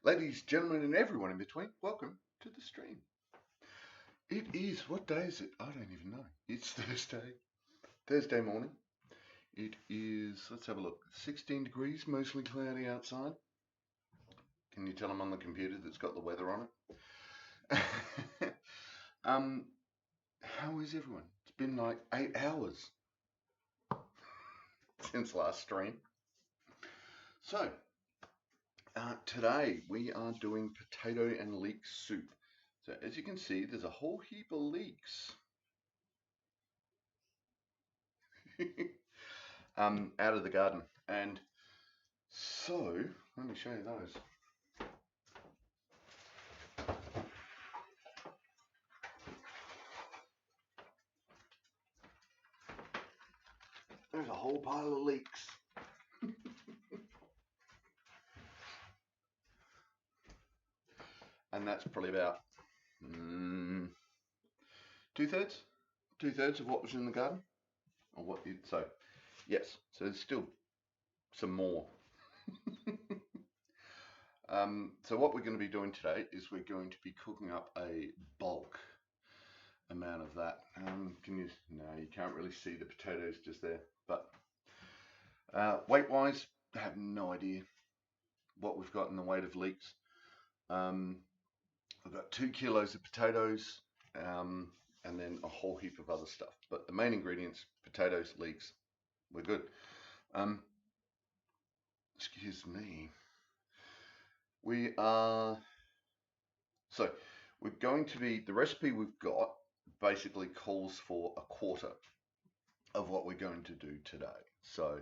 Ladies, gentlemen, and everyone in between, welcome to the stream. It is, what day is it? I don't even know. It's Thursday morning. It is, let's have a look, 16 degrees, mostly cloudy outside. Can you tell I'm on the computer that's got the weather on it? How is everyone? It's been like 8 hours since last stream. So, today we are doing potato and leek soup. So as you can see, there's a whole heap of leeks out of the garden. And so, let me show you those. There's a whole pile of leeks. And that's probably about two-thirds of what was in the garden. Or what you'd say. Yes, so there's still some more. So what we're going to be doing today is we're going to be cooking up a bulk amount of that. No, you can't really see the potatoes just there, but weight wise, I have no idea what we've got in the weight of leeks. I've got 2 kilos of potatoes, and then a whole heap of other stuff, but the main ingredients, potatoes, leeks, we're good. Excuse me. We're going to be, the recipe we've got basically calls for a quarter of what we're going to do today. So,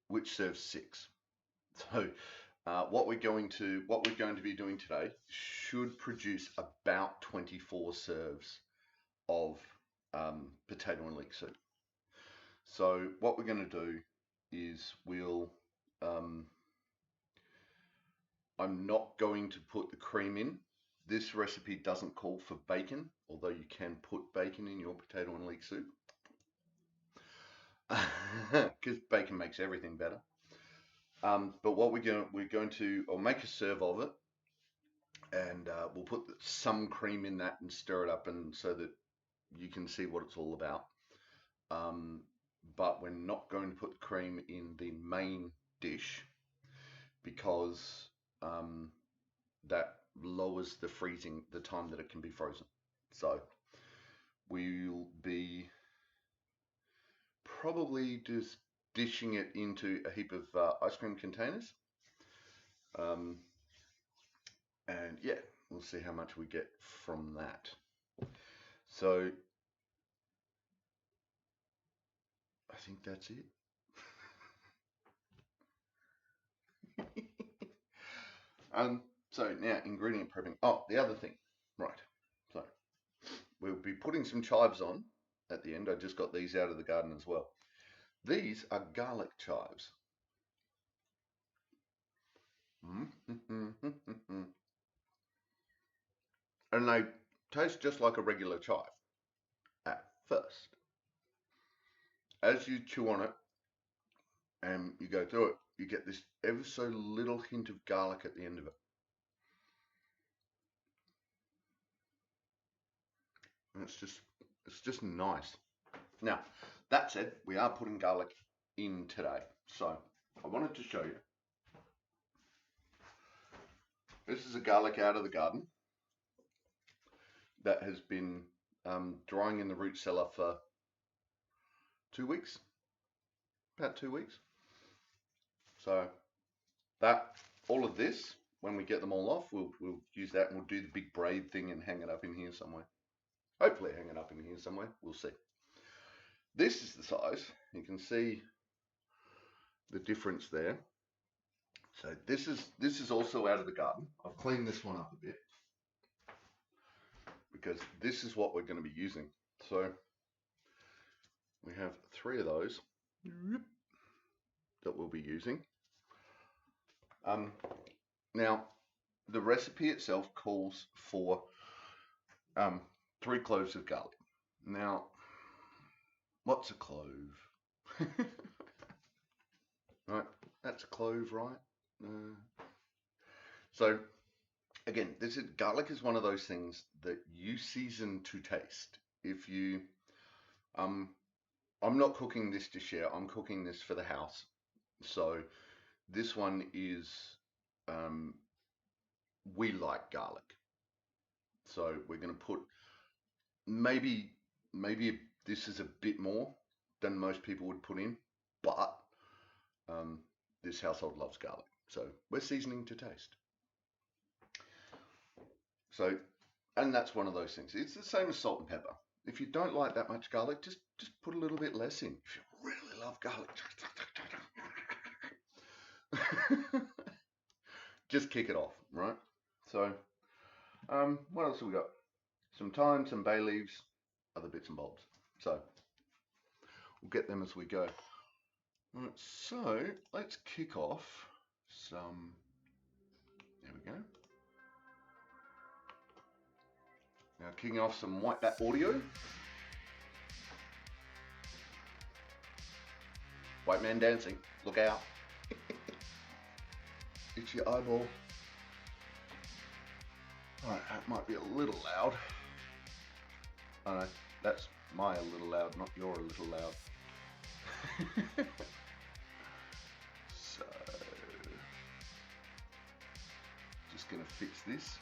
which serves 6. So, what we're going to be doing today should produce about 24 serves of potato and leek soup. So, what we're going to do is I'm not going to put the cream in. This recipe doesn't call for bacon, although you can put bacon in your potato and leek soup, because bacon makes everything better. But what I'll make a serve of it, and we'll put some cream in that and stir it up, and so that you can see what it's all about. But we're not going to put the cream in the main dish because that lowers the time that it can be frozen. So we'll be probably just dishing it into a heap of ice cream containers. And yeah, we'll see how much we get from that. So I think that's it. So now ingredient prepping. Oh, the other thing, right? So we'll be putting some chives on at the end. I just got these out of the garden as well. These are garlic chives. And they taste just like a regular chive at first. As you chew on it and you go through it, you get this ever so little hint of garlic at the end of it. And it's just nice. Now, that said, we are putting garlic in today. So I wanted to show you. This is a garlic out of the garden that has been drying in the root cellar for 2 weeks, about 2 weeks. So all of this, when we get them all off, we'll use that and we'll do the big braid thing and hang it up in here somewhere. Hopefully hang it up in here somewhere, we'll see. This is the size, you can see the difference there. So this is also out of the garden. I've cleaned this one up a bit because this is what we're going to be using. So we have 3 of those that we'll be using. Now the recipe itself calls for 3 cloves of garlic. Now, what's a clove? Right, that's a clove, right? So again, garlic is one of those things that you season to taste. If you, I'm not cooking this to share. I'm cooking this for the house. So this one is, um, we like garlic. So we're going to put maybe this is a bit more than most people would put in, but um, this household loves garlic. So we're seasoning to taste. So, and that's one of those things. It's the same as salt and pepper. If you don't like that much garlic, just put a little bit less in. If you really love garlic, just kick it off, right? So, what else have we got? Some thyme, some bay leaves, other bits and bobs. So, we'll get them as we go. Right, so let's kick off some. There we go. Now, kicking off some white bat audio. White man dancing. Look out. It's your eyeball. Alright, that might be a little loud. Oh no, that's my a little loud, not your a little loud. So, just gonna fix this.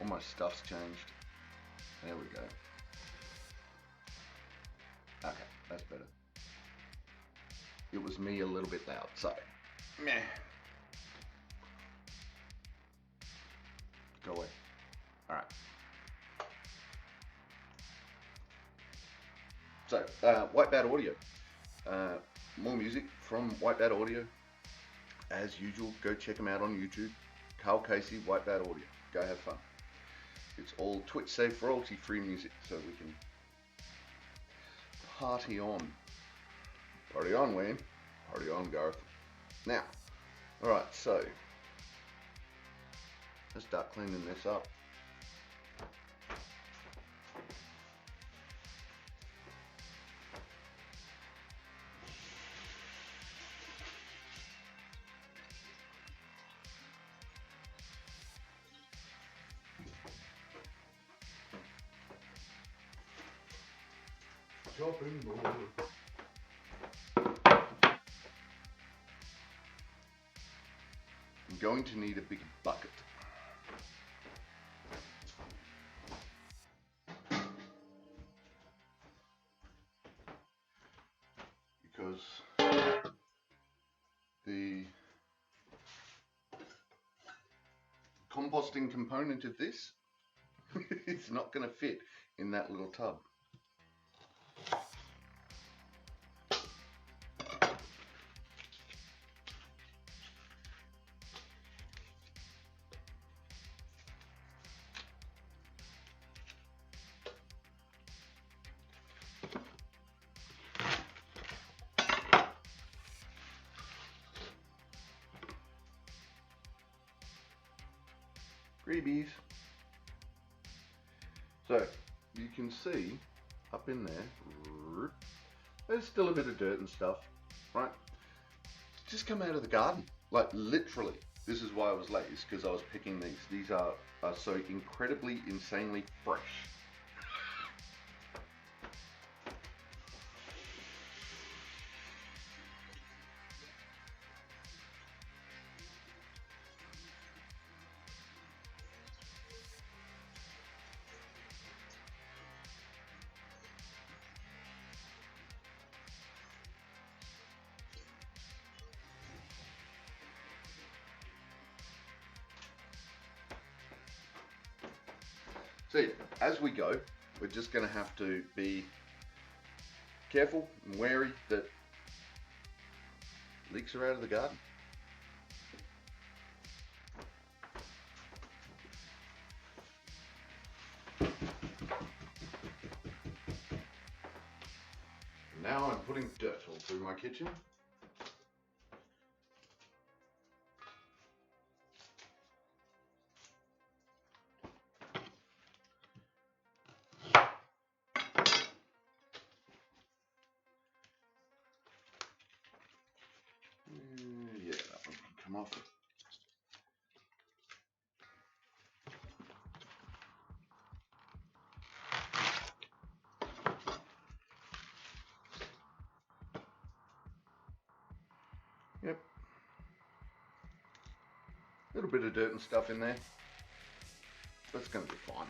All my stuff's changed. There we go. Okay, that's better. It was me a little bit loud, so meh. Go away. Alright. So, White Bat Audio. More music from White Bat Audio. As usual, go check them out on YouTube. Carl Casey, White Bat Audio. Go have fun. It's all Twitch safe, royalty free music, so we can party on. Party on, Wayne. Party on, Garth. Now, alright, so let's start cleaning this up. Chopping board. I'm going to need a bigger bucket. Because the composting component of this is not going to fit in that little tub. Freebies. So you can see up in there, there's still a bit of dirt and stuff, right? Just come out of the garden, like literally. This is why I was late, is because I was picking these. These are so incredibly, insanely fresh. See, as we go, we're just going to have to be careful and wary that leeks are out of the garden. Now I'm putting dirt all through my kitchen. A little bit of dirt and stuff in there. That's going to be fine.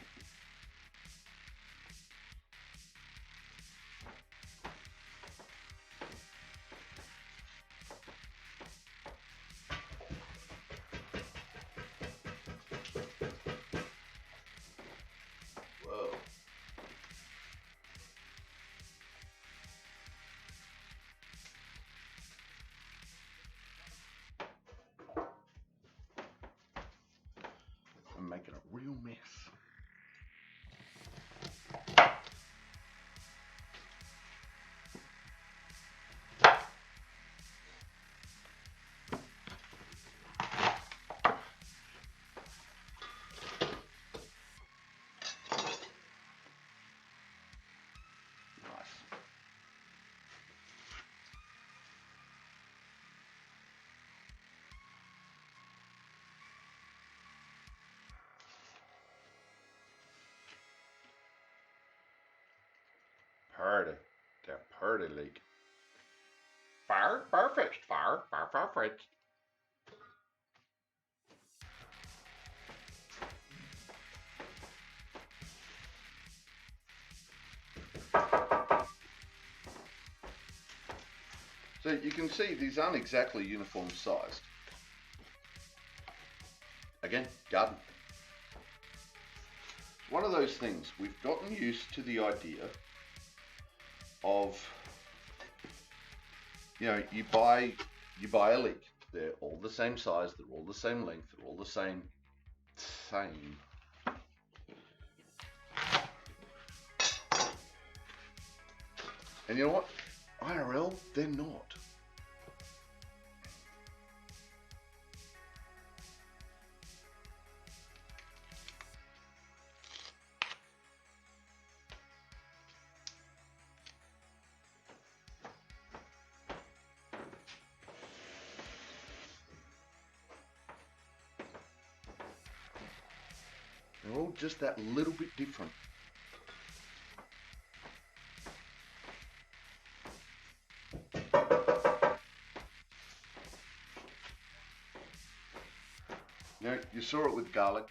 Whoa. I'm making a real mess. Party. The party leak. Fire, perfect. Fire, perfect. So you can see these aren't exactly uniform sized. Again, garden. It's one of those things, we've gotten used to the idea of, you know, you buy a leek. They're all the same size, they're all the same length, they're all the same. And you know what? IRL, they're not. They're all just that little bit different. You know, you saw it with garlic.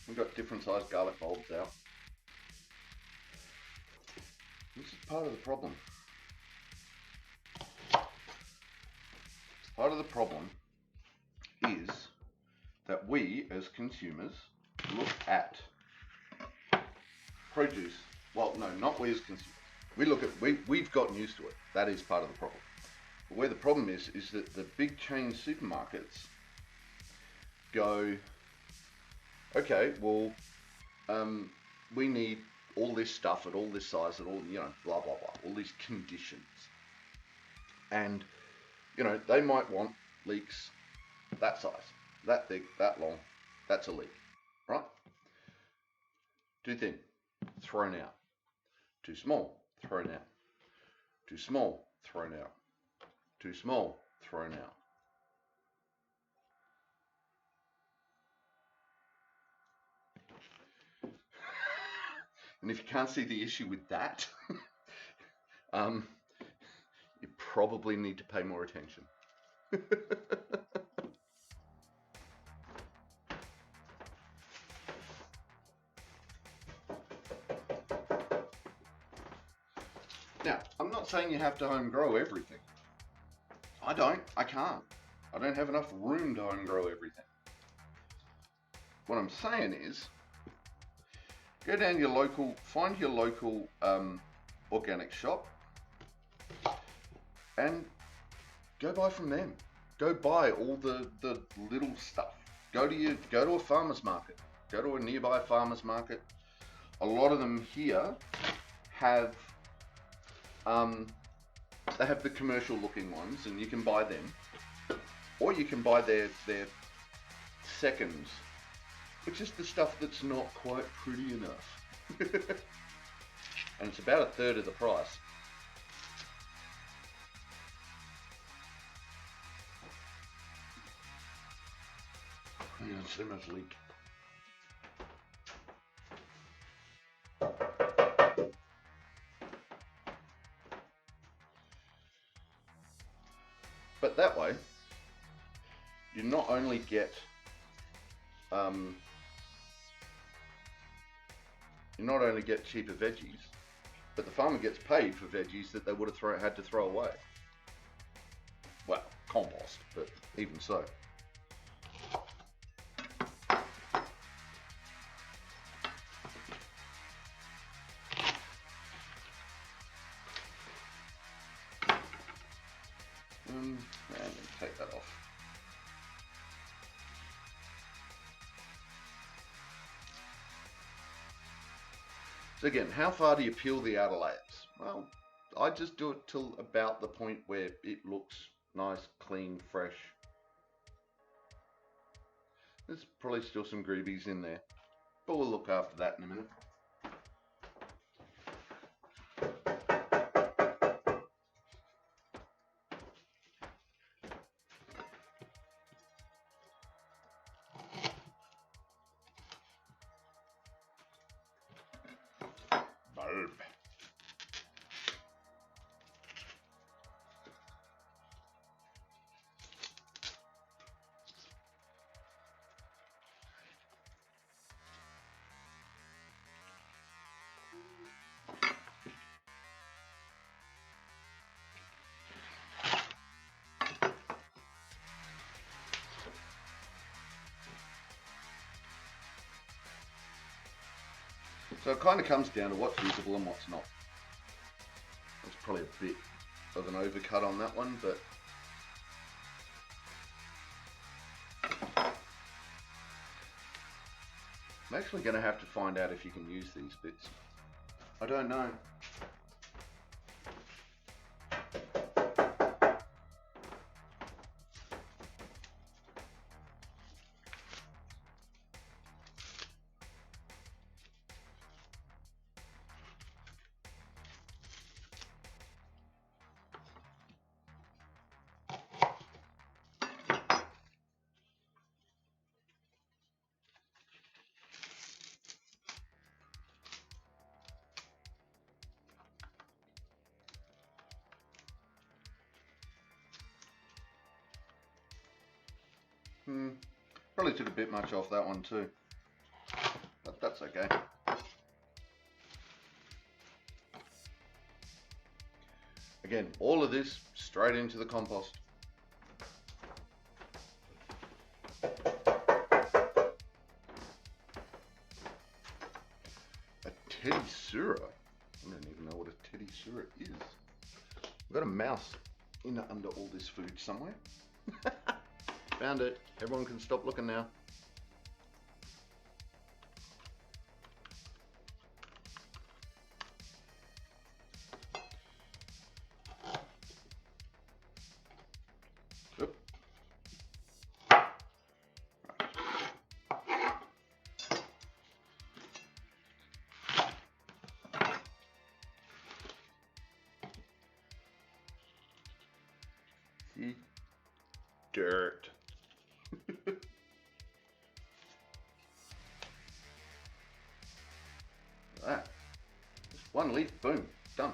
We've got different sized garlic bulbs out. This is part of the problem. Part of the problem is that we as consumers look at produce. Well, no, not we as consumers. We look at, we've gotten used to it. That is part of the problem. But where the problem is that the big chain supermarkets go, okay, well, we need all this stuff at all this size at all, you know, blah, blah, blah, all these conditions. And, you know, they might want leeks that size, that big, that long. That's a leek, right? Too thin, thrown out. Too small, thrown out. Too small, thrown out. Too small, thrown out. And if you can't see the issue with that, you probably need to pay more attention. Now, I'm not saying you have to home grow everything. I can't. I don't have enough room to home grow everything. What I'm saying is, go down your local, find your local organic shop and go buy from them. Go buy all the little stuff. Go to a farmer's market. Go to a nearby farmer's market. A lot of them here have they have the commercial looking ones, and you can buy them, or you can buy their seconds, which is the stuff that's not quite pretty enough. And it's about a third of the price. Hang on, so much leak. But that way, you not only get you not only get cheaper veggies, but the farmer gets paid for veggies that they would have had to throw away. Well, compost, but even so. And take that off. So again, how far do you peel the outer layers? Well, I just do it till about the point where it looks nice, clean, fresh. There's probably still some greavies in there, but we'll look after that in a minute. Bulb. So it kind of comes down to what's usable and what's not. There's probably a bit of an overcut on that one, but I'm actually going to have to find out if you can use these bits. I don't know. Probably took a bit much off that one too, but that's okay. Again, all of this straight into the compost. A teddy surah? I don't even know what a teddy surah is. We've got a mouse in under all this food somewhere. Found it. Everyone can stop looking now. Oop. See? Dirt. That. Just one leaf, boom, done.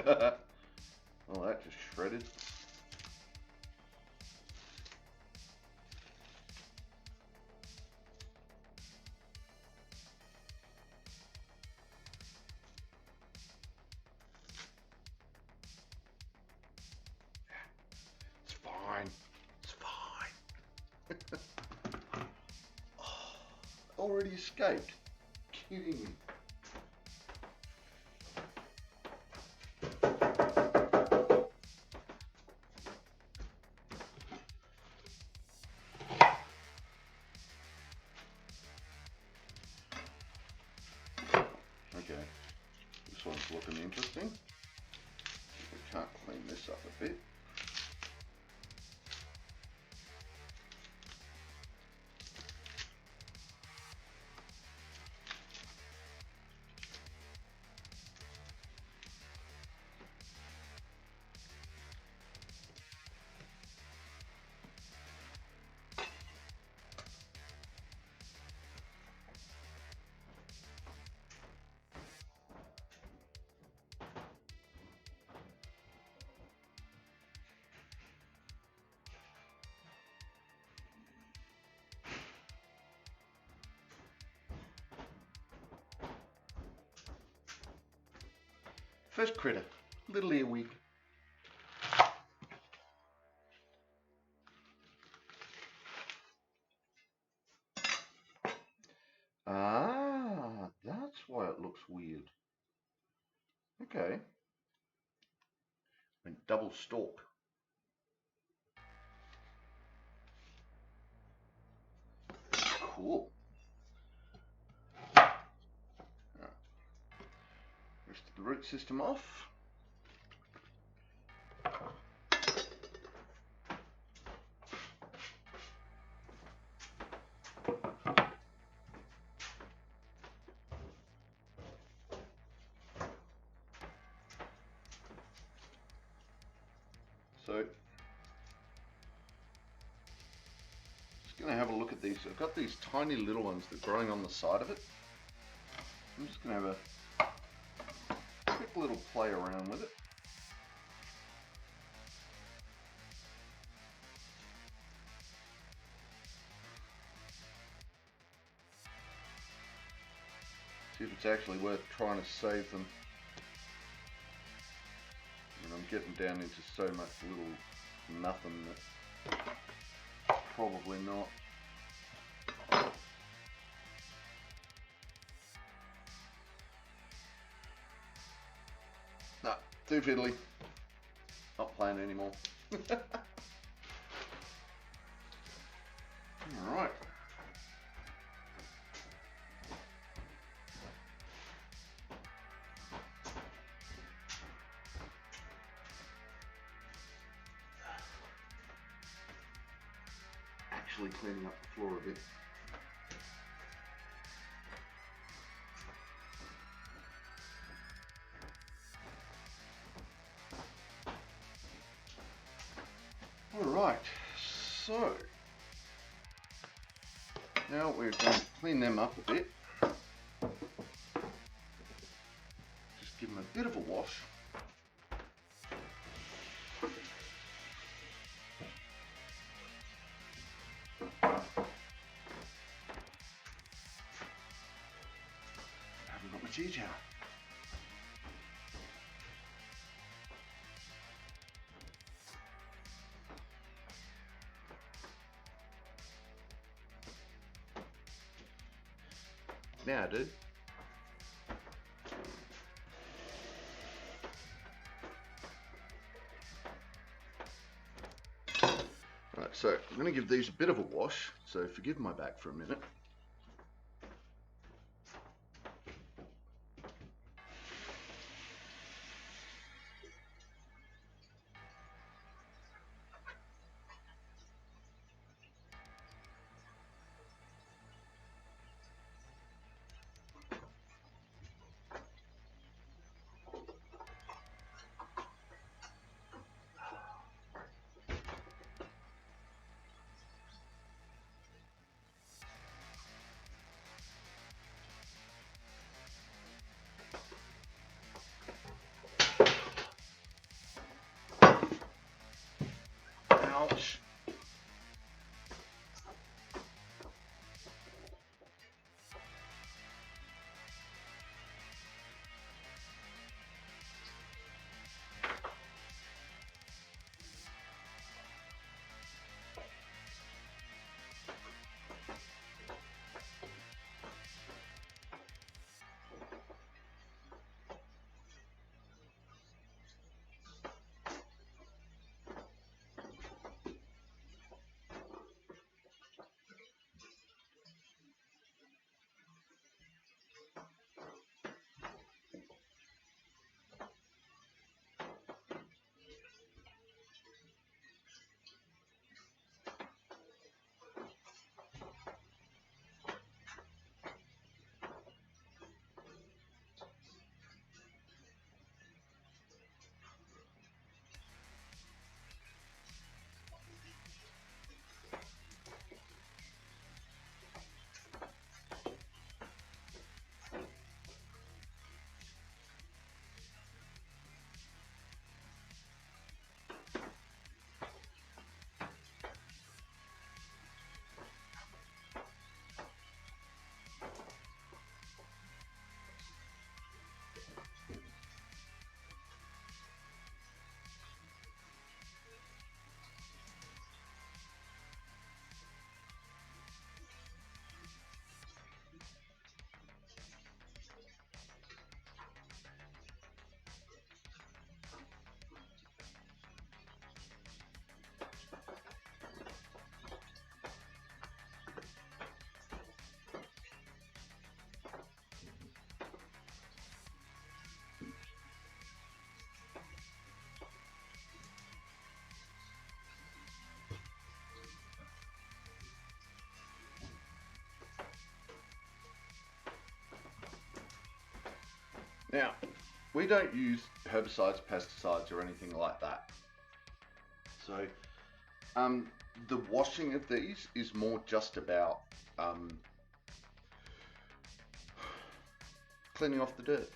Well, that just shredded. It's fine. It's fine. Oh, already escaped. Kidding me. Okay, this one's looking interesting. We can't clean this up a bit. First critter, little earwig. Ah, that's why it looks weird. Okay. And double stalk. Cool. Rest of the root system off. So, just going to have a look at these. I've got these tiny little ones that are growing on the side of it. I'm just going to have a quick little play around with it. See if it's actually worth trying to save them. And I'm getting down into so much little nothing that probably not. Nah, too fiddly. Not playing anymore. Alright. Actually cleaning up the floor a bit. Alright, so now we're going to clean them up a bit. Just give them a bit of a wash. I haven't got my tea towel. Now, dude. Right, so I'm going to give these a bit of a wash, so forgive my back for a minute. Now, we don't use herbicides, pesticides, or anything like that. So, the washing of these is more just about cleaning off the dirt.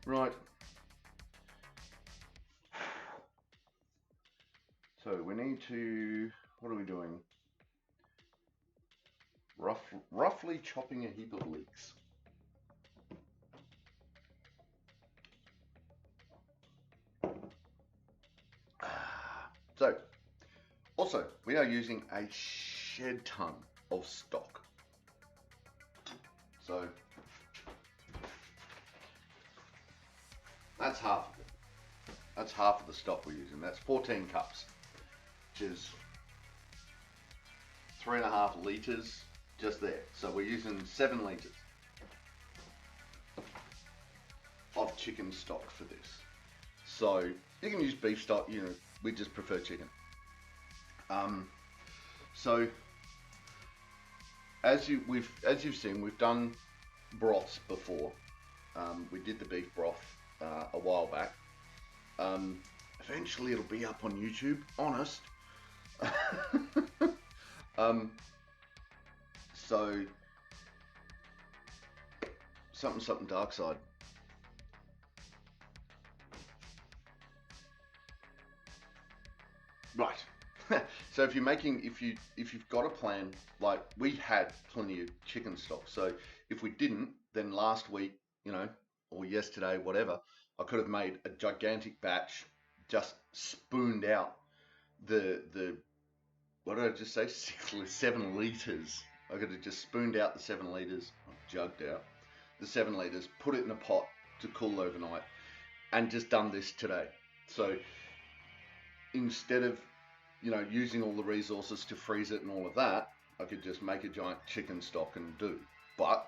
Right. So we need to, what are we doing? Roughly chopping a heap of leeks. So, also, we are using a shed ton of stock. So, that's half of it. That's half of the stock we're using. That's 14 cups, which is 3.5 litres just there. So we're using 7 litres of chicken stock for this. So you can use beef stock, you know, we just prefer chicken. So as you've seen, we've done broths before. We did the beef broth a while back. Eventually it'll be up on YouTube, honest. So something dark side. Right. So if you've got a plan, like we had plenty of chicken stock. So if we didn't, then last week, you know, or yesterday, whatever, I could have made a gigantic batch, just spooned out the what did I just say? 7 litres. I could have just spooned out the 7 litres, jugged out the 7 litres, put it in a pot to cool overnight, and just done this today. So instead of, you know, using all the resources to freeze it and all of that, I could just make a giant chicken stock and do. But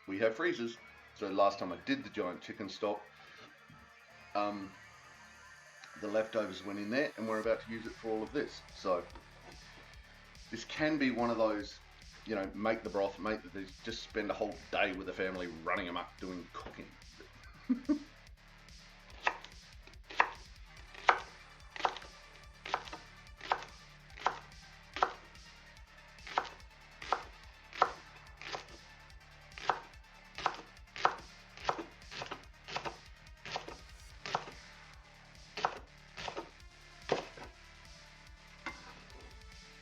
we have freezers. So last time I did the giant chicken stock, the leftovers went in there, and we're about to use it for all of this. So this can be one of those, you know, make the broth, just spend a whole day with the family running amok doing cooking.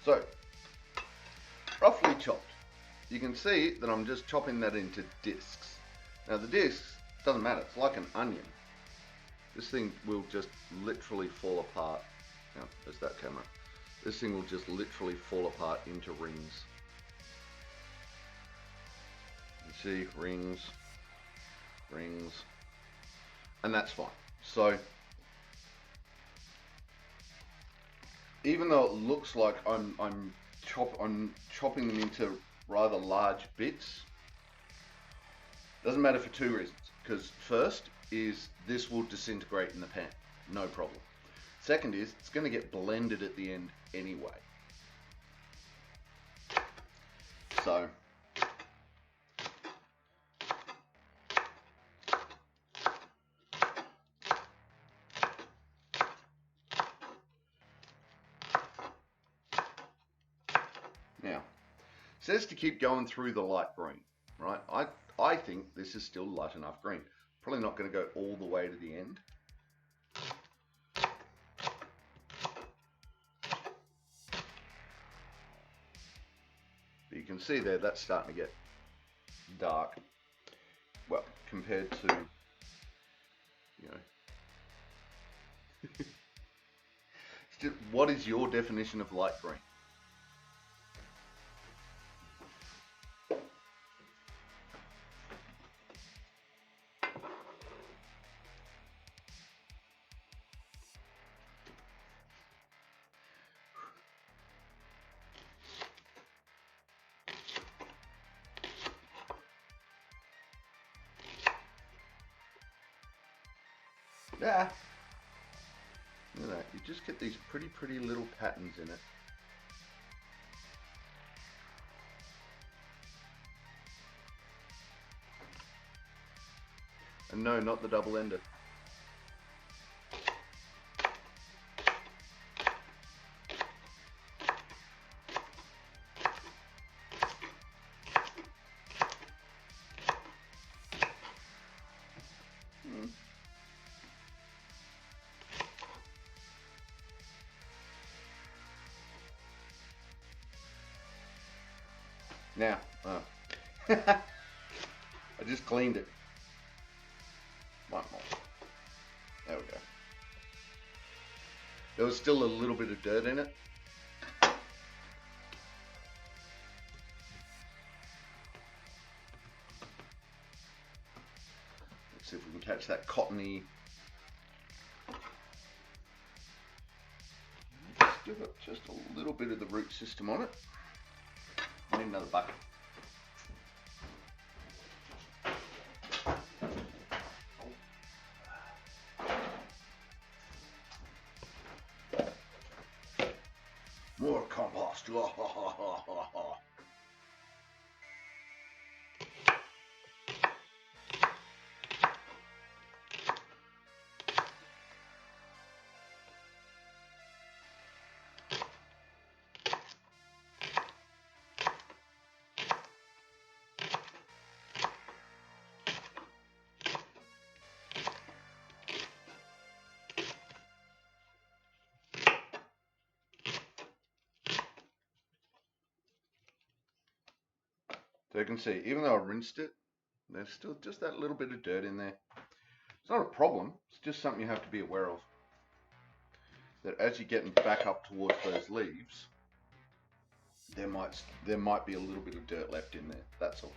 So, roughly chopped. You can see that I'm just chopping that into discs. Now the discs, doesn't matter, it's like an onion. This thing will just literally fall apart. Now, there's that camera. This thing will just literally fall apart into rings. You see, rings, rings, and that's fine. So, even though it looks like I'm chopping them into rather large bits, doesn't matter for 2 reasons. Because first is this will disintegrate in the pan, no problem. Second is it's going to get blended at the end anyway. So now, it says to keep going through the light green, right? I think this is still light enough green. Probably not going to go all the way to the end. But you can see there, that's starting to get dark. Well, compared to, you know, what is your definition of light green? Yeah. Look at that. You just get these pretty little patterns in it. And no, not the double ender. Now, I just cleaned it. One more. There we go. There was still a little bit of dirt in it. Let's see if we can catch that cottony. Still got just a little bit of the root system on it. I need another bucket. More compost. So you can see, even though I rinsed it, there's still just that little bit of dirt in there. It's not a problem, it's just something you have to be aware of. That as you're getting back up towards those leaves, there might be a little bit of dirt left in there, that's all.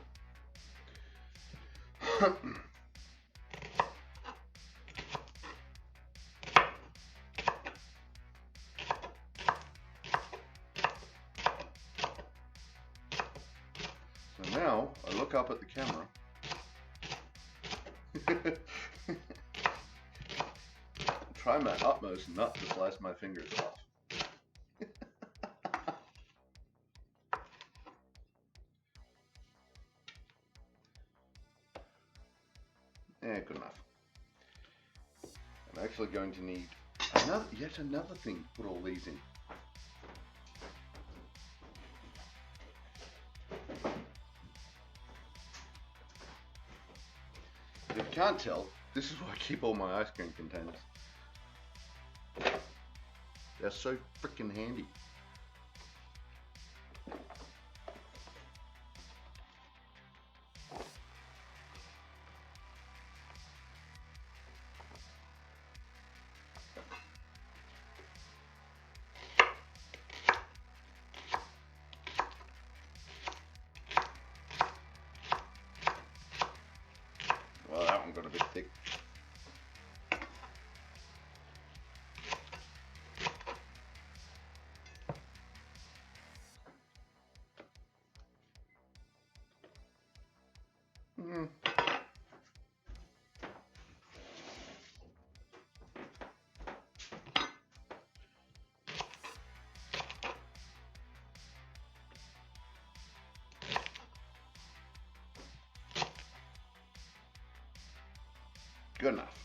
So now, I look up at the camera. Try my utmost not to slice my fingers off. Yeah, good enough. I'm actually going to need yet another thing to put all these in. If you can't tell, this is where I keep all my ice cream containers. They're so freaking handy. Well, that one got a bit thick. Good enough.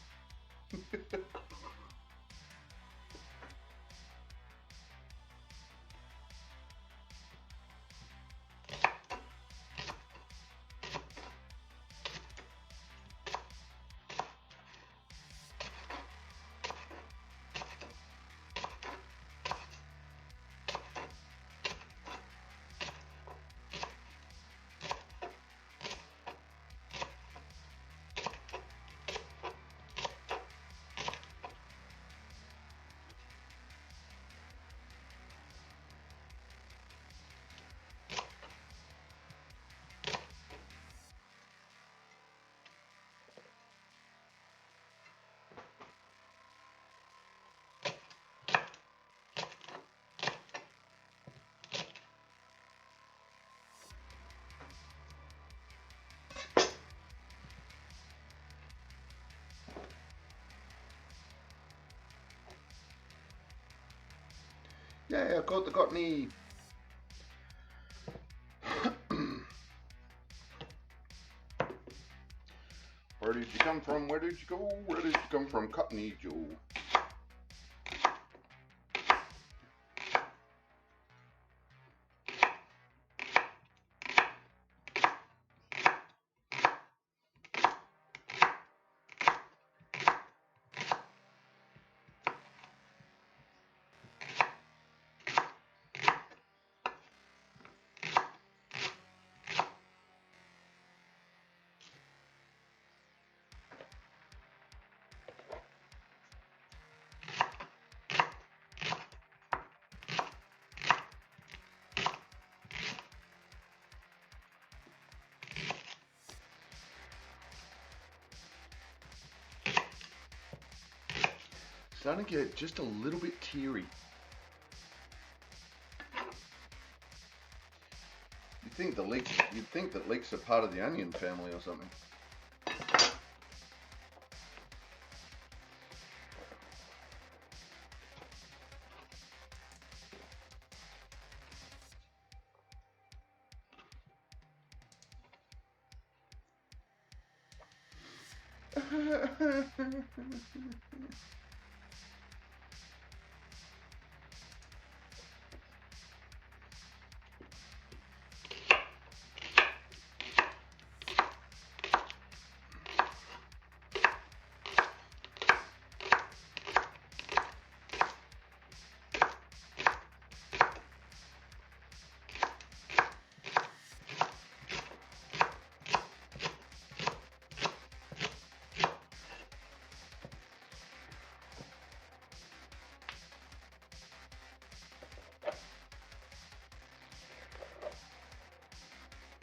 Yeah, I caught the cottony. Where did you come from? Where did you go? Where did you come from, Cottony Joe? Starting to get just a little bit teary. You'd think that leeks are part of the onion family or something.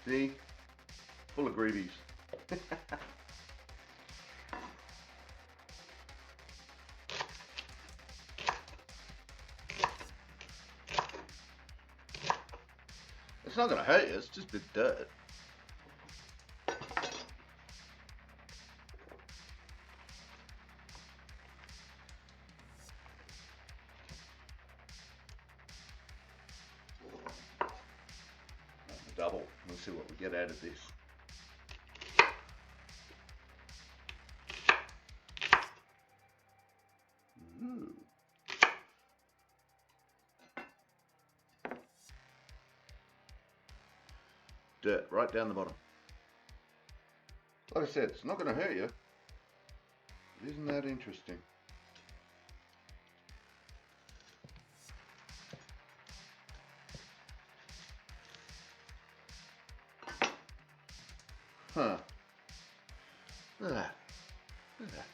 See? Full of greebies. It's not going to hurt you, it's just a bit of dirt. Double. Let's see what we get out of this. Ooh. Dirt right down the bottom. Like I said, it's not going to hurt you. Isn't that interesting? Huh. Look at that. Look at that.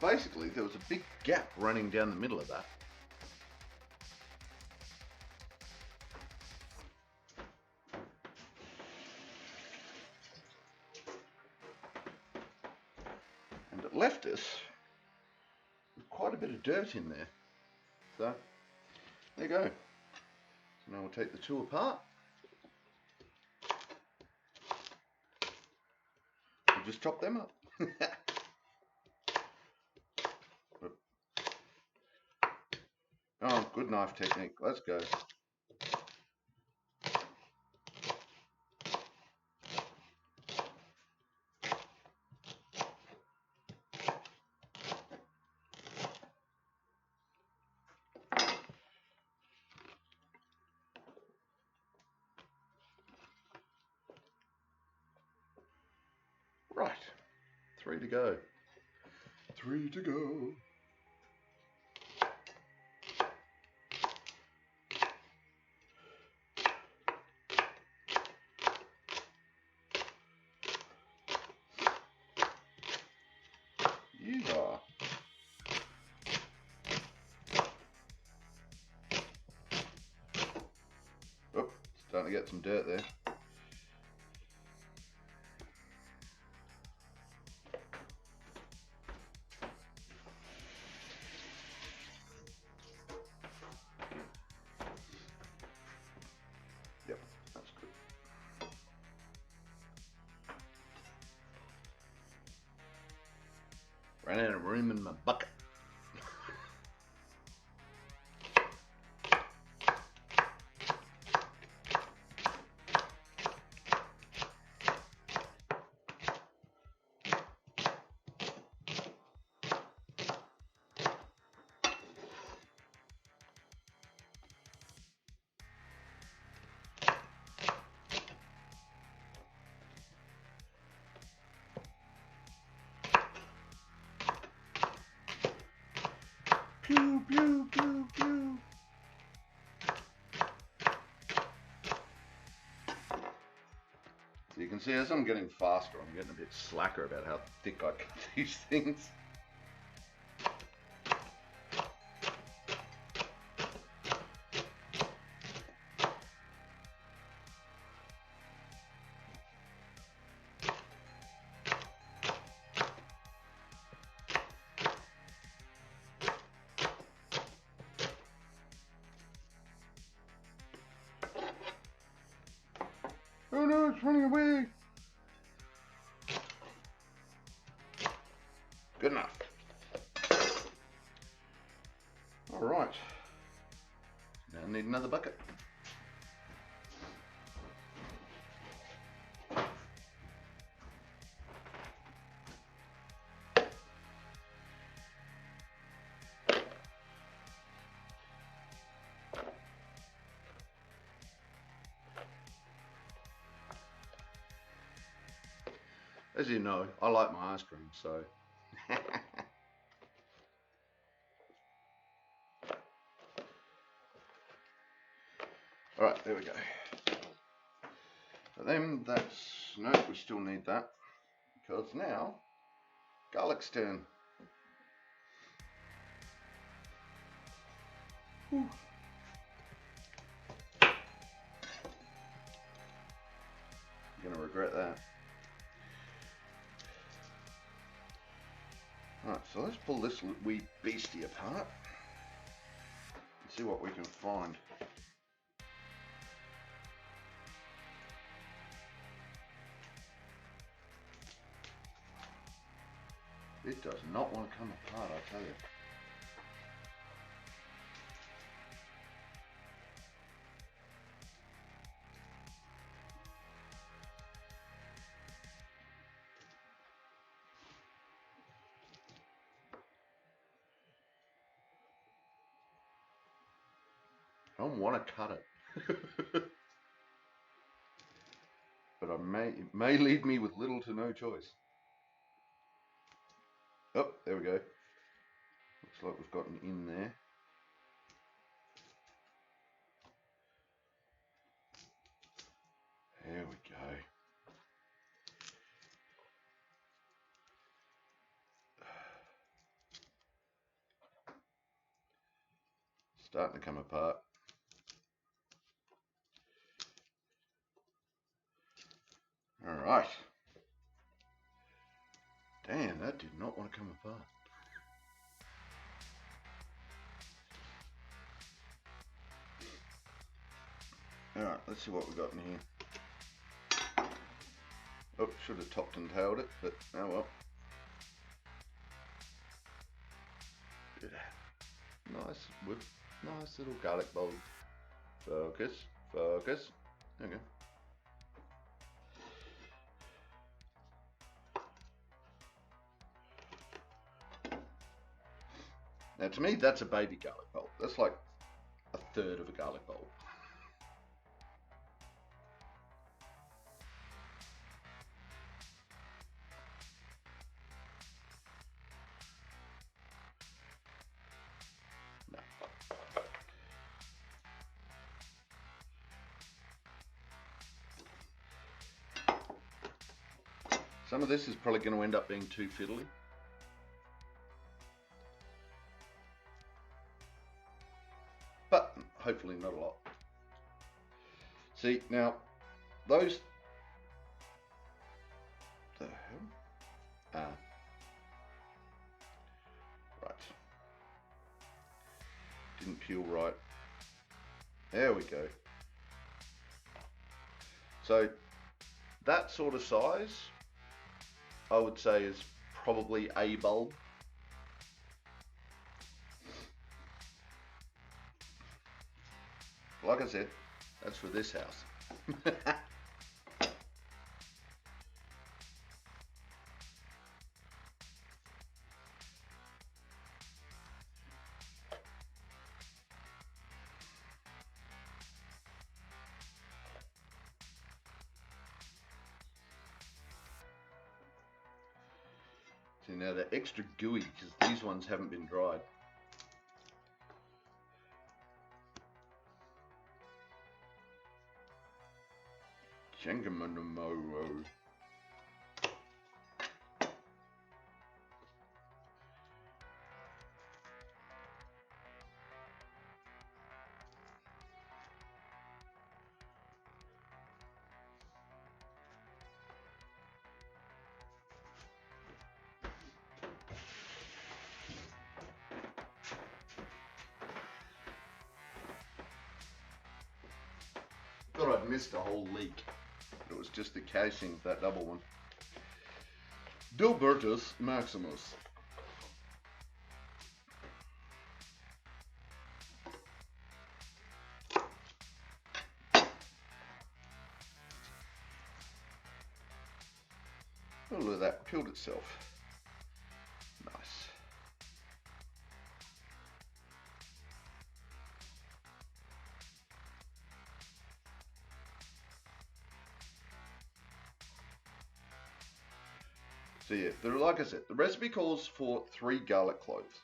Basically, there was a big gap running down the middle of that. And it left us with quite a bit of dirt in there. So, there you go. So now we'll take the two apart. We'll just chop them up. Oh, good knife technique. Let's go. Right. 3 to go. 3 to go. Yeehaw. Oh, starting to get some dirt there. Yep. Ran out of room in my bucket. Pew, pew, pew, pew. So you can see as I'm getting faster, I'm getting a bit slacker about how thick I cut these things. Oh no, it's running away. Good enough. All right. Now I need another bucket. As you know, I like my ice cream, so. All right, there we go. But then that's, no, we still need that, because now, garlic's turn. Whew. You're gonna regret that. Alright, so let's pull this wee beastie apart and see what we can find. It does not want to come apart, I tell you. I don't want to cut it. But it may leave me with little to no choice. Oh, there we go. Looks like we've gotten in there. There we go. Starting to come apart. All right. Damn, that did not want to come apart. Alright, let's see what we've got in here. Oh, should have topped and tailed it, but oh well. Nice little garlic bulb. Focus, focus. There we go. Now to me, that's a baby garlic bulb. That's like a third of a garlic bulb. No. Some of this is probably going to end up being too fiddly. But hopefully not a lot. See, now, those... The hell? Right. Didn't peel right. There we go. So, that sort of size, I would say is probably a bulb like I said, that's for this house. See, now they're extra gooey because these ones haven't been dried. Changamanamowo. Thought I'd missed a whole leek. It was just the casing of that double one. Dilbertus Maximus. Oh, look at that, peeled itself. Nice. So yeah, like I said, the recipe calls for 3 garlic cloves.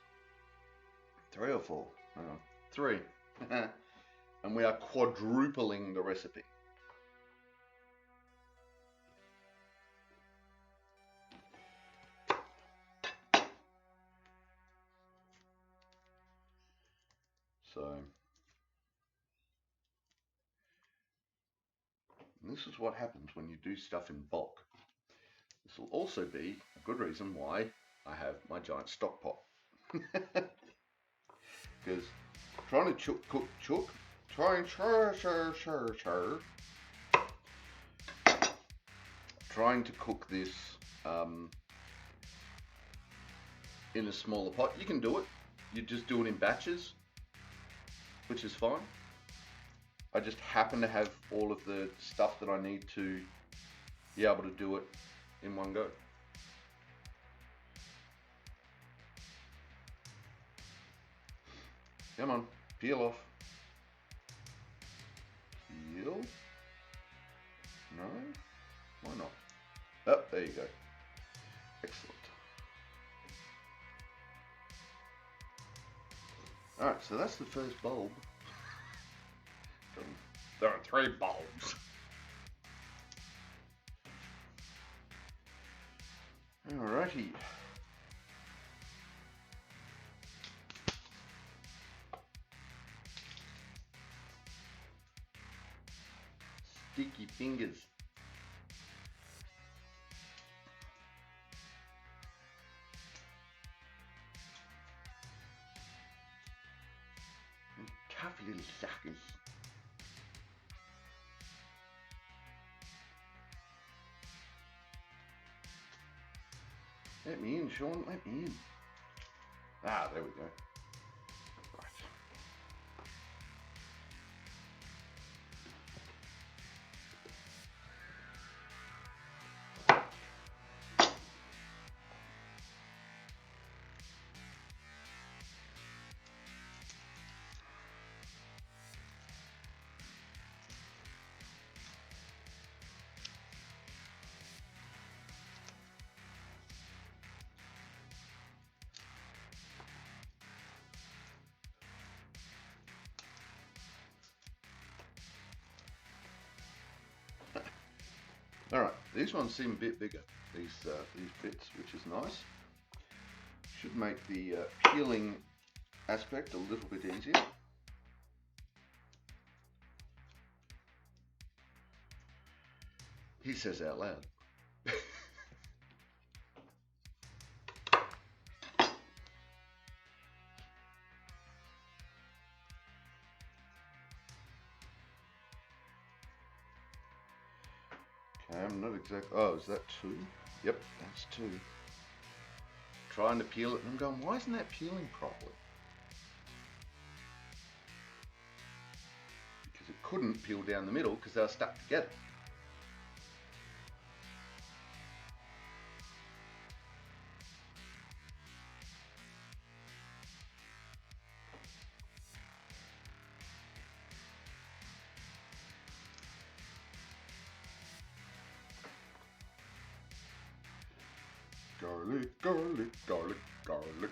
3 or 4? Hang on. 3. And we are quadrupling the recipe. So, this is what happens when you do stuff in bulk. This will also be a good reason why I have my giant stock pot. Because trying to trying to cook this in a smaller pot, you can do it. You just do it in batches, which is fine. I just happen to have all of the stuff that I need to be able to do it in one go. Come on, peel off. Peel? No? Why not? Oh, there you go. Excellent. Alright, so that's the first bulb. There are 3 bulbs. Alrighty. Sticky fingers. Tough little suckers. Let me in, Sean, let me in. Ah, there we go. Right. Alright, these ones seem a bit bigger, these bits, which is nice. Should make the peeling aspect a little bit easier. He says out loud. I'm not exactly. Oh, is that 2? Yep, that's 2. Trying to peel it, and I'm going, why isn't that peeling properly? couldn't peel down the middle because they were stuck together. Garlic, garlic, garlic, garlic.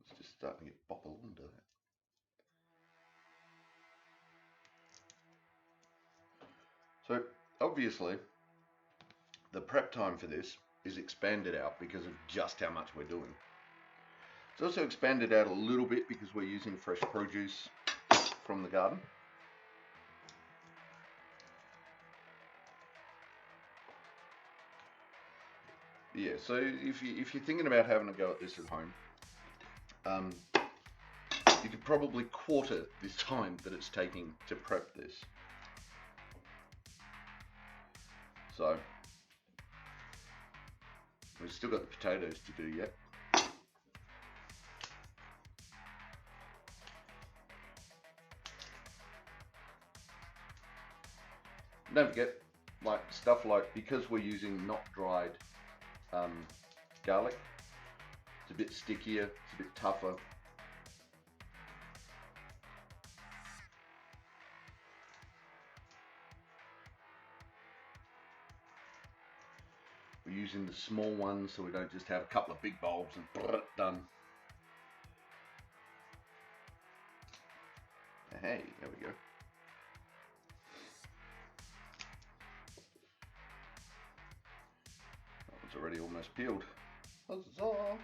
It's just starting to get boppled into that. So obviously the prep time for this is expanded out because of just how much we're doing. It's also expanded out a little bit because we're using fresh produce from the garden. Yeah, so if you're thinking about having a go at this at home, you could probably quarter this time that it's taking to prep this. So we've still got the potatoes to do yet. Don't forget, like stuff like, because we're using not dried garlic, it's a bit stickier, it's a bit tougher. We're using the small ones so we don't just have a couple of big bulbs and done. Hey, there we go. That one's already almost peeled. Huzzah!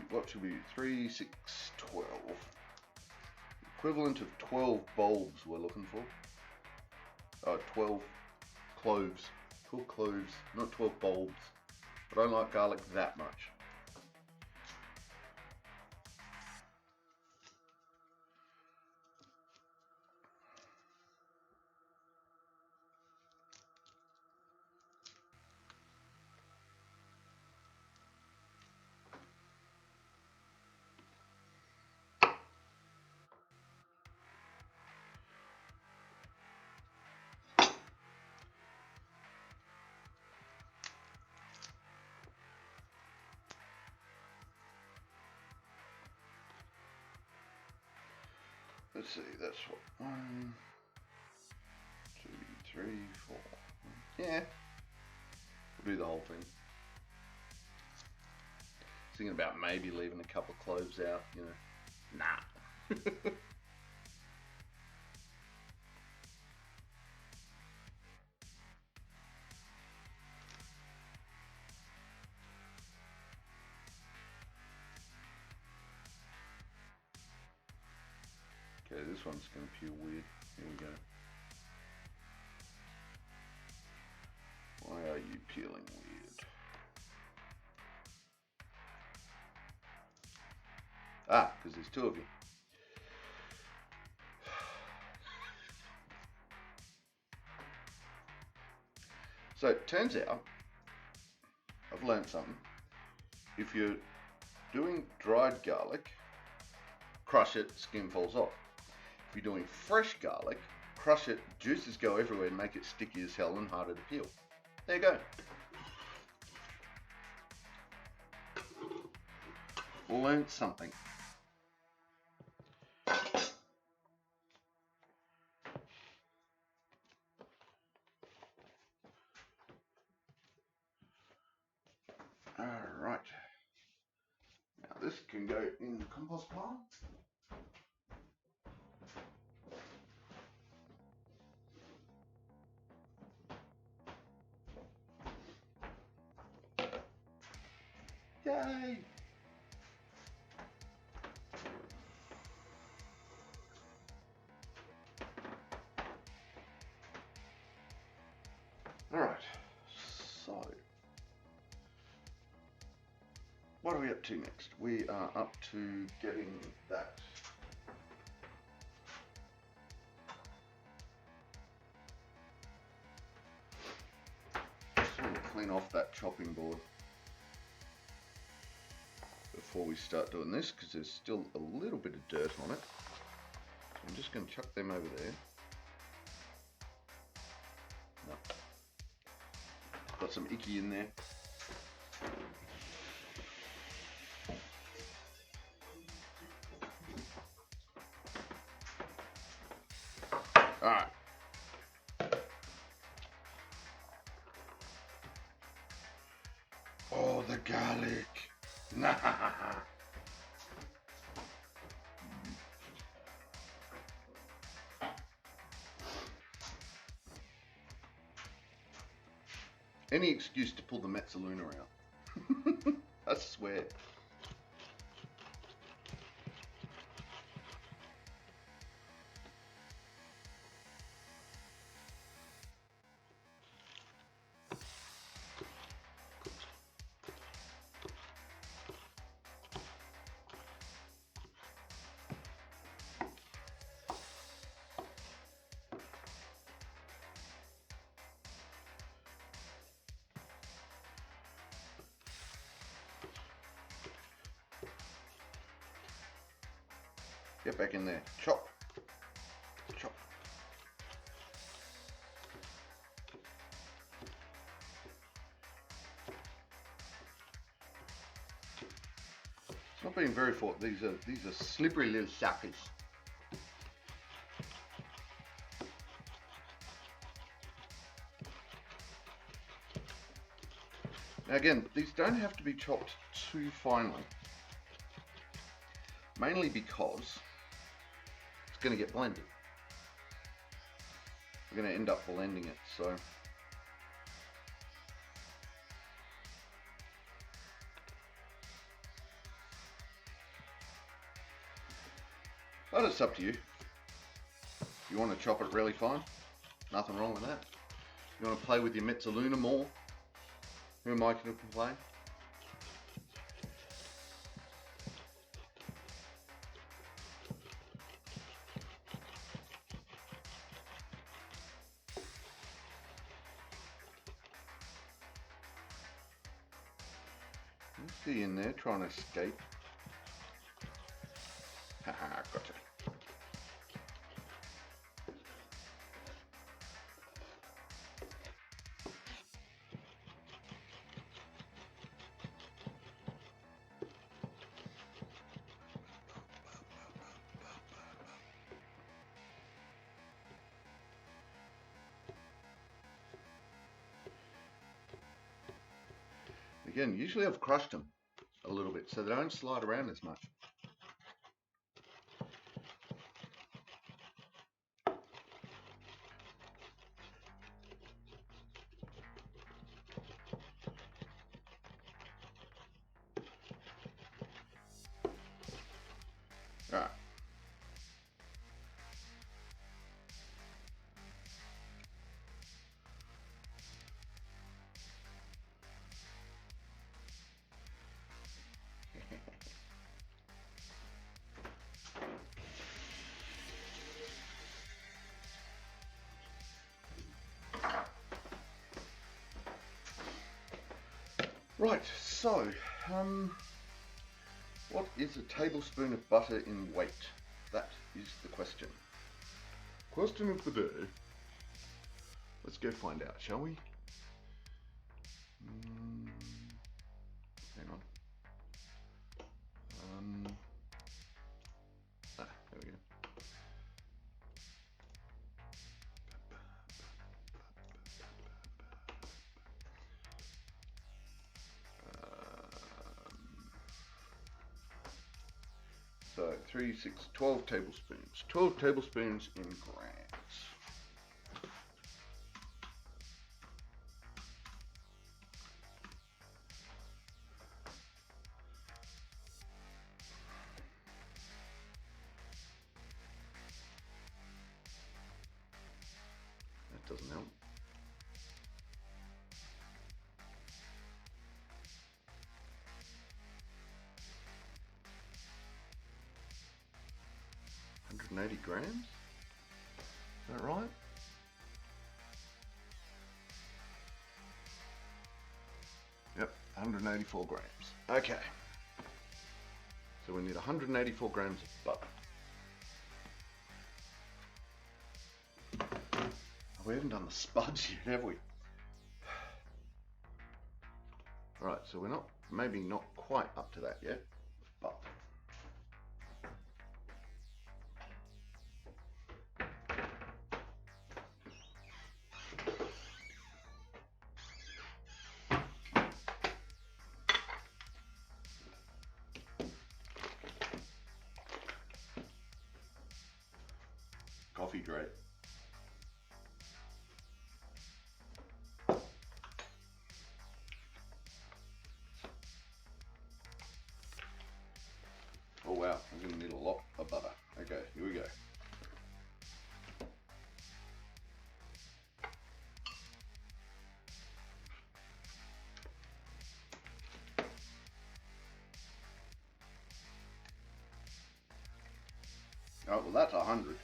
What should we do? 3, 6, 12. Equivalent of 12 bulbs we're looking for. 12 cloves. 12 cloves, not 12 bulbs. I don't like garlic that much. Let's see, that's what, 1, 2, 3, 4. Yeah, we'll do the whole thing. Thinking about maybe leaving a couple of cloves out, you know. Nah. Okay, this one's going to peel weird. Here we go. Why are you peeling weird? Ah, because there's 2 of you. So it turns out, I've learned something. If you're doing dried garlic, crush it, skin falls off. If you're doing fresh garlic, crush it, juices go everywhere and make it sticky as hell and harder to peel. There you go. Learned something. Alright. Now this can go in the compost pile. Yay! Alright, so what are we up to next? We are up to getting that just want to clean off that chopping board before we start doing this, because there's still a little bit of dirt on it. I'm just going to chuck them over there. No. Got some icky in there. Alright. Oh, the garlic. Nah. Any excuse to pull the mezzaluna out. I swear. Get back in there. Chop. Chop. It's not being very fought. These are slippery little suckers. Now again, these don't have to be chopped too finely. Mainly because it's going to get blended. We're going to end up blending it, so but it's up to you. If you want to chop it really fine, nothing wrong with that. If you want to play with your mezzaluna more, who am I going to complain? See in there trying to escape. Haha, gotcha. Again, usually I've crushed them a little bit so they don't slide around as much. All right. Right, so, what is a tablespoon of butter in weight? That is the question. Question of the day. Let's go find out, shall we? Hang on. There we go. So 3, 6, 12 tablespoons. 12 tablespoons in grams. doesn't help. $180 grams? Is that right? Yep, 184 grams. Okay. So we need 184 grams of butter. We haven't done the spuds yet, have we? Right, so we're not, maybe not quite up to that yet, but coffee grade. Oh wow, I'm going to need a lot of butter. Okay, here we go. Oh, well that's 100.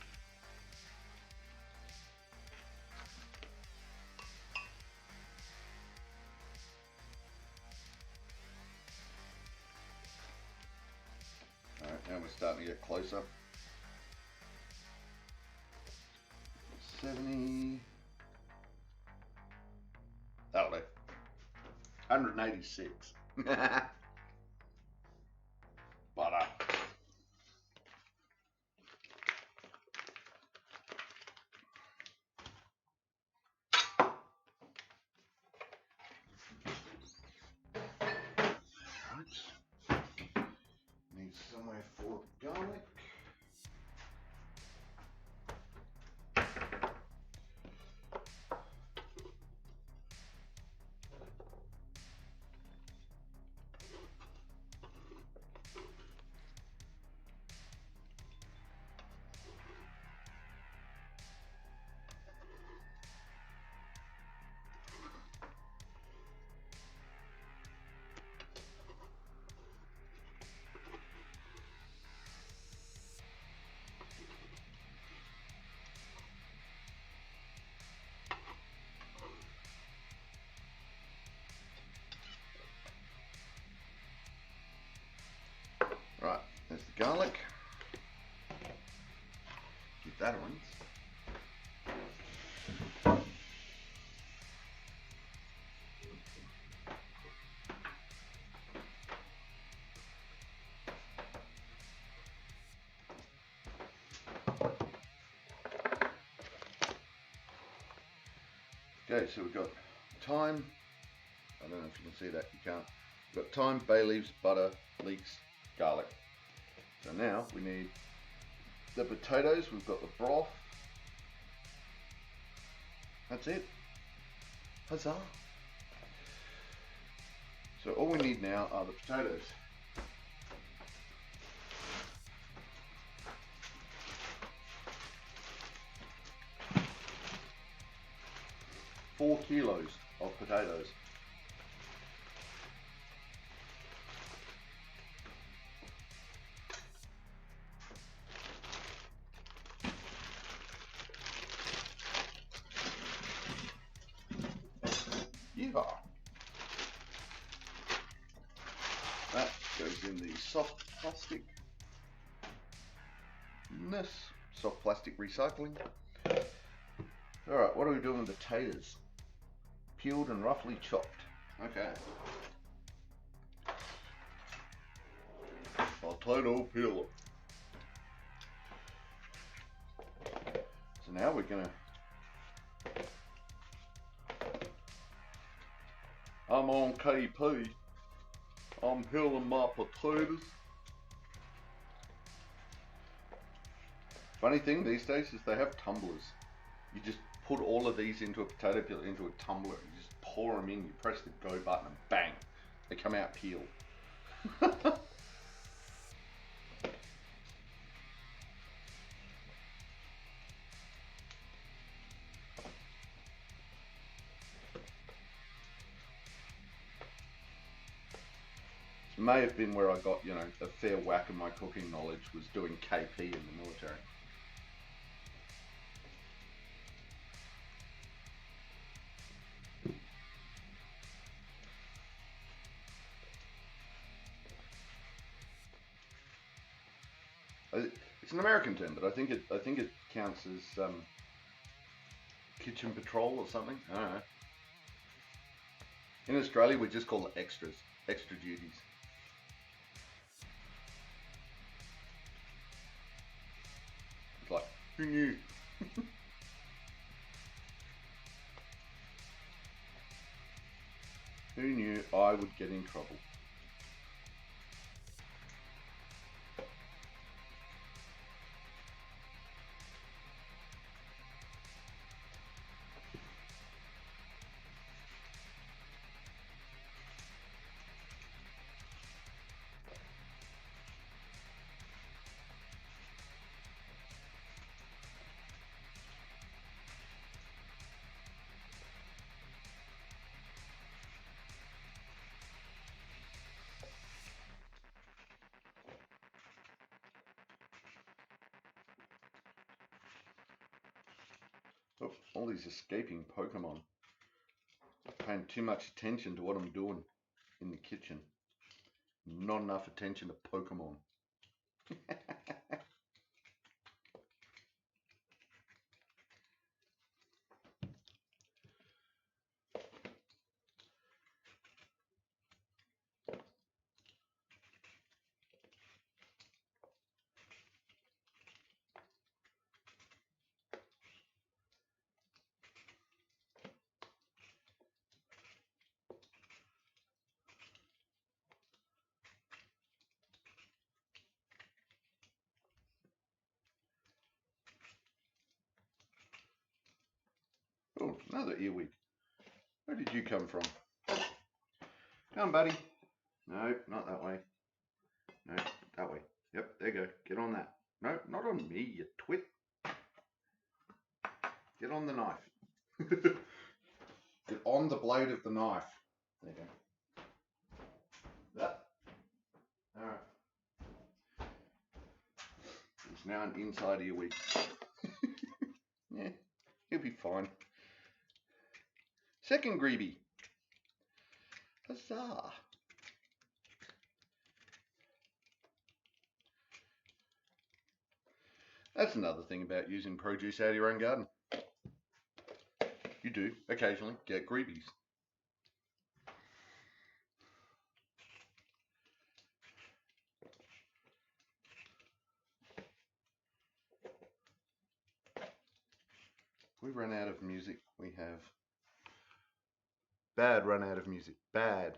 Alright, now we're starting to get closer. 70. That'll do. 186. Butter. Need somewhere for garlic. Right, there's the garlic. Give that a rinse. Okay, so we've got thyme. I don't know if you can see that, you can't. We've got thyme, bay leaves, butter, leeks, garlic. So now we need the potatoes, we've got the broth. That's it. Huzzah! So all we need now are the potatoes. Four kilos of potatoes. Yeehaw! That goes in the soft plastic. Soft plastic recycling. Alright, what are we doing with the taters? Peeled and roughly chopped. Okay. Potato peeler. So now we're gonna. I'm on KP. I'm peeling my potatoes. Funny thing these days is they have tumblers. You just put all of these into a potato peeler, into a tumbler, and you just pour them in, you press the go button and bang, they come out peeled. may have been where I got, you know, a fair whack of my cooking knowledge, was doing KP in the military. It's an American term, but I think it counts as kitchen patrol or something. I don't know. In Australia, we just call it extras, extra duties. It's like, who knew? Who knew I would get in trouble? Oh, all these escaping Pokemon. Paying too much attention to what I'm doing in the kitchen. Not enough attention to Pokemon. Oh, another earwig. Where did you come from? Come on, buddy. No, not that way. No, that way. Yep, there you go. Get on that. No, not on me, you twit. Get on the knife. Get on the blade of the knife. There you go. That. Alright. It's now an inside earwig. Yeah, he'll be fine. Second greeby. Huzzah. That's another thing about using produce out of your own garden. You do occasionally get greebies. We run out of music. We have bad run out of music. Bad.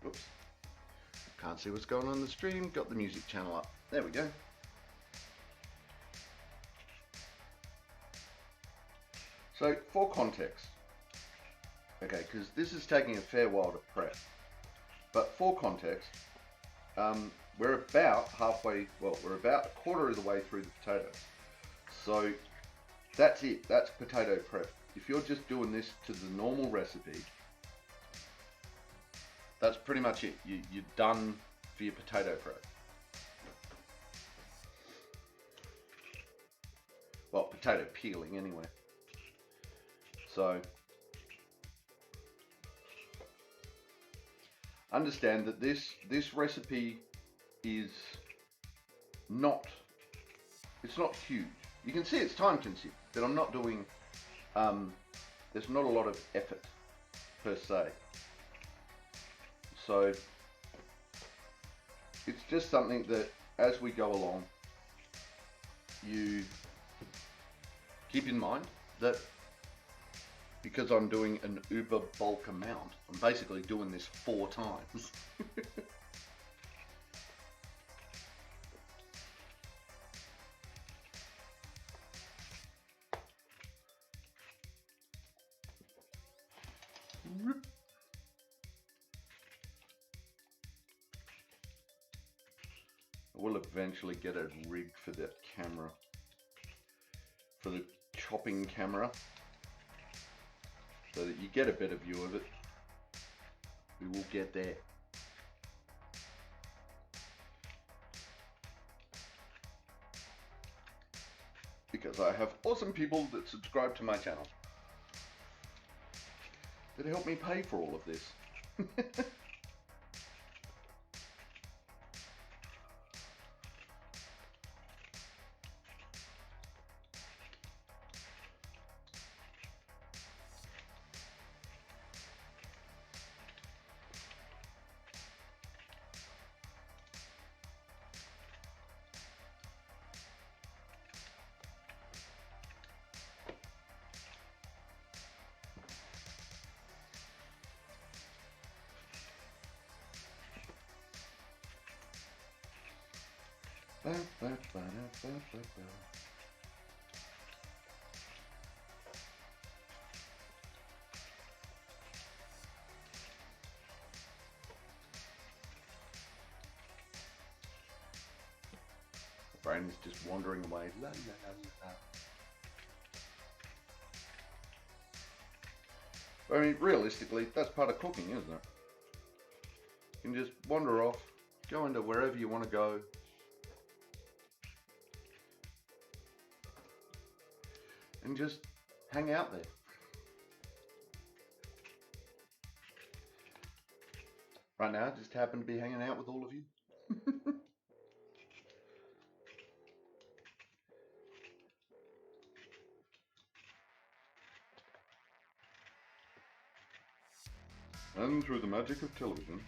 Oops. Can't see what's going on in the stream. Got the music channel up. There we go. So, for context, okay, because this is taking a fair while to prep, but for context, we're about halfway, well, we're about a quarter of the way through the potatoes. So, that's it. That's potato prep. If you're just doing this to the normal recipe, that's pretty much it. You're done for your potato prep. Well, potato peeling anyway. So, understand that this recipe is not, it's not huge. You can see it's time consuming, but I'm not doing, there's not a lot of effort per se. So it's just something that as we go along, you keep in mind that because I'm doing an uber bulk amount, I'm basically doing this 4 times. I will eventually get a rig for that camera, for the chopping camera, so that you get a better view of it. We will get there. Because I have awesome people that subscribe to my channel that help me pay for all of this. Brain is just wandering away. La, la, la, la. I mean, realistically, that's part of cooking, isn't it? You can just wander off, go into wherever you want to go. And just hang out there. Right now, I just happen to be hanging out with all of you. And through the magic of television.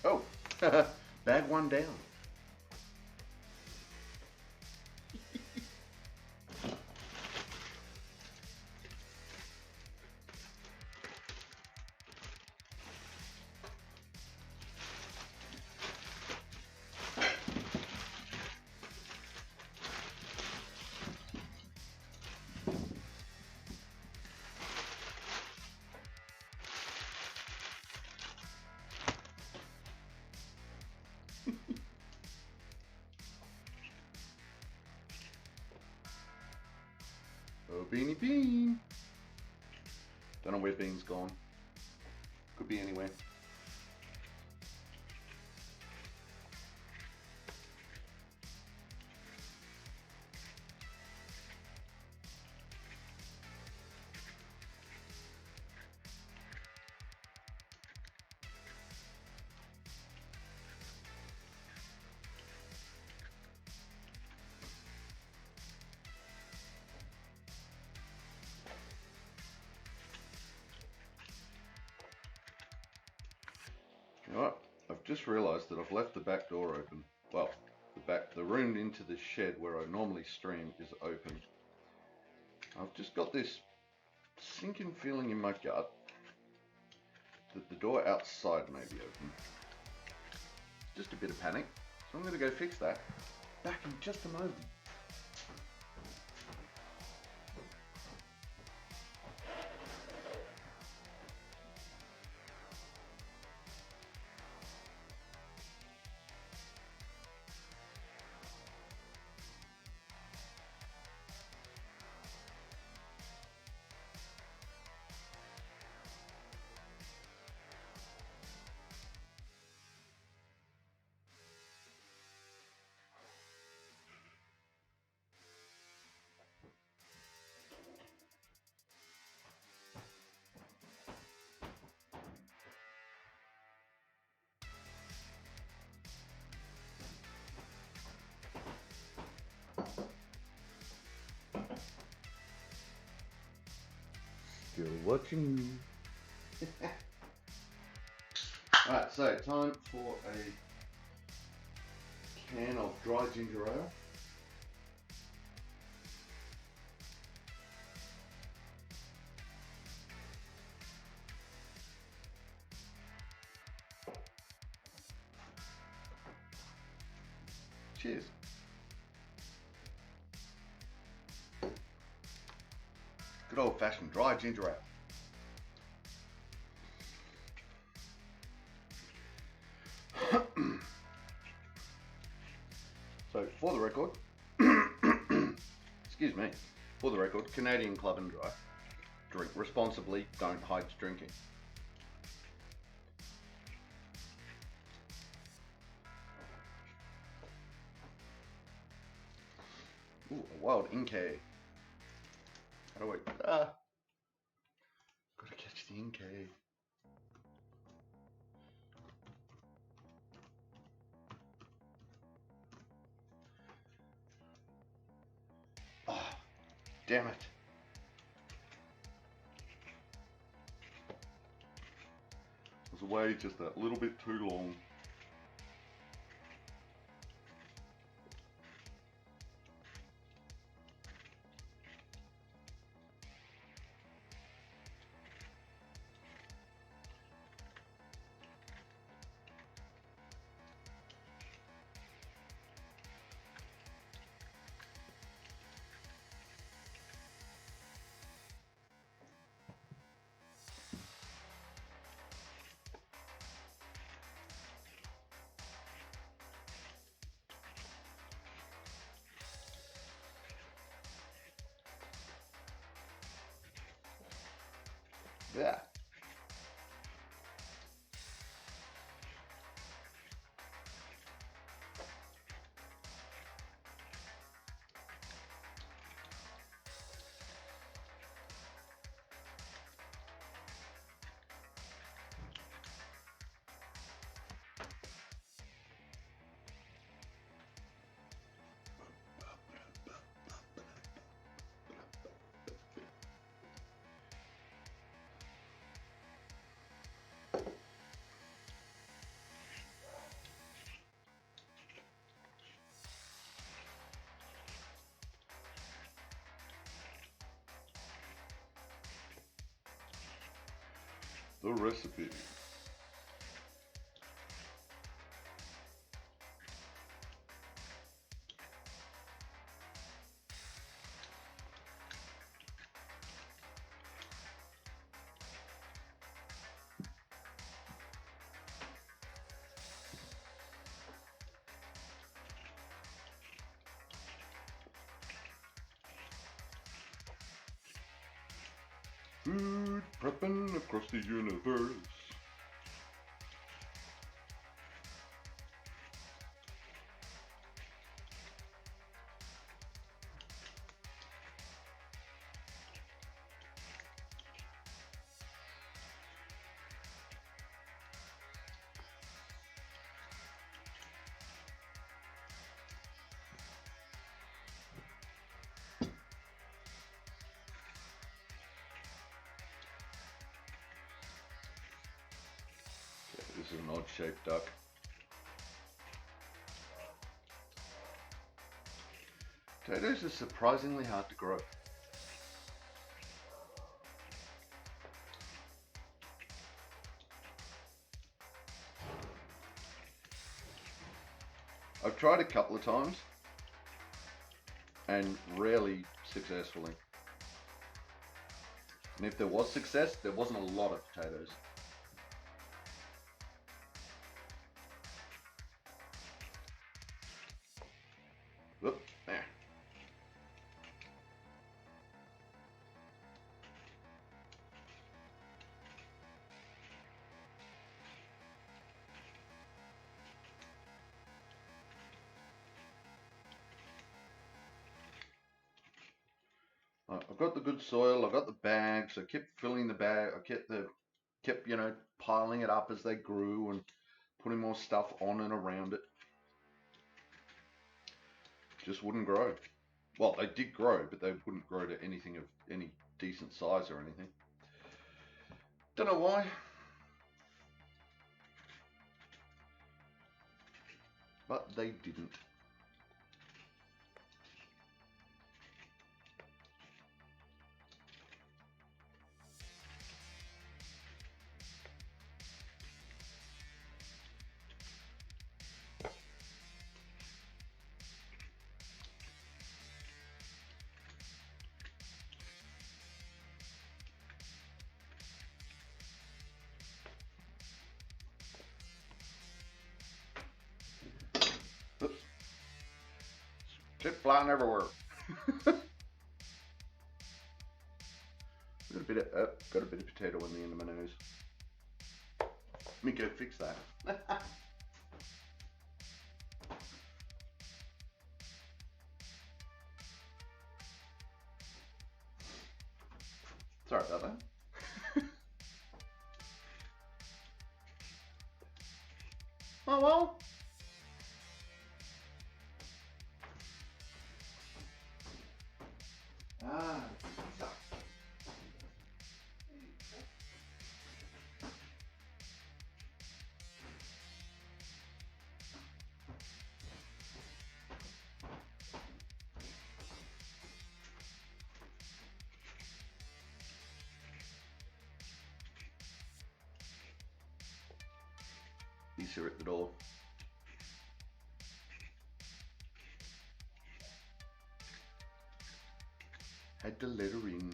Oh, bag one down. Oh, Beanie Bean. Don't know where Bean's gone. Could be anywhere. You know what? I've just realised that I've left the back door open. Well, the room into the shed where I normally stream is open. I've just got this sinking feeling in my gut that the door outside may be open. Just a bit of panic, so I'm going to go fix that. Back in just a moment. watching. Alright, so time for a can of dry ginger ale. Cheers. Good old fashioned dry ginger ale. So, for the record, excuse me, for the record, Canadian Club and Dry. Drink responsibly, don't hide drinking. Ooh, a wild Inkay. How do I, gotta catch the Inkay. Oh, damn it. I was away just a little bit too long. Yeah. The recipe. Food prepping across the universe. This is an odd shaped duck. Potatoes are surprisingly hard to grow. I've tried a couple of times and rarely successfully. And if there was success, there wasn't a lot of potatoes. Whoop, there. I've got the good soil, I've got the bags, I kept filling the bag, I kept, you know, piling it up as they grew and putting more stuff on and around it. Just wouldn't grow. Well, they did grow, but they wouldn't grow to anything of any decent size or anything. Don't know why. But they didn't. Oops. Chip flying everywhere. Got a bit of potato in the end of my nose. Let me go fix that. Sorry about that. Oh well. He's here at the door. Had to let her in.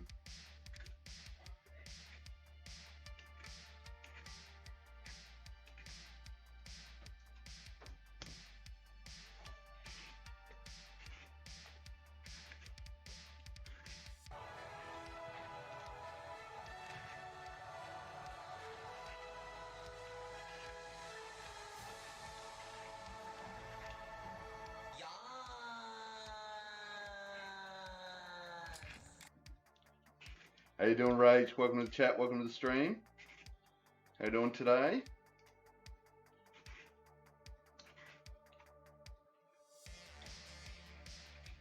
How you doing, Rage? Welcome to the chat. Welcome to the stream. How you doing today?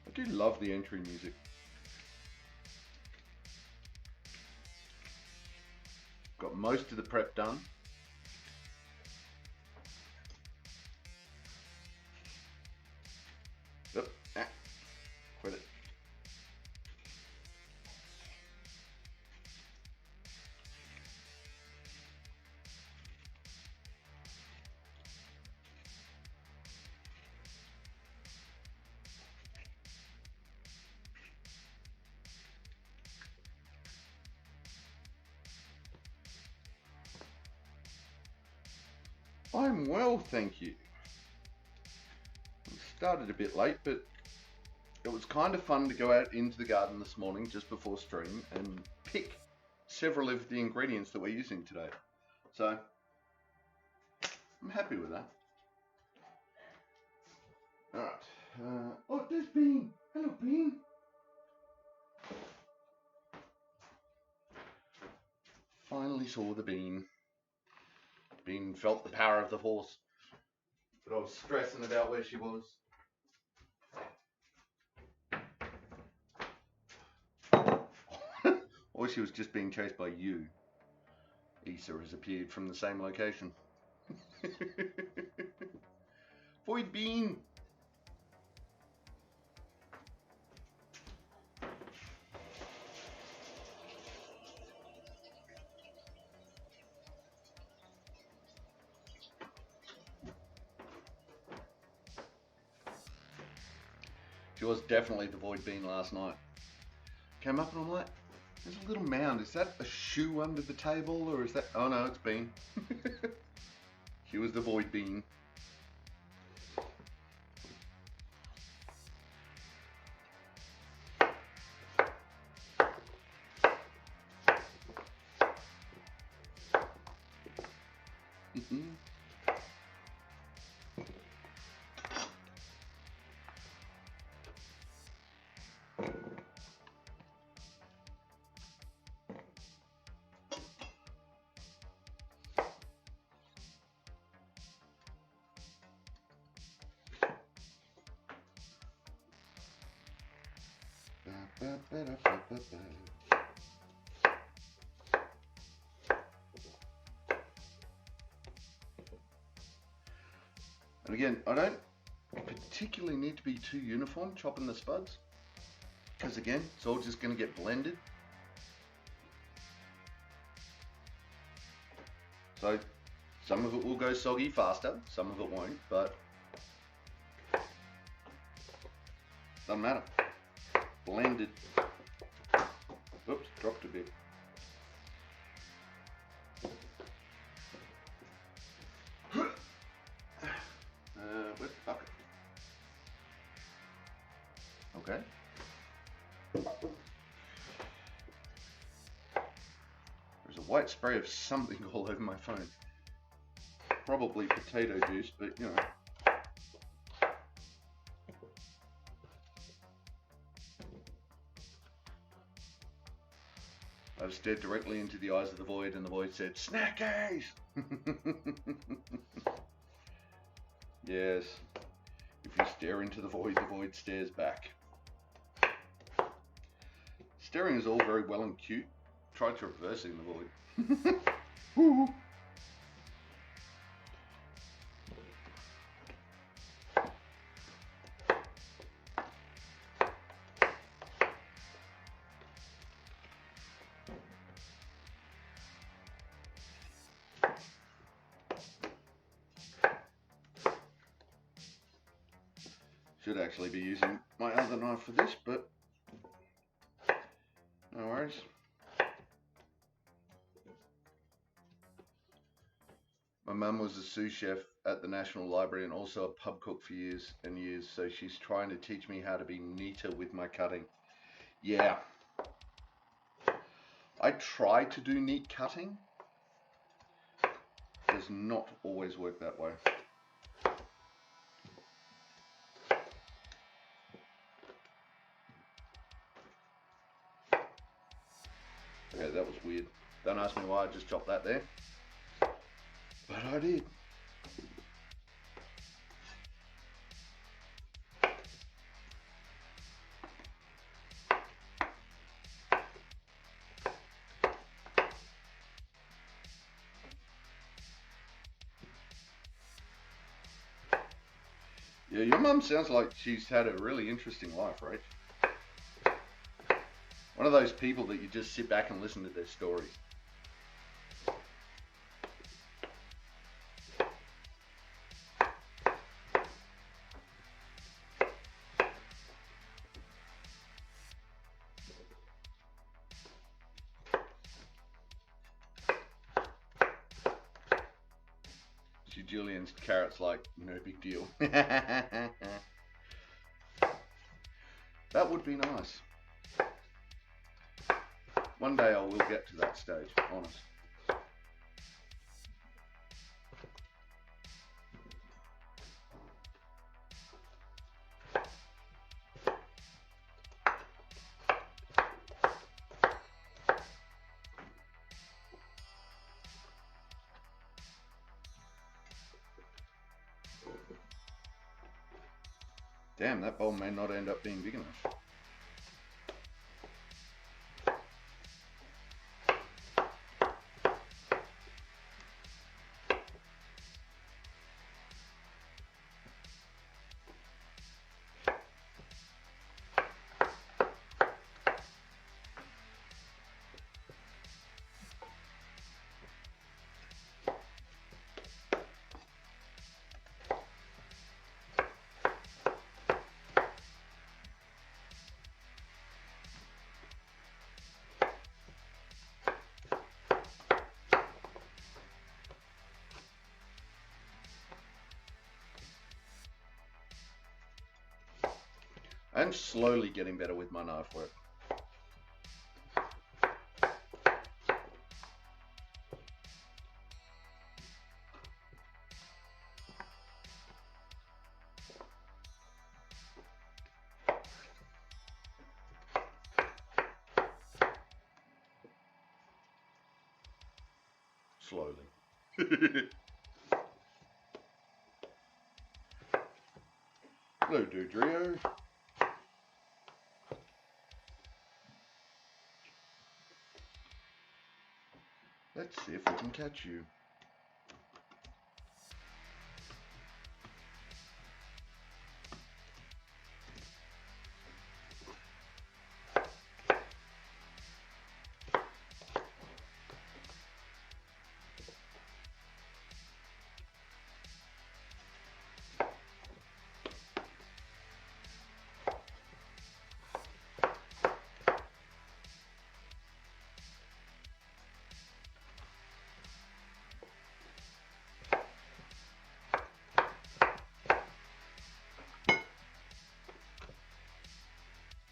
I do love the entry music. Got most of the prep done. Yep. Quit it. I'm well, thank you. Started a bit late, but it was kind of fun to go out into the garden this morning just before stream and pick several of the ingredients that we're using today. So I'm happy with that. All right. Oh, there's Bean. Hello, Bean. Finally saw the Bean. Bean felt the power of the horse, but I was stressing about where she was. Or she was just being chased by you. Issa has appeared from the same location. Void Bean! She was definitely the Void Bean last night. Came up and I'm like, there's a little mound. Is that a shoe under the table or is that... Oh no, it's Bean. She was the Void Bean. And again, I don't particularly need to be too uniform chopping the spuds, because again, it's all just going to get blended. So some of it will go soggy faster, some of it won't, but doesn't matter. Blended. Oops, dropped a bit. Where's the bucket? Okay. There's a white spray of something all over my phone. Probably potato juice, but you know. I stared directly into the eyes of the void, and the void said, "Snackies!" Yes. If you stare into the void stares back. Staring is all very well and cute. Try traversing the void. Woo. Should actually be using my other knife for this, but no worries. My mum was a sous chef at the National Library and also a pub cook for years and years, so she's trying to teach me how to be neater with my cutting. Yeah. I try to do neat cutting. It does not always work that way. Okay, that was weird. Don't ask me why I just chopped that there. But I did. Yeah, your mum sounds like she's had a really interesting life, right? One of those people that you just sit back and listen to their stories. See, Julian's carrot's like, no big deal. That would be nice. One day I will get to that stage, honest. Damn, that bowl may not end up being big enough. I'm slowly getting better with my knife work. Slowly. Hello, Dudrio. Let's see if we can catch you.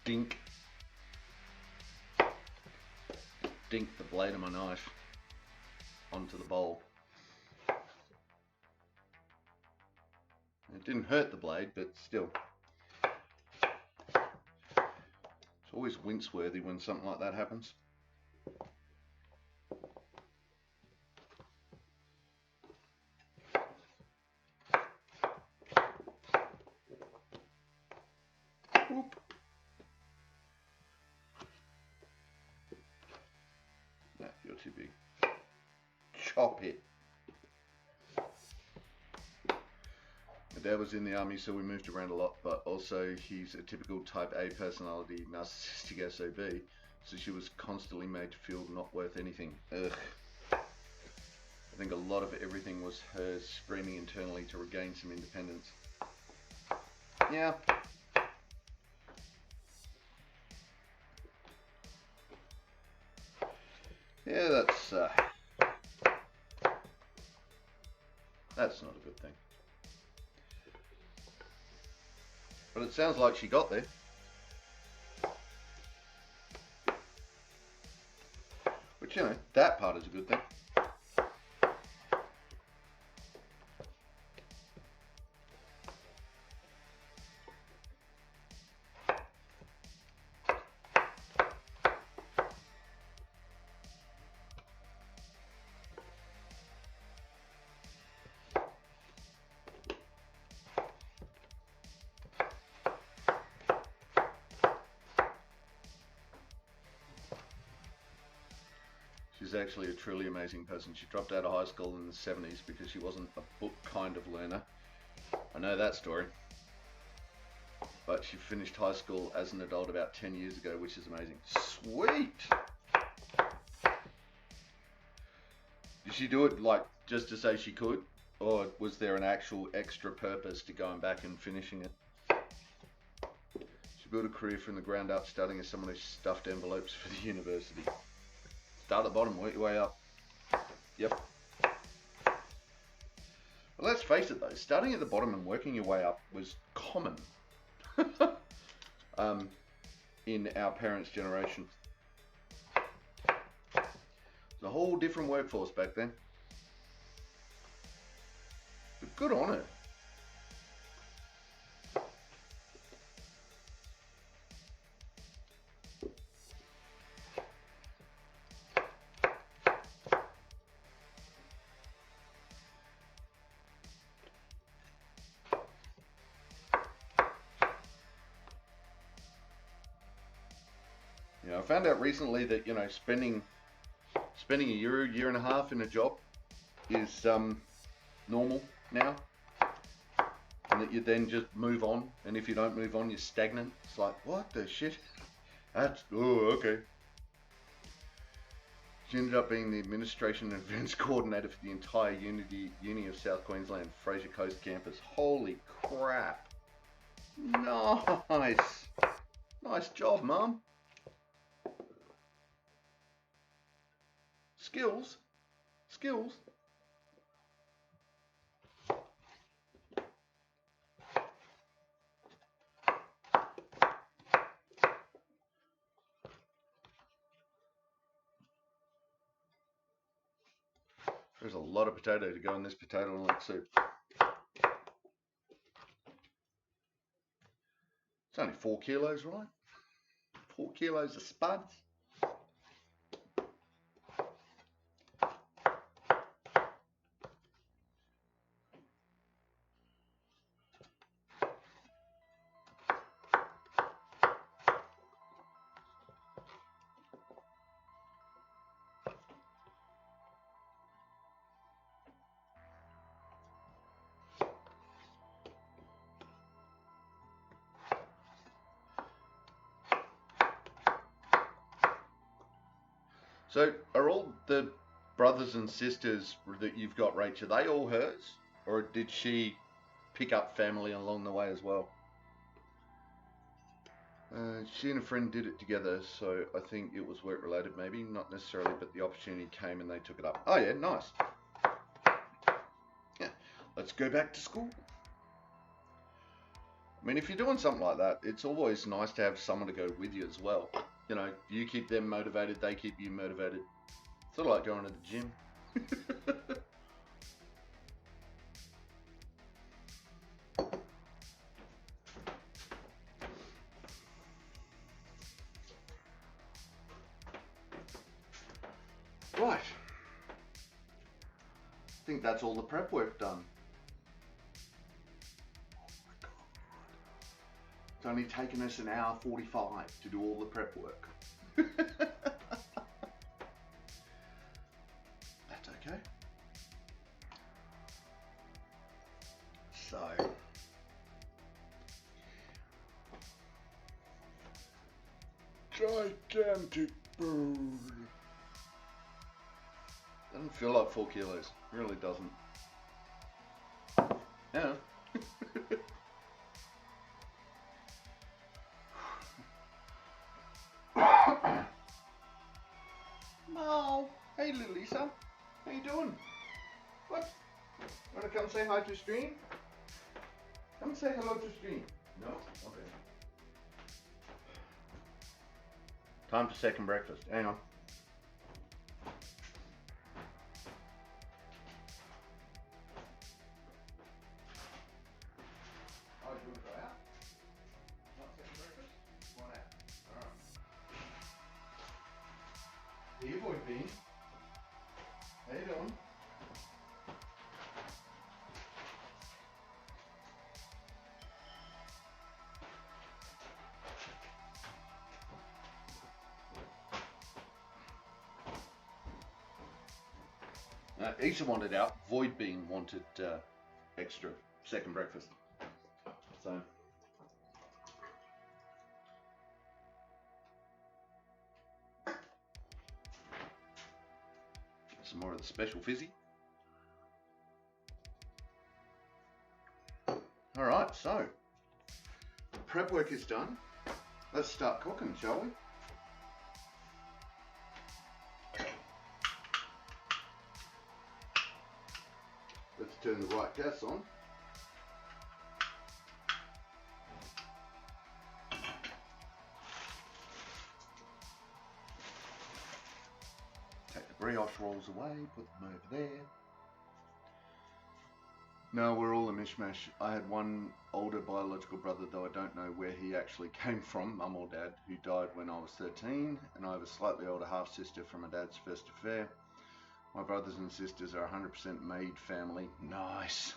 dink the blade of my knife onto the bowl. It didn't hurt the blade, but still. It's always wince-worthy when something like that happens. Whoop. No, you're too big. Chop it. My dad was in the army, so we moved around a lot, but also he's a typical type A personality, narcissistic SOB, so she was constantly made to feel not worth anything. Ugh. I think a lot of everything was her screaming internally to regain some independence. Yeah. Yeah, that's not a good thing. But it sounds like she got there. Which, you know, that part is a good thing. She's actually a truly amazing person. She dropped out of high school in the 70s because she wasn't a book kind of learner. I know that story. But she finished high school as an adult about 10 years ago, which is amazing. Sweet! Did she do it like just to say she could? Or was there an actual extra purpose to going back and finishing it? She built a career from the ground up, starting as someone who stuffed envelopes for the university. Start at the bottom, work your way up. Yep. Well, let's face it though, starting at the bottom and working your way up was common in our parents' generation. It's a whole different workforce back then. But good on her. You know, I found out recently that, you know, spending a year and a half in a job is normal now, and that you then just move on, and if you don't move on, you're stagnant. It's like, what the shit? That's, oh, okay. She ended up being the administration and events coordinator for the entire Uni of South Queensland Fraser Coast campus. Holy crap. Nice. Nice job, Mum. Skills. There's a lot of potato to go in this potato and leek soup. It's only 4 kilos, right? 4 kilos of spuds. So are all the brothers and sisters that you've got, Rach, are they all hers? Or did she pick up family along the way as well? She and a friend did it together, so I think it was work related maybe, not necessarily, but the opportunity came and they took it up. Oh yeah, nice. Yeah, let's go back to school. I mean, if you're doing something like that, it's always nice to have someone to go with you as well. You know, you keep them motivated, they keep you motivated. Sort of like going to the gym. Right. I think that's all the prep work done. It's only taken us an hour 45 to do all the prep work. That's okay. So, gigantic bird. Doesn't feel like 4 kilos. It really doesn't. Yeah. Mo, hey little Lisa, how you doing? What? Wanna come say hi to stream? Come say hello to stream. No? Okay. Time for second breakfast. Hang on. Oh, you wanna go out? Not second breakfast? One out. Alright. Here, boy Bean. How you doing? Issa wanted out. Void Bean wanted extra second breakfast. So. Some more of the special fizzy. Alright, so the prep work is done. Let's start cooking, shall we? Let's turn the right gas on. Take the brioche rolls away, put them over there. No, we're all a mishmash. I had one older biological brother, though I don't know where he actually came from, mum or dad, who died when I was 13, and I have a slightly older half-sister from my dad's first affair. My brothers and sisters are 100% maid family, nice,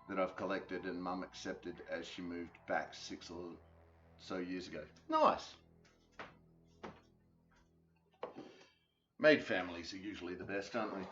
that I've collected and mum accepted as she moved back 6 or so years ago. Nice. Maid families are usually the best, aren't they?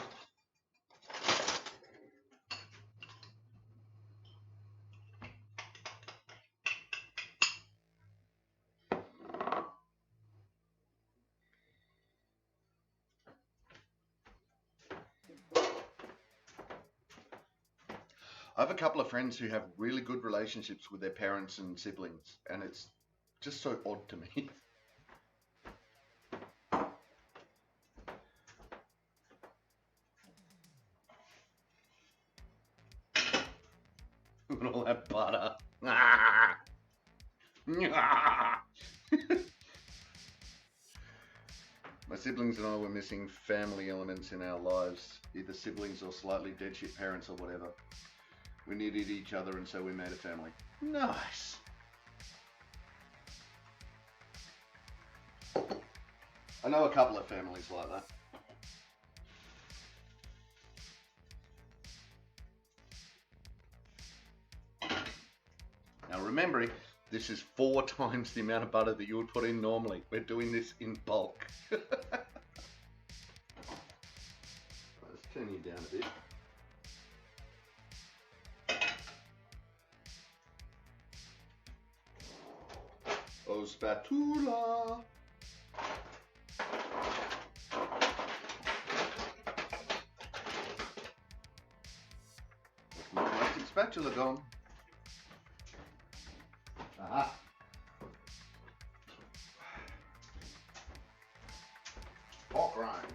I have a couple of friends who have really good relationships with their parents and siblings, and it's just so odd to me. Look at all that butter. My siblings and I were missing family elements in our lives, either siblings or slightly dead shit parents or whatever. We needed each other, and so we made a family. Nice. I know a couple of families like that. Now remembering, this is 4 times the amount of butter that you would put in normally. We're doing this in bulk. Let's turn you down a bit. Oh, spatula. That's my plastic spatula gone. Aha. Pork rinds.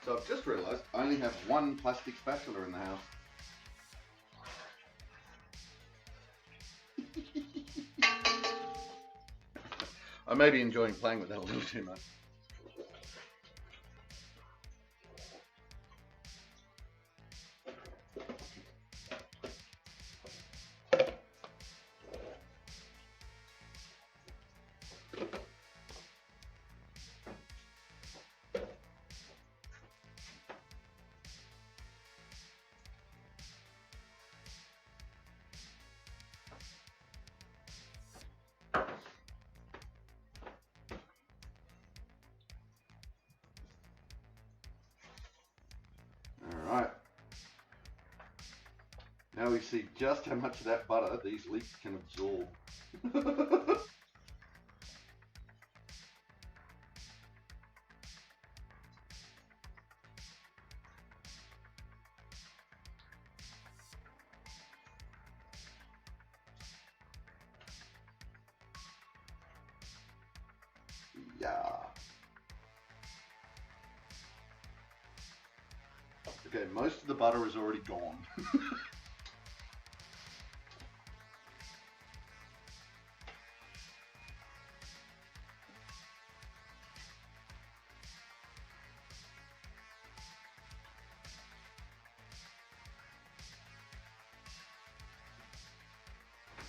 So I've just realised I only have one plastic spatula in the house. I may be enjoying playing with that a little too much. Alright. Now we see just how much of that butter these leeks can absorb. Yeah. Okay, most of the butter is already gone.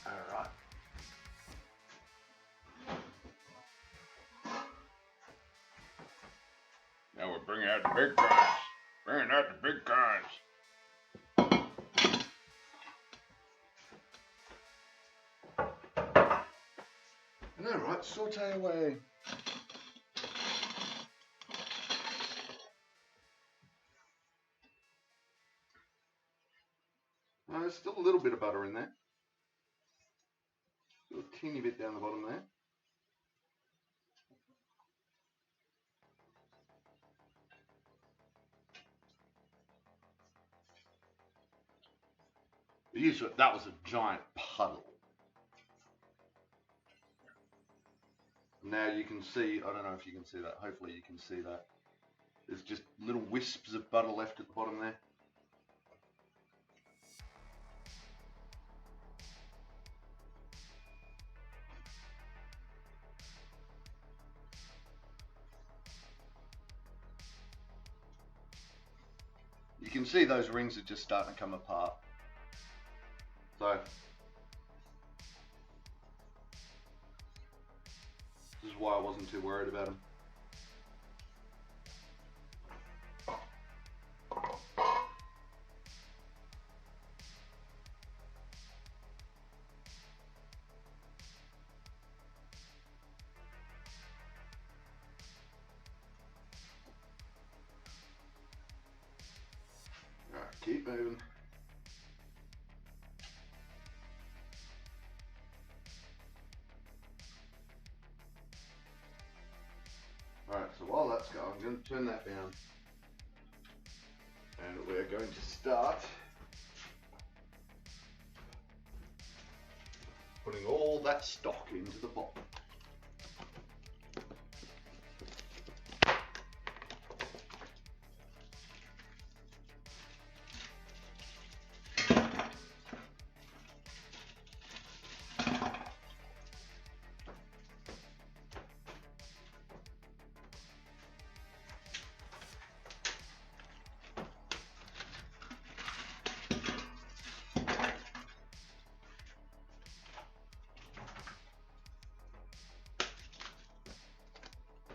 Alright. Now we're bringing out the big guns. Bringing out the big guns. Alright, saute away. There's still a little bit of butter in there. A teeny bit down the bottom there. That was a giant puddle. Now you can see, I don't know if you can see that, hopefully you can see that. There's just little wisps of butter left at the bottom there. You can see those rings are just starting to come apart. So, this is why I wasn't too worried about them. Alright, keep moving. Alright, so while that's going, I'm going to turn that down. And we're going to start putting all that stock into the pot.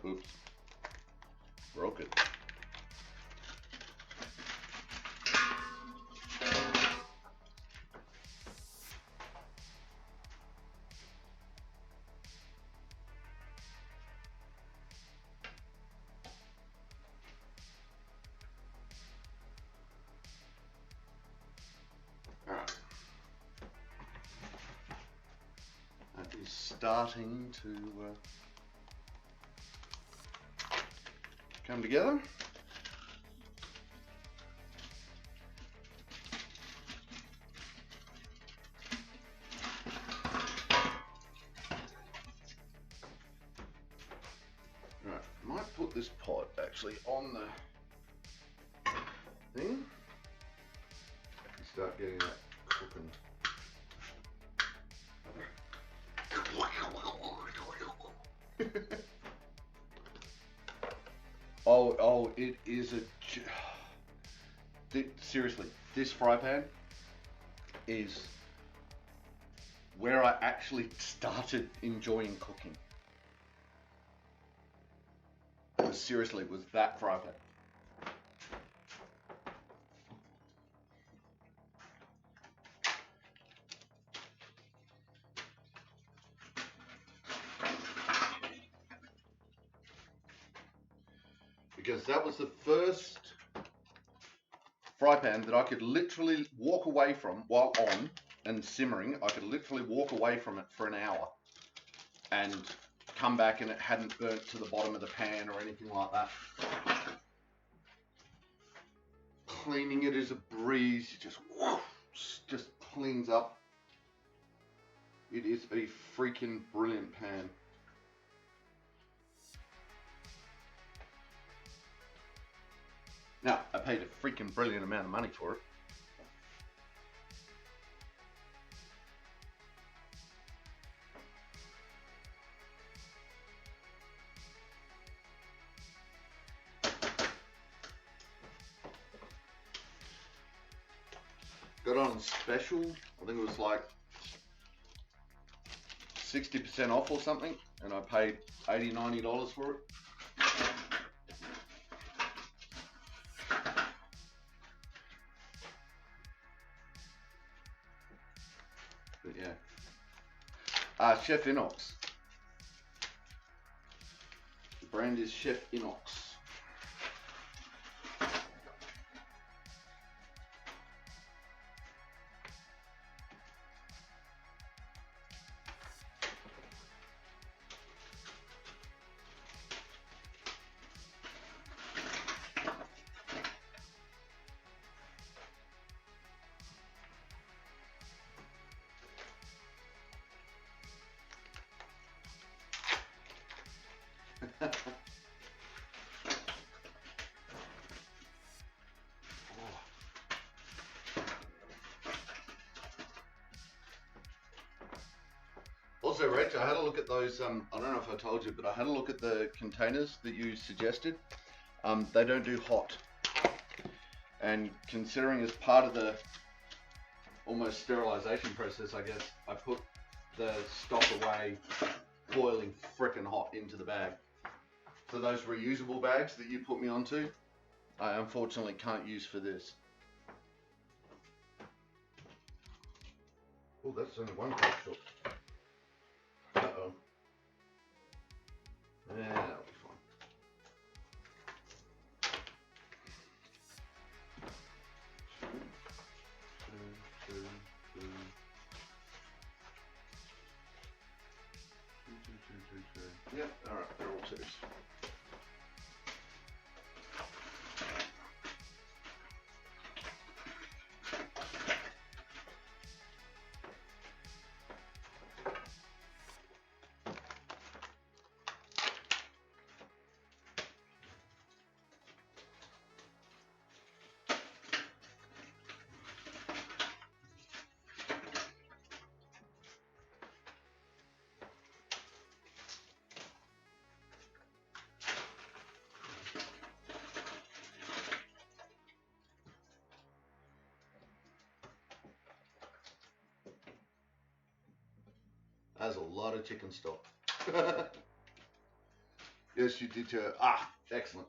Oops, broke it. All right, that is starting to come together. Right, might put this pot actually on the thing, you start getting that cooking. Oh, it is seriously, this fry pan is where I actually started enjoying cooking. Seriously, was that fry pan. Because that was the first fry pan that I could literally walk away from while on and simmering. I could literally walk away from it for an hour and come back and it hadn't burnt to the bottom of the pan or anything like that. Cleaning it is a breeze. It just cleans up. It is a freaking brilliant pan. Now, I paid a freaking brilliant amount of money for it. Got on special. I think it was like 60% off or something, and I paid $80, $90 for it. But yeah. Chef Inox. The brand is Chef Inox. Also, Rach, I had a look at those, I don't know if I told you, but I had a look at the containers that you suggested. They don't do hot. And considering as part of the almost sterilization process, I guess, I put the stock away boiling frickin' hot into the bag. So those reusable bags that you put me onto, I unfortunately can't use for this. Oh, that's only one cup short. Uh-oh. Yeah, that'll be fine. Two. Yep, alright, they're all twos. That's a lot of chicken stock. Yes, you did too. Excellent.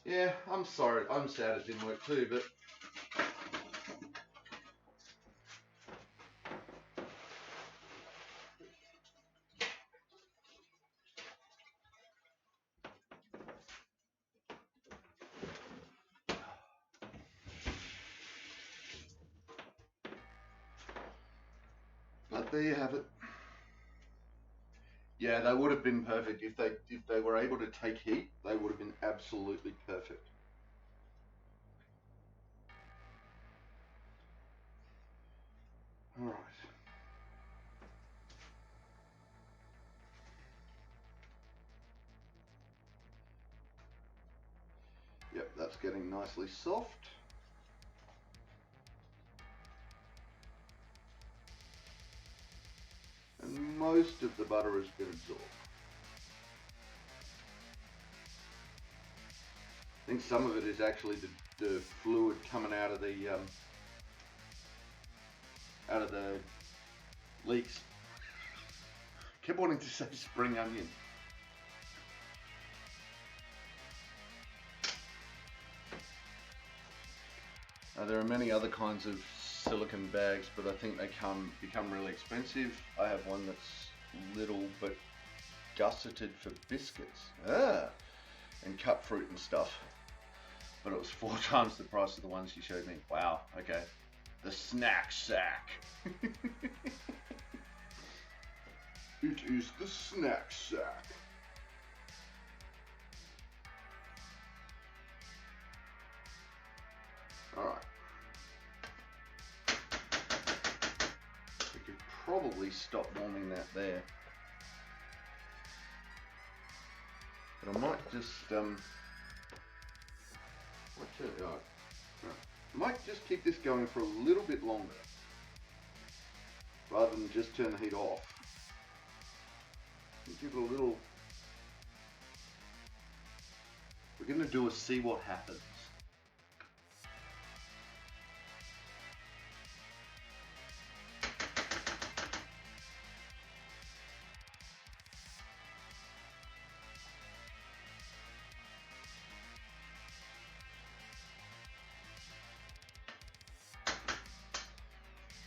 Yeah, I'm sorry. I'm sad it didn't work too, but there you have it. Yeah, they would have been perfect if they were able to take heat. They would have been absolutely perfect. All right. Yep, that's getting nicely soft. And most of the butter has been absorbed. I think some of it is actually the fluid coming out of the leeks. Kept wanting to say spring onion. There are many other kinds of silicone bags, but I think they become really expensive. I have one that's little but gusseted for biscuits and cut fruit and stuff. But it was 4 times the price of the ones she showed me. Wow, okay. The snack sack. It is the snack sack. Alright. We could probably stop warming that there. But I might just I might just keep this going for a little bit longer rather than just turn the heat off. Give it a little. We're going to do a see what happens.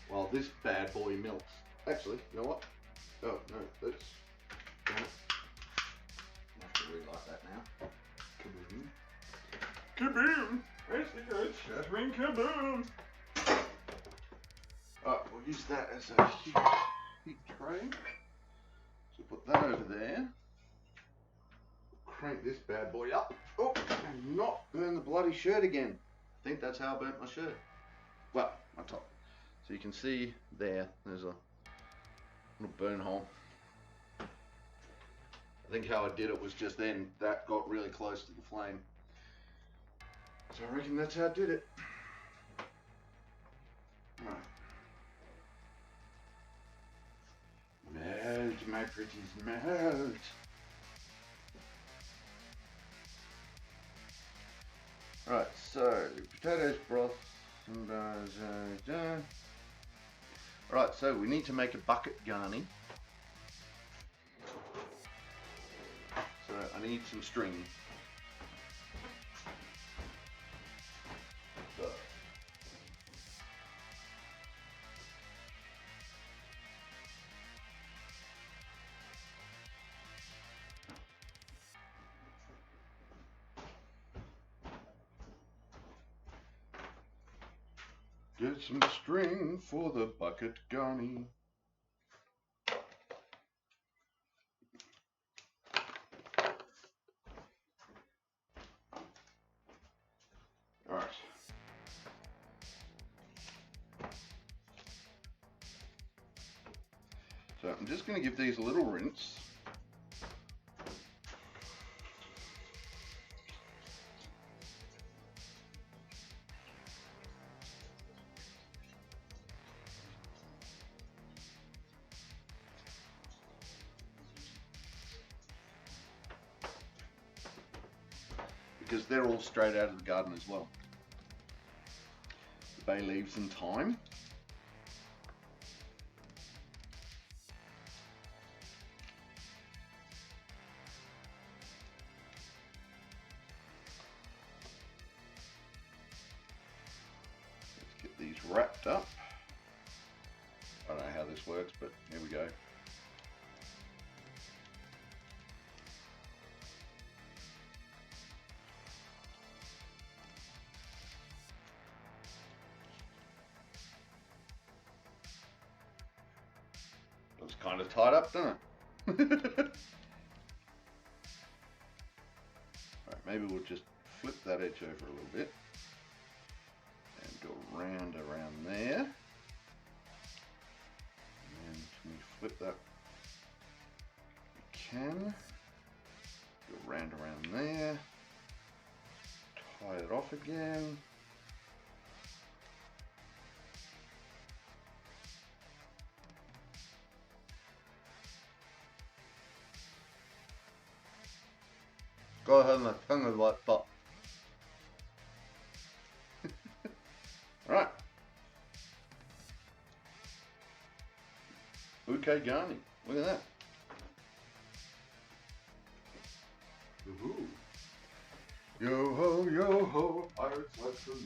While this bad boy melts. Actually, you know what? Oh, no, that's... Damn it. I have to relight that now. Kaboom. Kaboom! That's the good shattering kaboom! Alright, we'll use that as a heat tray. So put that over there. Crank this bad boy up. Oh, and not burn the bloody shirt again. I think that's how I burnt my shirt. Well, my top. So you can see there's a little burn hole. I think how I did it was just then that got really close to the flame. So I reckon that's how I did it. Right. Melt, my pretties, melt. Right, so potatoes broth. Right, so we need to make a bucket garni. So I need some string. So. Get some string for the bucket garni. Alright. So I'm just going to give these a little rinse. Because they're all straight out of the garden as well. The bay leaves and thyme. Let's get these wrapped up. I don't know how this works, but here we go. Looks kind of tied up, doesn't it? Alright, maybe we'll just flip that edge over a little bit and go round around there. And can we flip that? We can. Go round around there. Tie it off off again. Go ahead and tongue of like that. Alright. Okay, Garni. Look at that. Woohoo. Yo ho, pirates like for me.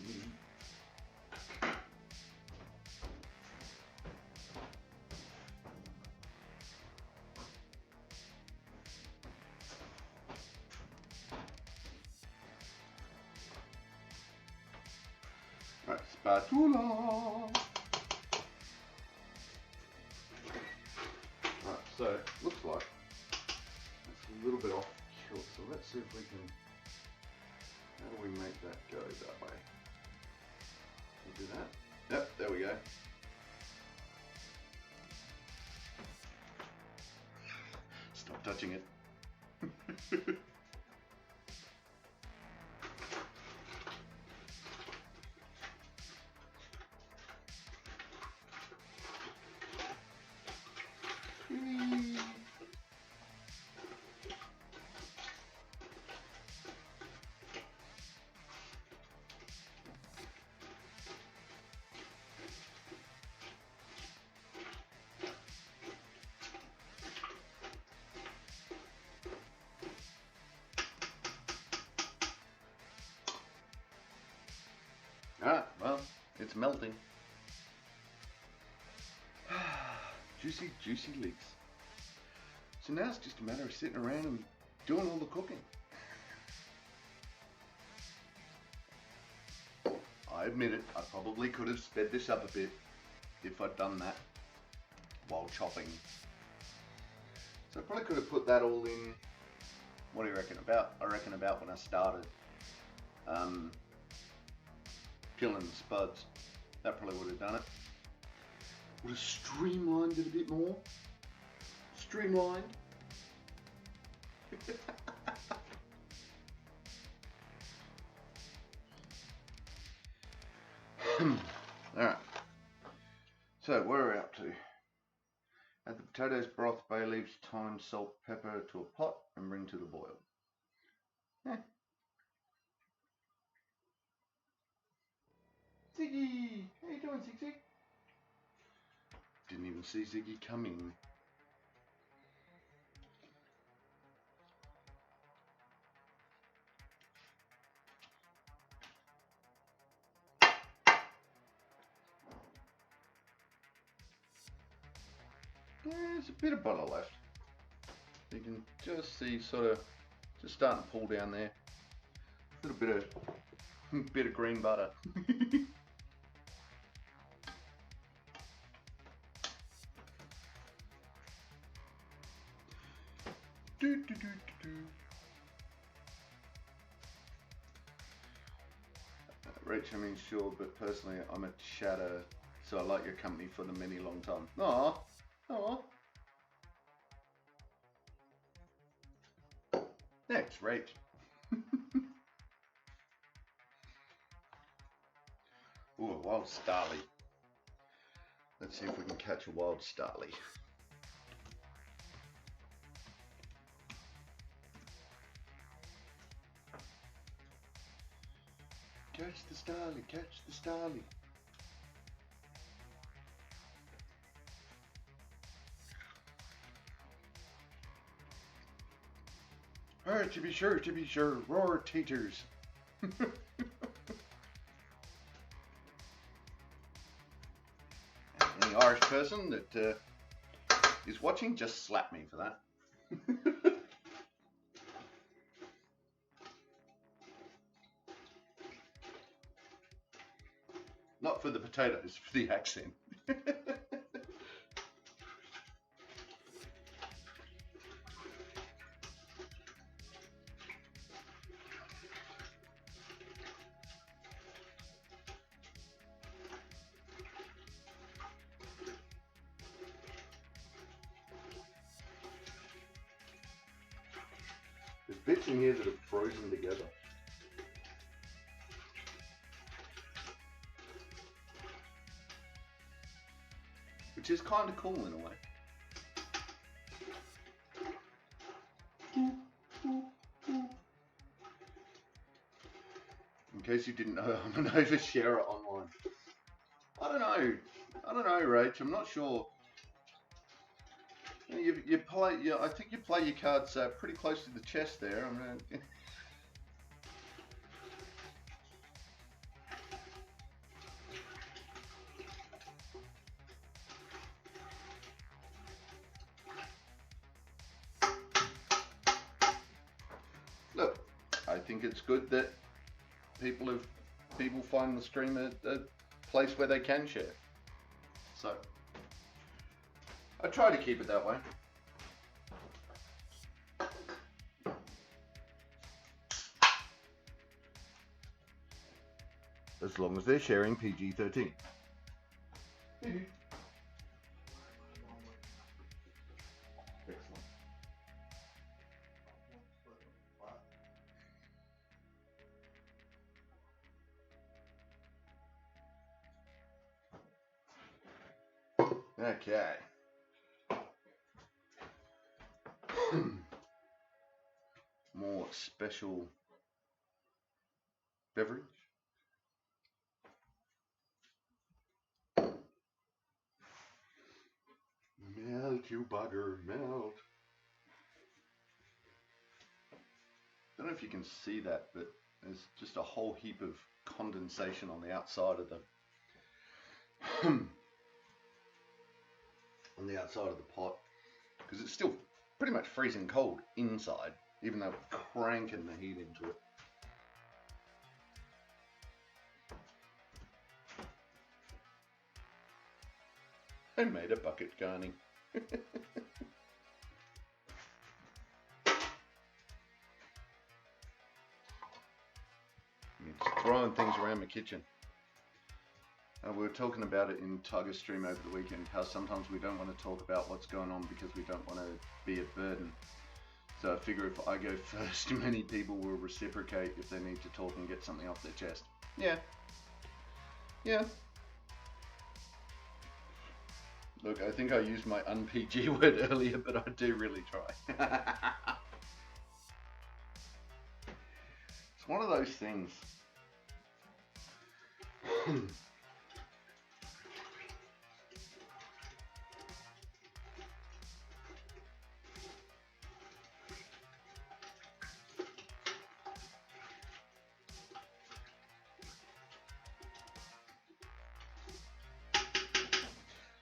Right, spatula. Right, so looks like it's a little bit off kilt. So let's see if we can. How do we make that go that way? We'll do that. Yep, there we go. Stop touching it. Alright, well, it's melting. Juicy, juicy leeks. So now it's just a matter of sitting around and doing all the cooking. I admit it, I probably could have sped this up a bit if I'd done that while chopping. So I probably could have put that all in, what do you reckon, I reckon about when I started peeling the spuds. That probably would have done it. Would have streamlined it a bit more. Streamlined. Alright. So where are we up to? Add the potatoes, broth, bay leaves, thyme, salt, pepper to a pot and bring to the boil. Ziggy! How you doing, Zig? Didn't even see Ziggy coming. There's a bit of butter left. You can just see sort of just starting to pull down there. A little bit of green butter. Rach, I mean, sure, but personally, I'm a chatter, so I like your company for the many long time. Aww, aww. Next, Rach. Ooh, a wild starly. Let's see if we can catch a wild starly. Catch the starly, catch the starly. Alright, to be sure, roar taters. Any Irish person that is watching, just slap me for that. Not for the potatoes, for the accent. There's bits in here that are frozen together. which is kind of cool in a way. In case you didn't know, I'm an oversharer online. I don't know, Rach. I'm not sure. You play. Yeah, I think you play your cards pretty close to the chest there. I mean, look, I think it's good that people find the stream a place where they can share. So I try to keep it that way. As long as they're sharing PG-13. Okay. More special beverage. Melt, you bugger, melt. I don't know if you can see that, but there's just a whole heap of condensation on the outside of the on the outside of the pot, because it's still pretty much freezing cold inside, even though we're cranking the heat into it. I made a bucket garni. Just throwing things around my kitchen. We were talking about it in Tiger's stream over the weekend, how sometimes we don't want to talk about what's going on because we don't want to be a burden. So I figure if I go first, many people will reciprocate if they need to talk and get something off their chest. Yeah. Yeah. Look, I think I used my un-PG word earlier, but I do really try. It's one of those things.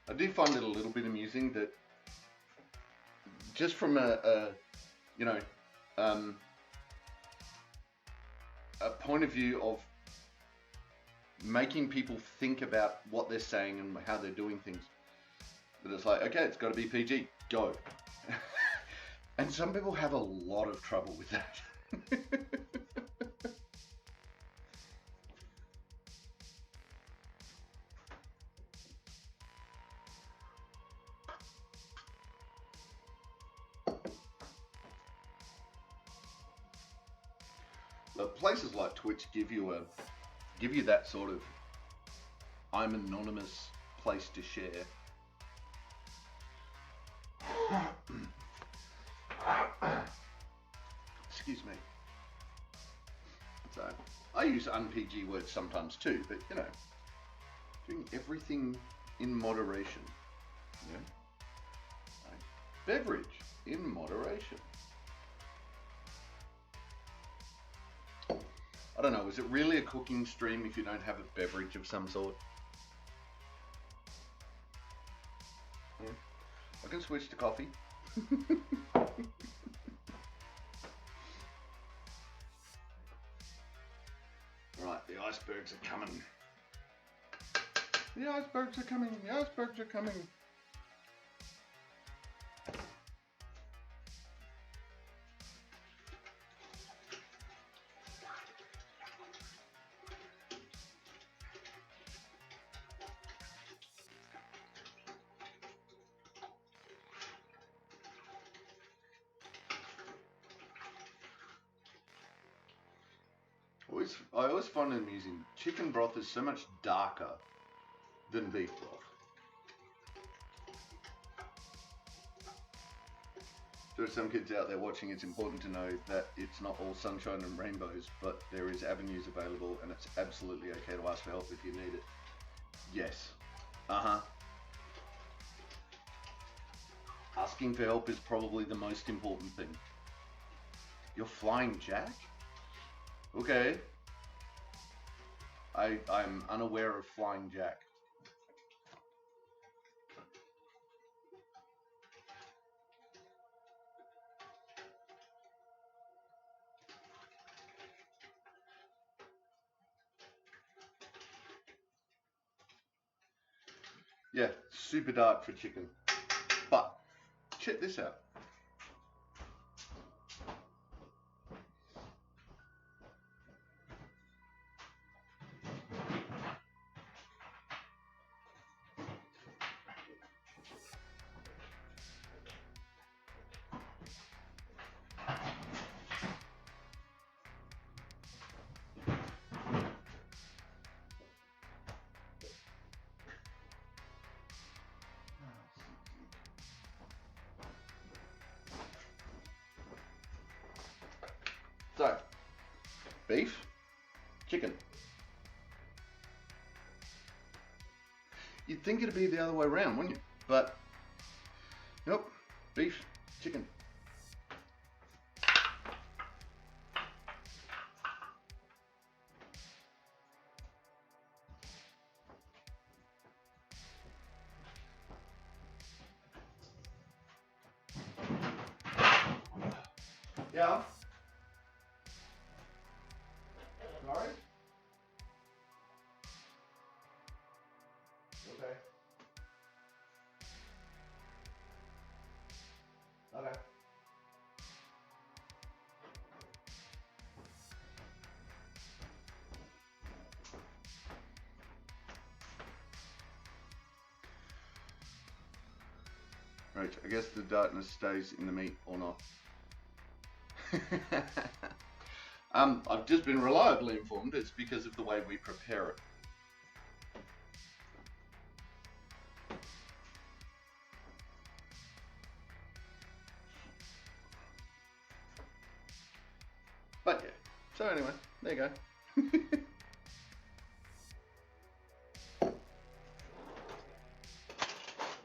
I do find it a little bit amusing that just from a point of view of making people think about what they're saying and how they're doing things, that it's like, okay, it's got to be PG, go. And some people have a lot of trouble with that. But places like Twitch give you that sort of I'm anonymous place to share. Excuse me. So I use un-PG words sometimes too, but you know, doing everything in moderation. You know? Like, beverage in moderation. I don't know, is it really a cooking stream if you don't have a beverage of some sort? Yeah. I can switch to coffee. Right, the icebergs are coming. The icebergs are coming, the icebergs are coming. I always find it amusing. Chicken broth is so much darker than beef broth. There are some kids out there watching. It's important to know that it's not all sunshine and rainbows, but there is avenues available, and it's absolutely okay to ask for help if you need it. Yes. Asking for help is probably the most important thing. You're flying jack? Okay. I'm unaware of flying jack. Yeah, super dark for chicken. But check this out. So, beef, chicken. You'd think it'd be the other way around, wouldn't you? But, nope, beef, chicken. Yeah. Sorry? Okay. Okay. Right, I guess the darkness stays in the meat or not. I've just been reliably informed it's because of the way we prepare it. But yeah, so anyway, there you go.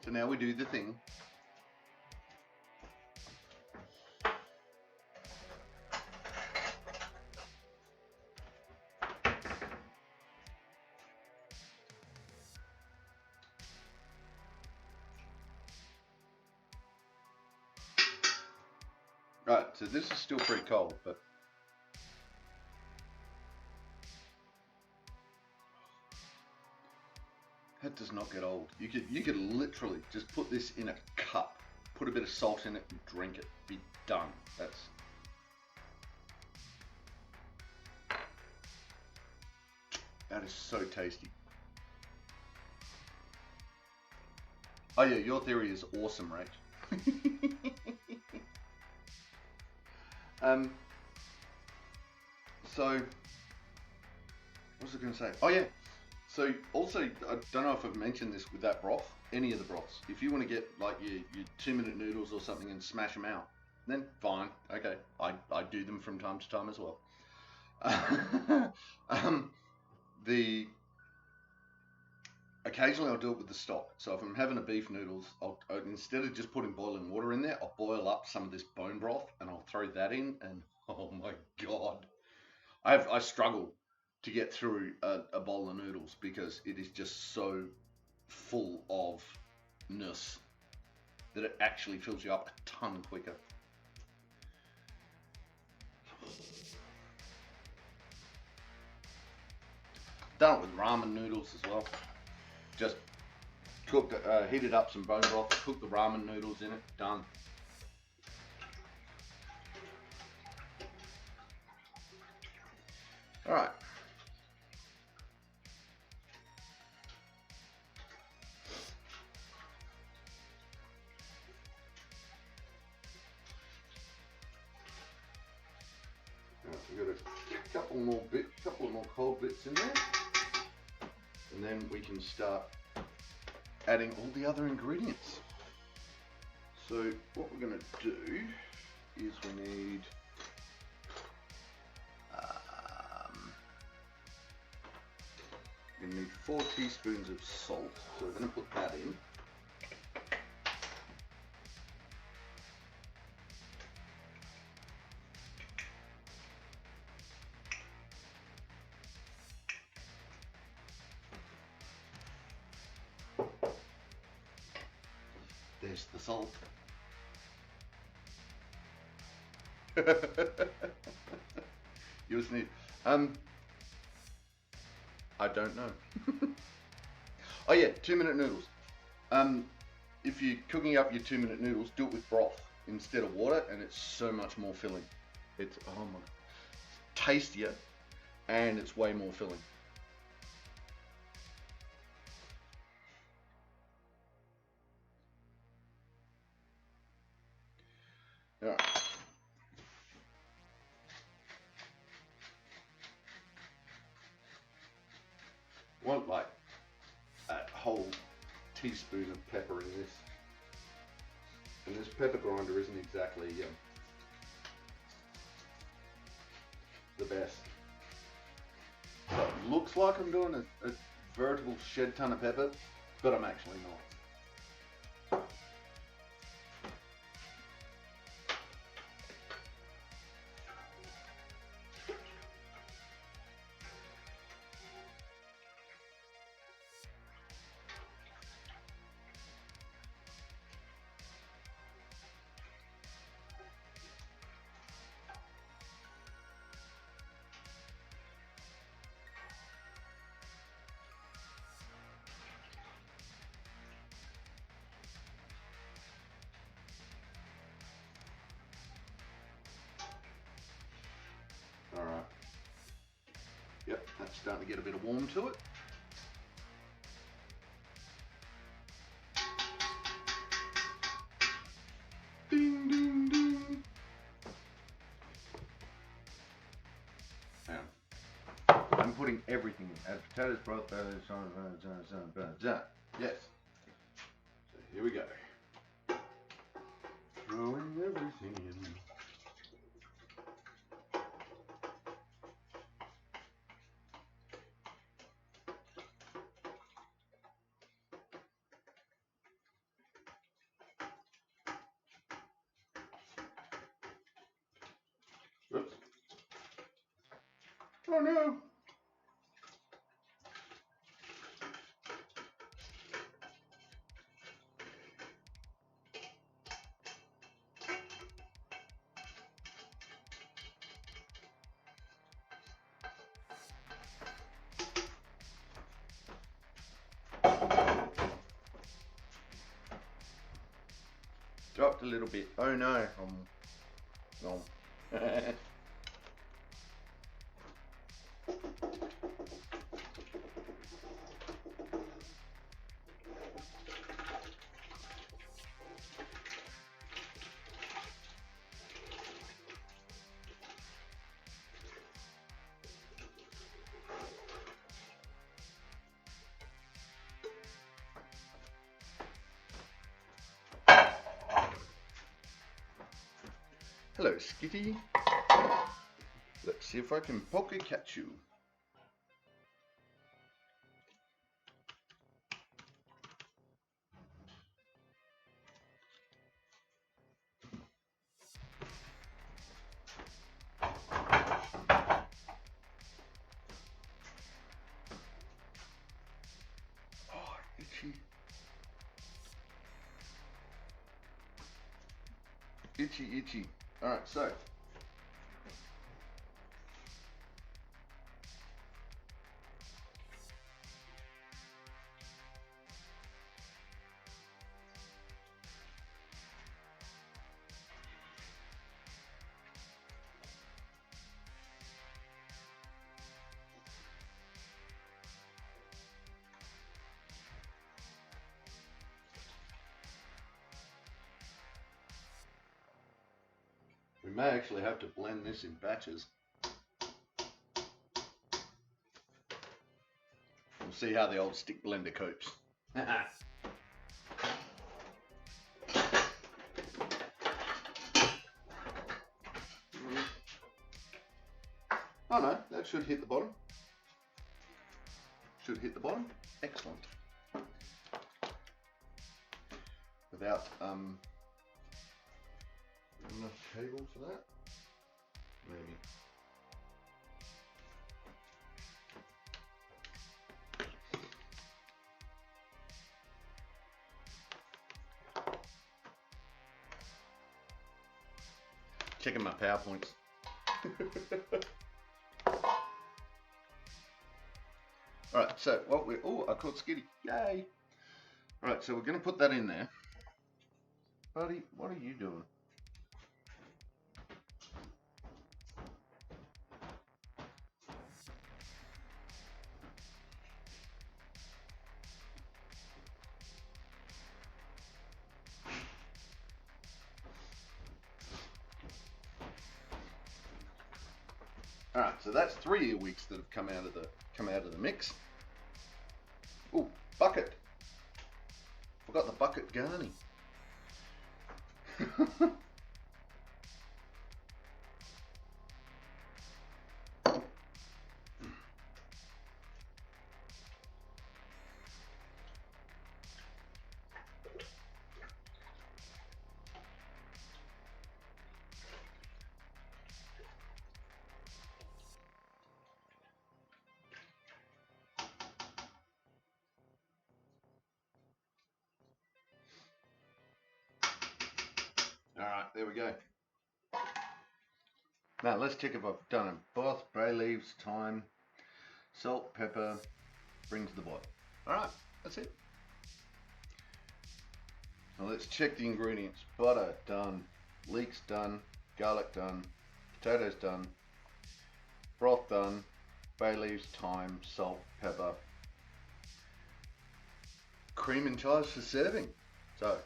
So now we do the thing. Right, so this is still pretty cold, but that does not get old. You could literally just put this in a cup, put a bit of salt in it, and drink it. Be done. That is so tasty. Oh yeah, your theory is awesome, Rach. So, what was I going to say? Oh yeah, so also, I don't know if I've mentioned this with that broth, any of the broths. If you want to get like your 2-minute noodles or something and smash them out, then fine, okay. I do them from time to time as well. Occasionally I'll do it with the stock. So if I'm having a beef noodles, I'll instead of just putting boiling water in there, I'll boil up some of this bone broth and I'll throw that in, and oh my god, I struggle to get through a bowl of noodles because it is just so full of ness that it actually fills you up a ton quicker. Done it with ramen noodles as well. Just heated up some bone broth, cook the ramen noodles in it, done. All right. We've got a couple more cold bits in there, and then we can start adding all the other ingredients. So what we're going to do is we need we need 4 teaspoons of salt. So we're going to put that in. There's the salt. You just need, I don't know. Oh yeah, 2-minute noodles. If you're cooking up your 2-minute noodles, do it with broth instead of water, and it's so much more filling. It's, oh my, tastier, and it's way more filling. All right. Want like a whole teaspoon of pepper in this, and this pepper grinder isn't exactly the best. So it looks like I'm doing a veritable shed ton of pepper, but I'm actually not. Alright. Yep, that's starting to get a bit of warm to it. Ding, ding, ding. Now, I'm putting everything in. As potatoes, broth, yes. So here we go. Throwing everything in. Oops. Oh no! Dropped a little bit. Oh no. No. Hello, Skitty. Let's see if I can poke catch you. Oh, itchy. Itchy, itchy. Alright, so. We may actually have to blend this in batches. We'll see how the old stick blender copes. should hit the bottom. Should hit the bottom. Excellent. Without enough cable for that, maybe. Checking my PowerPoints. Alright, so what we I caught Skitty. Yay! Alright, so we're gonna put that in there. Buddy, what are you doing? Alright, so that's 3 earwigs that have come out of the mix. Ooh, bucket. Forgot the bucket garni. Alright, there we go. Now let's check if I've done them. Both bay leaves, thyme, salt, pepper, brings the boil. Alright, that's it. Now let's check the ingredients. Butter, done. Leeks, done. Garlic, done. Potatoes, done. Broth, done. Bay leaves, thyme, salt, pepper. Cream and chives for serving. So,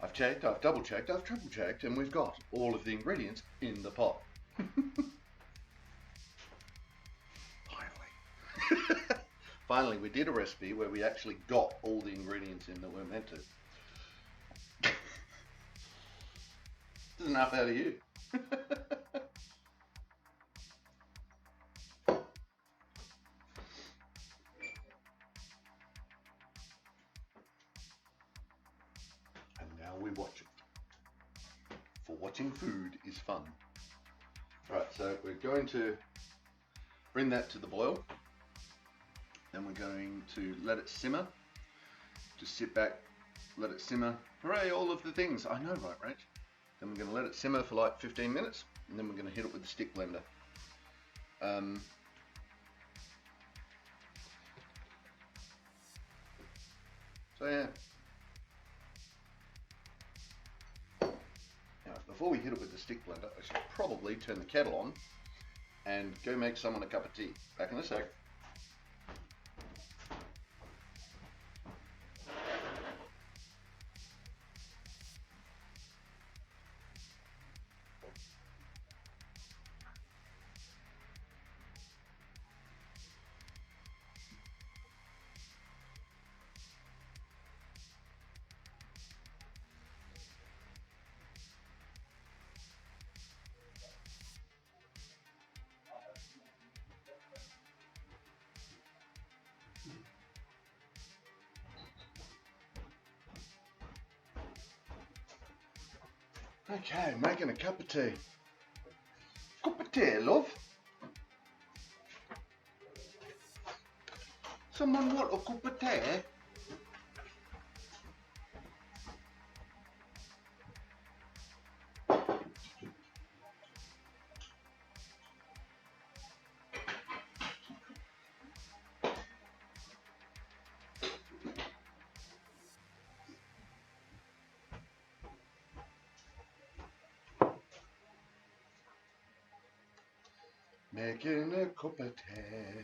I've checked, I've double checked, I've triple checked, and we've got all of the ingredients in the pot. Finally. Finally, we did a recipe where we actually got all the ingredients in that we're meant to. This is enough out of you. And now we watch it. For watching food is fun. Right, so we're going to bring that to the boil. Then we're going to let it simmer. Just sit back, let it simmer. Hooray, all of the things. I know, right, Rach? Then we're going to let it simmer for like 15 minutes. And then we're going to hit it with the stick blender. So yeah. Now, before we hit it with the stick blender, I should probably turn the kettle on and go make someone a cup of tea. Back in a sec. Okay, making a cup of tea. Cup of tea, love. Someone want a cup of tea? Making a cup of tea.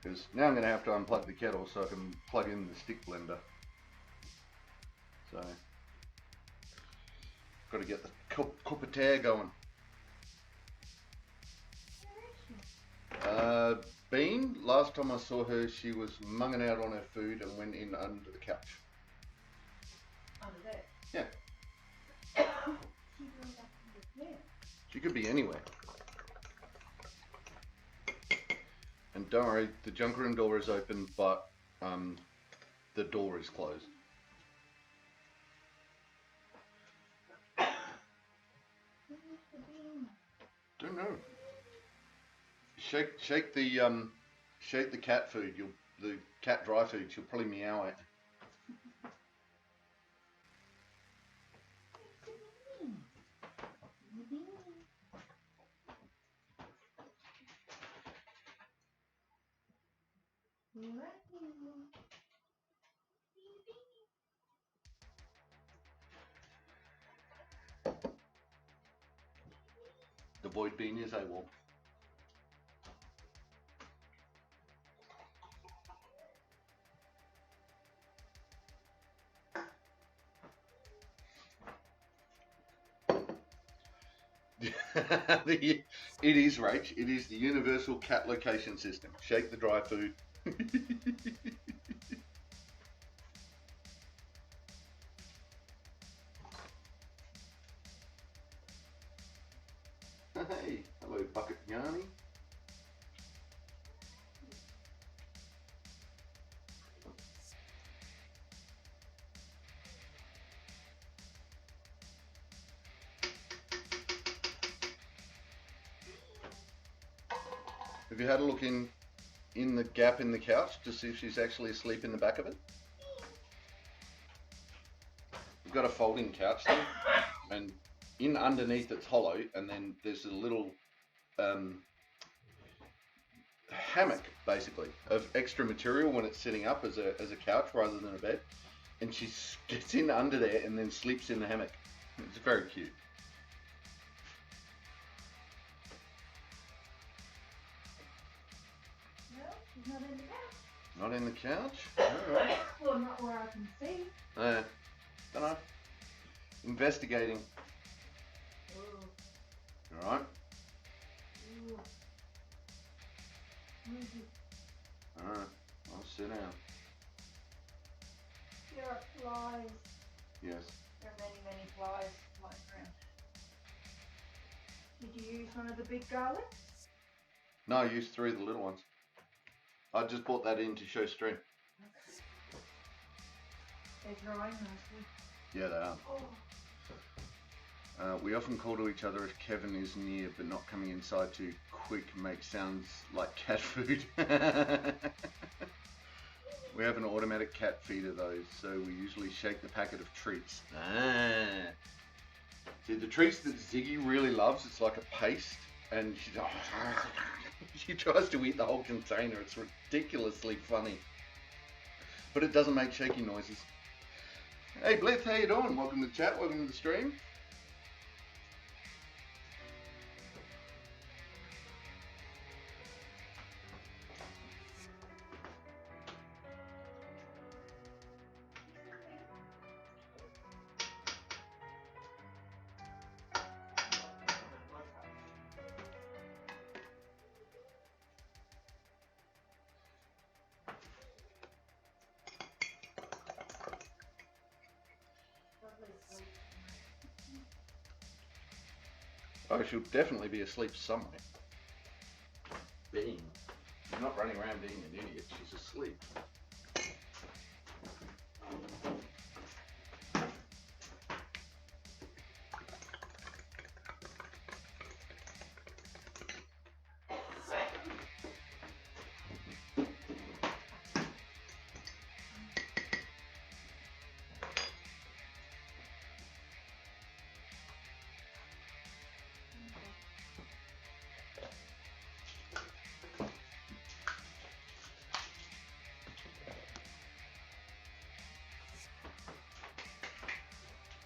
Because now I'm going to have to unplug the kettle so I can plug in the stick blender. So, got to get the cup of tea going. Bean, last time I saw her, she was munging out on her food and went in under the couch. Under there? Yeah. She goes up under there. She could be anywhere. And don't worry, the junk room door is open, but the door is closed. Don't know. Shake the cat food. The cat dry food. She'll probably meow at. The void bean is AWOL. It is, Rach. It is the universal cat location system. Shake the dry food. Hey, hello, Bucket Yanni. Have you had a look in the gap in the couch to see if she's actually asleep in the back of it? We've got a folding couch there, and in underneath it's hollow, and then there's a little hammock basically of extra material when it's sitting up as a couch rather than a bed, and she gets in under there and then sleeps in the hammock. It's very cute. She's not in the couch. Not in the couch? Alright. Well, not where I can see. Don't know. Investigating. Ooh. Alright. Ooh. Alright. I'll sit down. There are flies. Yes. There are many, many flies flying around. Did you use one of the big garlics? No, I used 3 of the little ones. I just brought that in to show stream. Okay. They're drying nicely. Yeah, they are. Oh. We often call to each other if Kevin is near, but not coming inside too quick makes sounds like cat food. We have an automatic cat feeder though, so we usually shake the packet of treats. See, the treats that Ziggy really loves, it's like a paste, and she tries to eat the whole container. It's ridiculously funny. But it doesn't make shaky noises. Hey Blitz, how you doing? Welcome to the chat, welcome to the stream. Oh, she'll definitely be asleep somewhere. Bean. She's not running around being an idiot. She's asleep.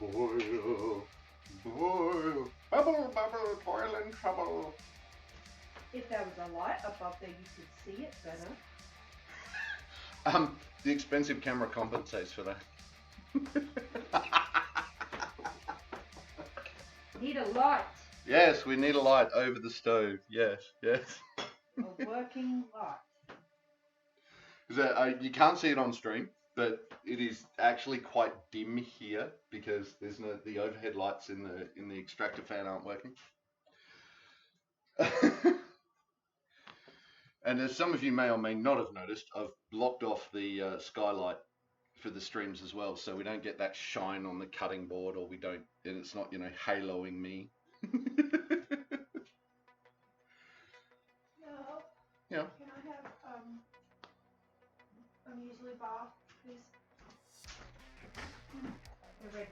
Boil, boil, bubble, bubble, toil and trouble. If there was a light above there, you could see it better. The expensive camera compensates for that. Need a light. Yes, we need a light over the stove. Yes, yes. A working light. You can't see it on stream, but it is actually quite dim here because there's the overhead lights in the extractor fan aren't working. And as some of you may or may not have noticed, I've blocked off the skylight for the streams as well, so we don't get that shine on the cutting board, or and it's not, haloing me. No. Yeah. Can I have a muesli bar, please? They're ready.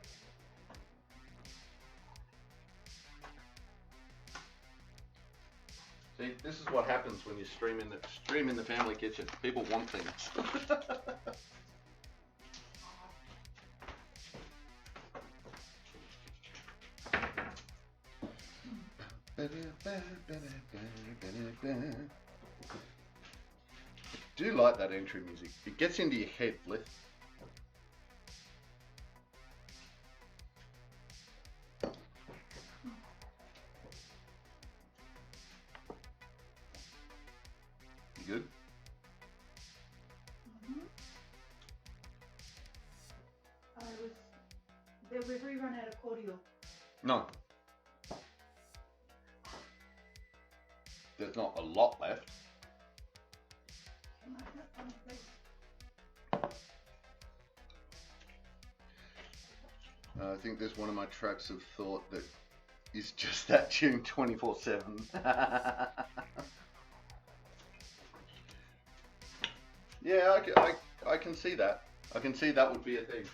See, this is what happens when you stream in the family kitchen. People want things. I do like that entry music. It gets into your head, Blith. You good? We've rerun out of cordial. No. There's not a lot left. Can I have one, please? I think there's one of my tracks of thought that is just that tune 24/7. Yeah, I can see that. I can see that would be a thing.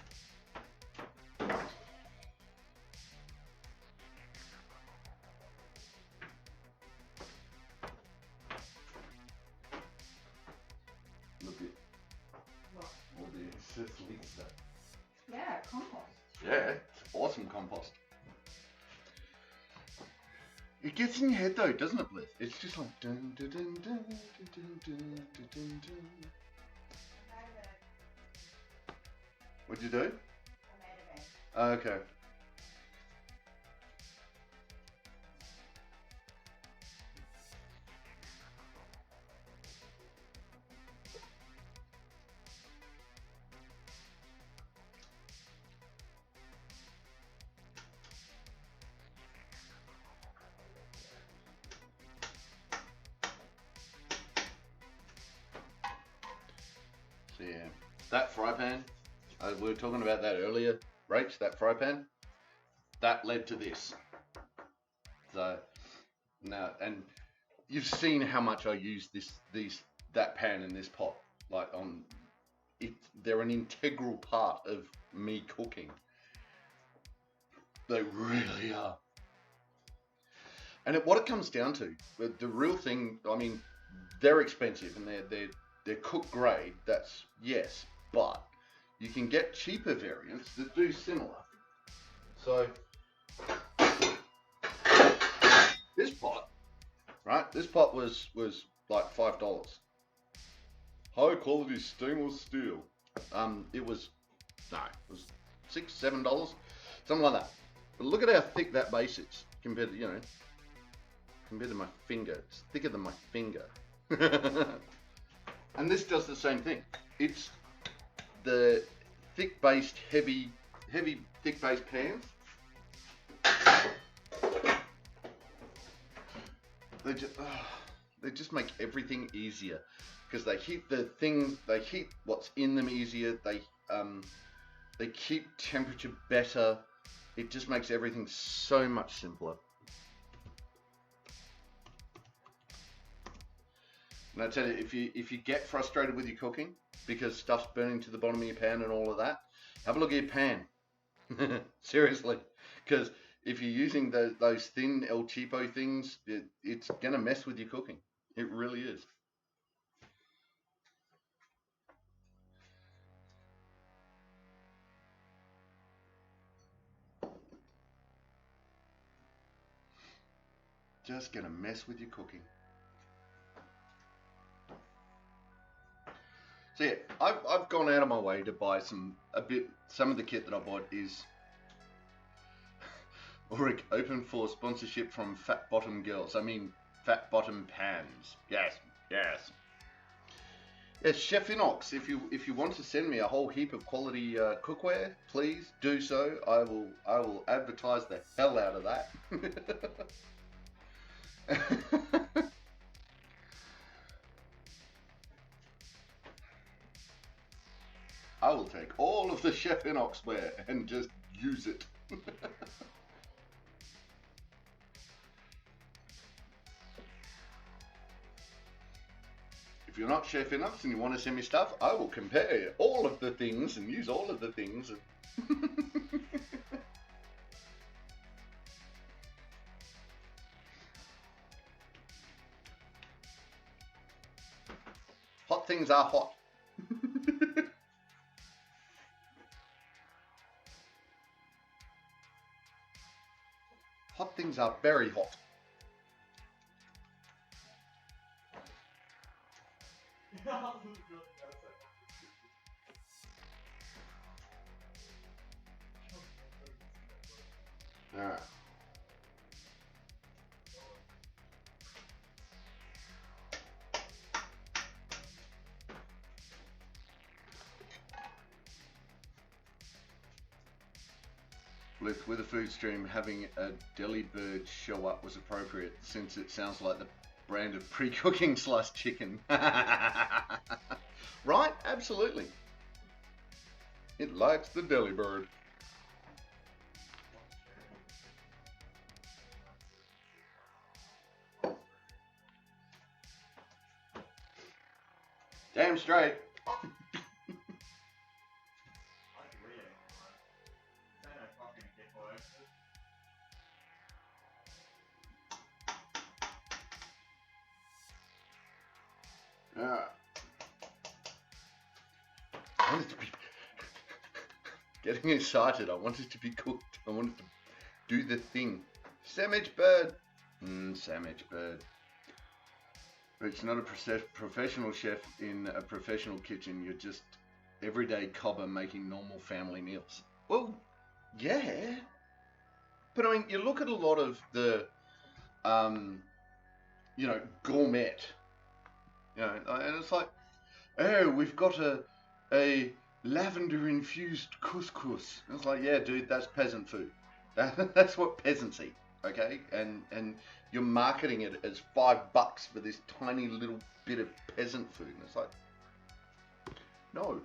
Look at all the excess leak stuff. Yeah, compost. Yeah, it's awesome compost. It gets in your head though, doesn't it, Bliss? It's just like dun dun dun dun dun dun dun dun dun. What'd you do? I made a bed. Okay. So yeah, that fry pan, we were talking about that earlier, Rach, that fry pan, that led to this. So now, and you've seen how much I use that pan and this pot, like they're an integral part of me cooking. They really are. And what it comes down to, the real thing, I mean, they're expensive and they're cooked grade, that's yes, but you can get cheaper variants that do similar. So this pot, right? This pot was like $5. High quality stainless steel. It was $6, $7, something like that. But look at how thick that base is compared to my finger. It's thicker than my finger. And this does the same thing. It's the thick-based, heavy thick-based pans. They just make everything easier because they heat what's in them easier. They keep temperature better. It just makes everything so much simpler. And I tell you, if you get frustrated with your cooking because stuff's burning to the bottom of your pan and all of that, have a look at your pan. Seriously, because if you're using those thin El Cheapo things, it's gonna mess with your cooking. It really is. Just gonna mess with your cooking. So yeah, I've gone out of my way to buy some of the kit that I bought is Ulrich, open for sponsorship from Fat Bottom Girls. I mean, fat bottom pans. Yes, yes. Yes, Chef Inox, if you want to send me a whole heap of quality cookware, please do so. I will advertise the hell out of that. I will take all of the Chef Inox ware and just use it. If you're not Chef Inox and you want to send me stuff, I will compare all of the things and use all of the things. Hot things are hot. Hot things are very hot. Alright. With a food stream, having a deli bird show up was appropriate since it sounds like the brand of pre-cooking sliced chicken. Right? Absolutely. It likes the deli bird. Damn straight. Yeah. I want it to be getting excited. I want it to be cooked. I want it to do the thing. Sandwich bird. Sandwich bird. But it's not a professional chef in a professional kitchen. You're just everyday cobber making normal family meals. Well, yeah. But I mean, you look at a lot of the, gourmet. And it's like, oh, we've got a lavender infused couscous. And it's like, yeah, dude, that's peasant food. That's what peasants eat, okay? And you're marketing it as $5 for this tiny little bit of peasant food. And it's like, no.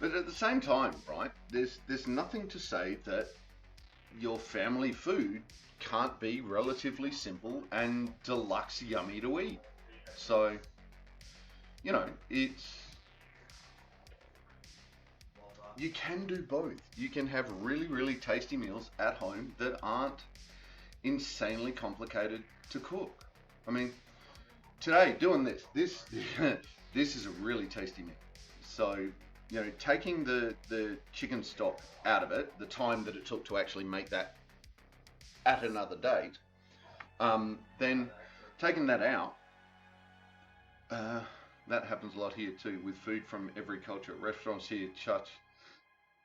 But at the same time, right, there's nothing to say that your family food can't be relatively simple and deluxe yummy to eat. So, you can do both. You can have really, really tasty meals at home that aren't insanely complicated to cook. I mean, today doing this this is a really tasty meal. So, taking the chicken stock out of it, the time that it took to actually make that at another date, then taking that out, that happens a lot here too, with food from every culture. Restaurants here charge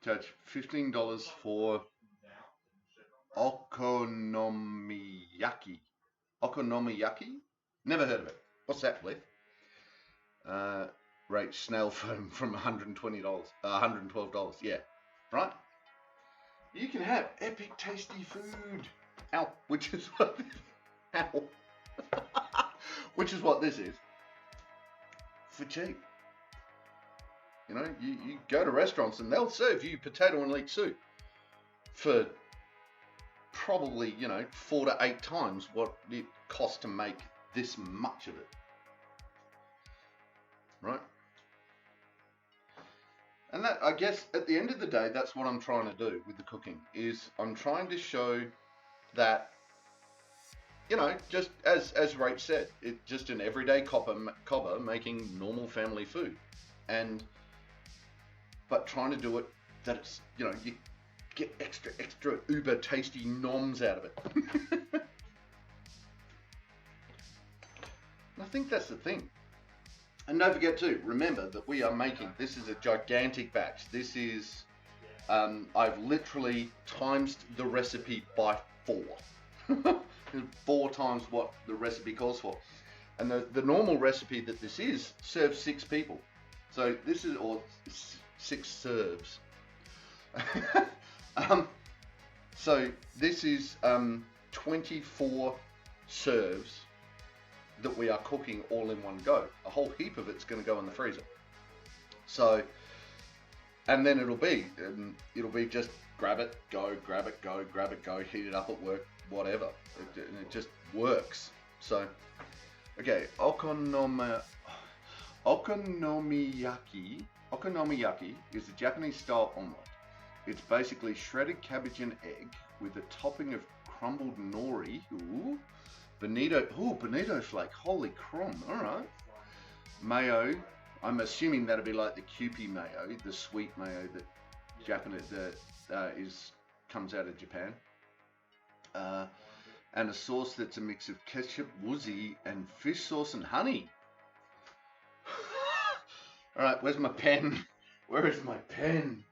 $15 for okonomiyaki. Okonomiyaki? Never heard of it. What's that, Bliff? Rate snail foam from $120, $112. Yeah, right? You can have epic tasty food. Ow, which is what ow. Which is what this is. For cheap. You go to restaurants and they'll serve you potato and leek soup for probably, 4 to 8 times what it costs to make this much of it. Right? And that, I guess, at the end of the day, that's what I'm trying to do with the cooking, is I'm trying to show that, just as Rach said, it's just an everyday cobber making normal family food. But trying to do it that it's, you get extra uber tasty noms out of it. And I think that's the thing. And don't forget too, remember that we are making, this is a gigantic batch. This is I've literally times the recipe by 4. 4 times what the recipe calls for. And the normal recipe that this is serves 6 people. So this is, or 6 serves. So this is 24 serves that we are cooking all in one go. A whole heap of it's going to go in the freezer. So, and then it'll be just grab it, go, grab it, go, grab it, go, heat it up at work, whatever. It just works. So, okay, okonomiyaki is a Japanese style omelette. It's basically shredded cabbage and egg with a topping of crumbled nori, bonito flake, holy crom, alright. Mayo, I'm assuming that'll be like the Kewpie mayo, the sweet mayo that comes out of Japan. And a sauce that's a mix of ketchup, wuzi, and fish sauce and honey. Alright, where's my pen? Where is my pen?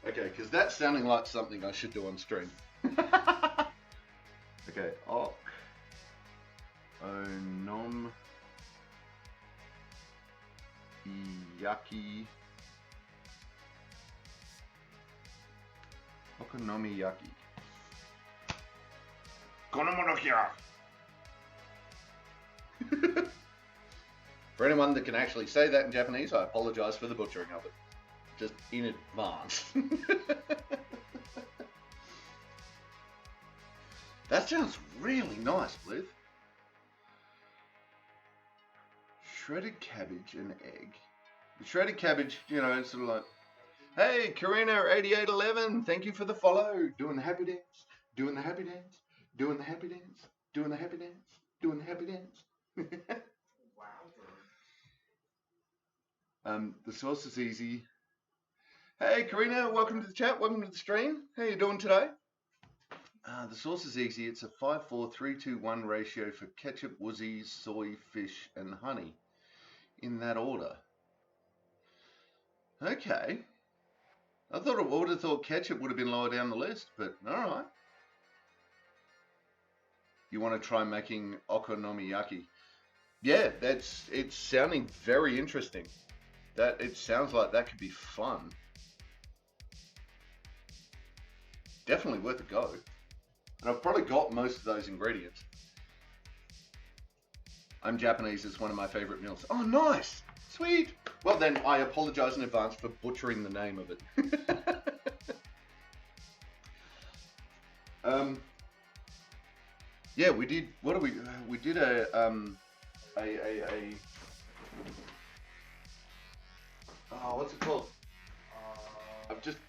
Okay, because that's sounding like something I should do on stream. Okay, okonomiyaki. Konomonokia. For anyone that can actually say that in Japanese, I apologize for the butchering of it. Just in advance. That sounds really nice, Bliss. Shredded cabbage and egg. The shredded cabbage, you know, it's sort of like, hey, Karina8811, thank you for the follow. Doing the happy dance, doing the happy dance, doing the happy dance, doing the happy dance, doing the happy dance. The sauce is easy. Hey, Karina, welcome to the chat. Welcome to the stream. How you doing today? The sauce is easy. It's a 5-4-3-2-1 ratio for ketchup, wuzi, soy, fish, and honey. In that order. Okay. I would have thought ketchup would have been lower down the list, but all right. You want to try making okonomiyaki? Yeah, it's sounding very interesting. That it sounds like that could be fun. Definitely worth a go. And I've probably got most of those ingredients. I'm Japanese, it's one of my favorite meals. Oh, nice! Sweet! Well then, I apologize in advance for butchering the name of it. Yeah, we did, we did oh, what's it called?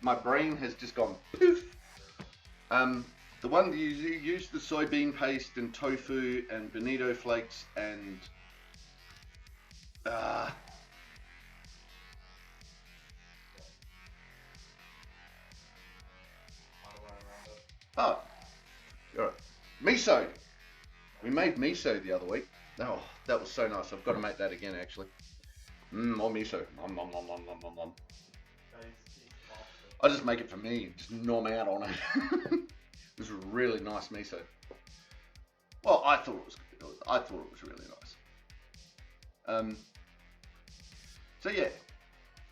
My brain has just gone poof. The one that you use the soybean paste and tofu and bonito flakes and miso. We made miso the other week. Oh, that was so nice. I've got to make that again actually. More miso. Nom, nom, nom, nom, nom, nom, nom. I just make it for me and just nom out on it. It was really nice miso. Well, I thought it was good. I thought it was really nice. So yeah,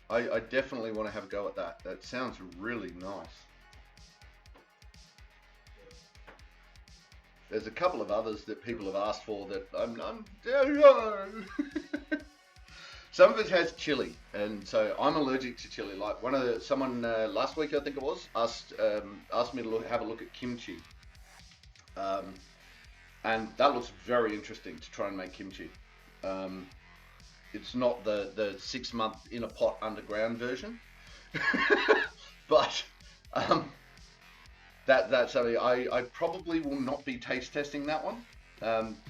I definitely want to have a go at that. That sounds really nice. There's a couple of others that people have asked for that some of it has chili, and so I'm allergic to chili. Like someone last week I think it was asked me to have a look at kimchi, and that looks very interesting to try and make kimchi. It's not the 6 month in a pot underground version, but that's something I probably will not be taste testing that one,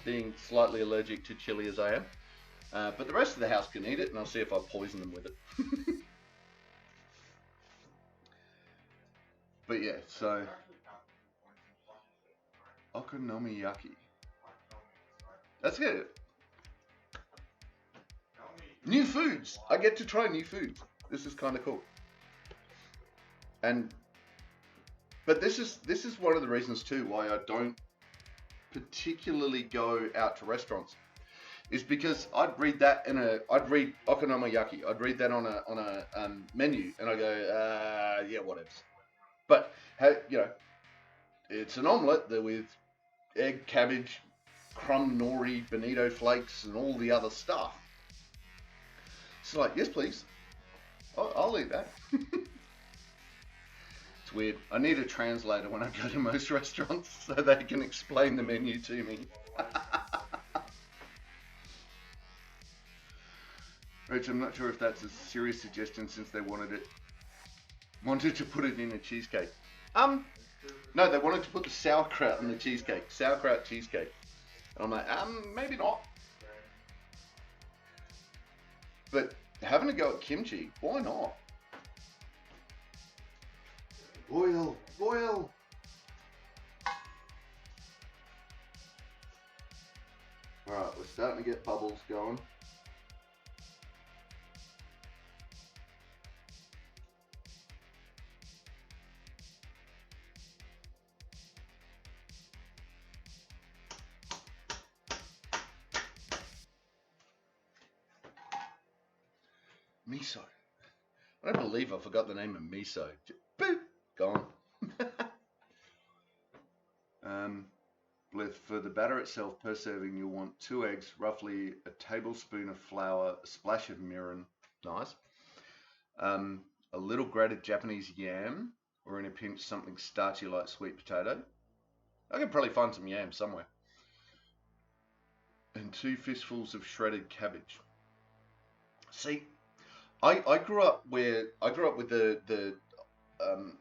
being slightly allergic to chili as I am. But the rest of the house can eat it, and I'll see if I poison them with it. But yeah, so okonomiyaki. That's good. New foods. I get to try new foods. This is kind of cool. But this is one of the reasons too why I don't particularly go out to restaurants. Is because I'd read okonomiyaki. I'd read that on a menu, and I go, yeah, whatever. But it's an omelette with egg, cabbage, crumb nori, bonito flakes, and all the other stuff. It's like, yes, please. I'll eat that. It's weird. I need a translator when I go to most restaurants so they can explain the menu to me. Rich, I'm not sure if that's a serious suggestion since they wanted to put it in a cheesecake. No, they wanted to put the sauerkraut in the cheesecake. Sauerkraut cheesecake. And I'm like, maybe not. But having a go at kimchi, why not? Boil. Alright, we're starting to get bubbles going. Miso. I don't believe I forgot the name of miso. Boop, gone. For the batter itself, per serving, you'll want 2 eggs, roughly a tablespoon of flour, a splash of mirin, nice, a little grated Japanese yam, or in a pinch something starchy like sweet potato. I can probably find some yam somewhere. And 2 fistfuls of shredded cabbage. See, I grew up with the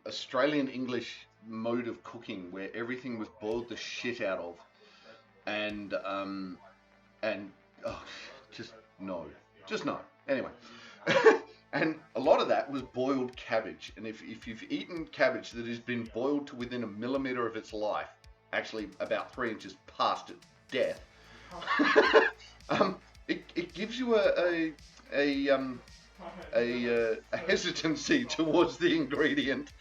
Australian English mode of cooking where everything was boiled the shit out of, and just no. Anyway, and a lot of that was boiled cabbage. And if you've eaten cabbage that has been boiled to within a millimeter of its life, actually about 3 inches past its death, it gives you a hesitancy towards the ingredient.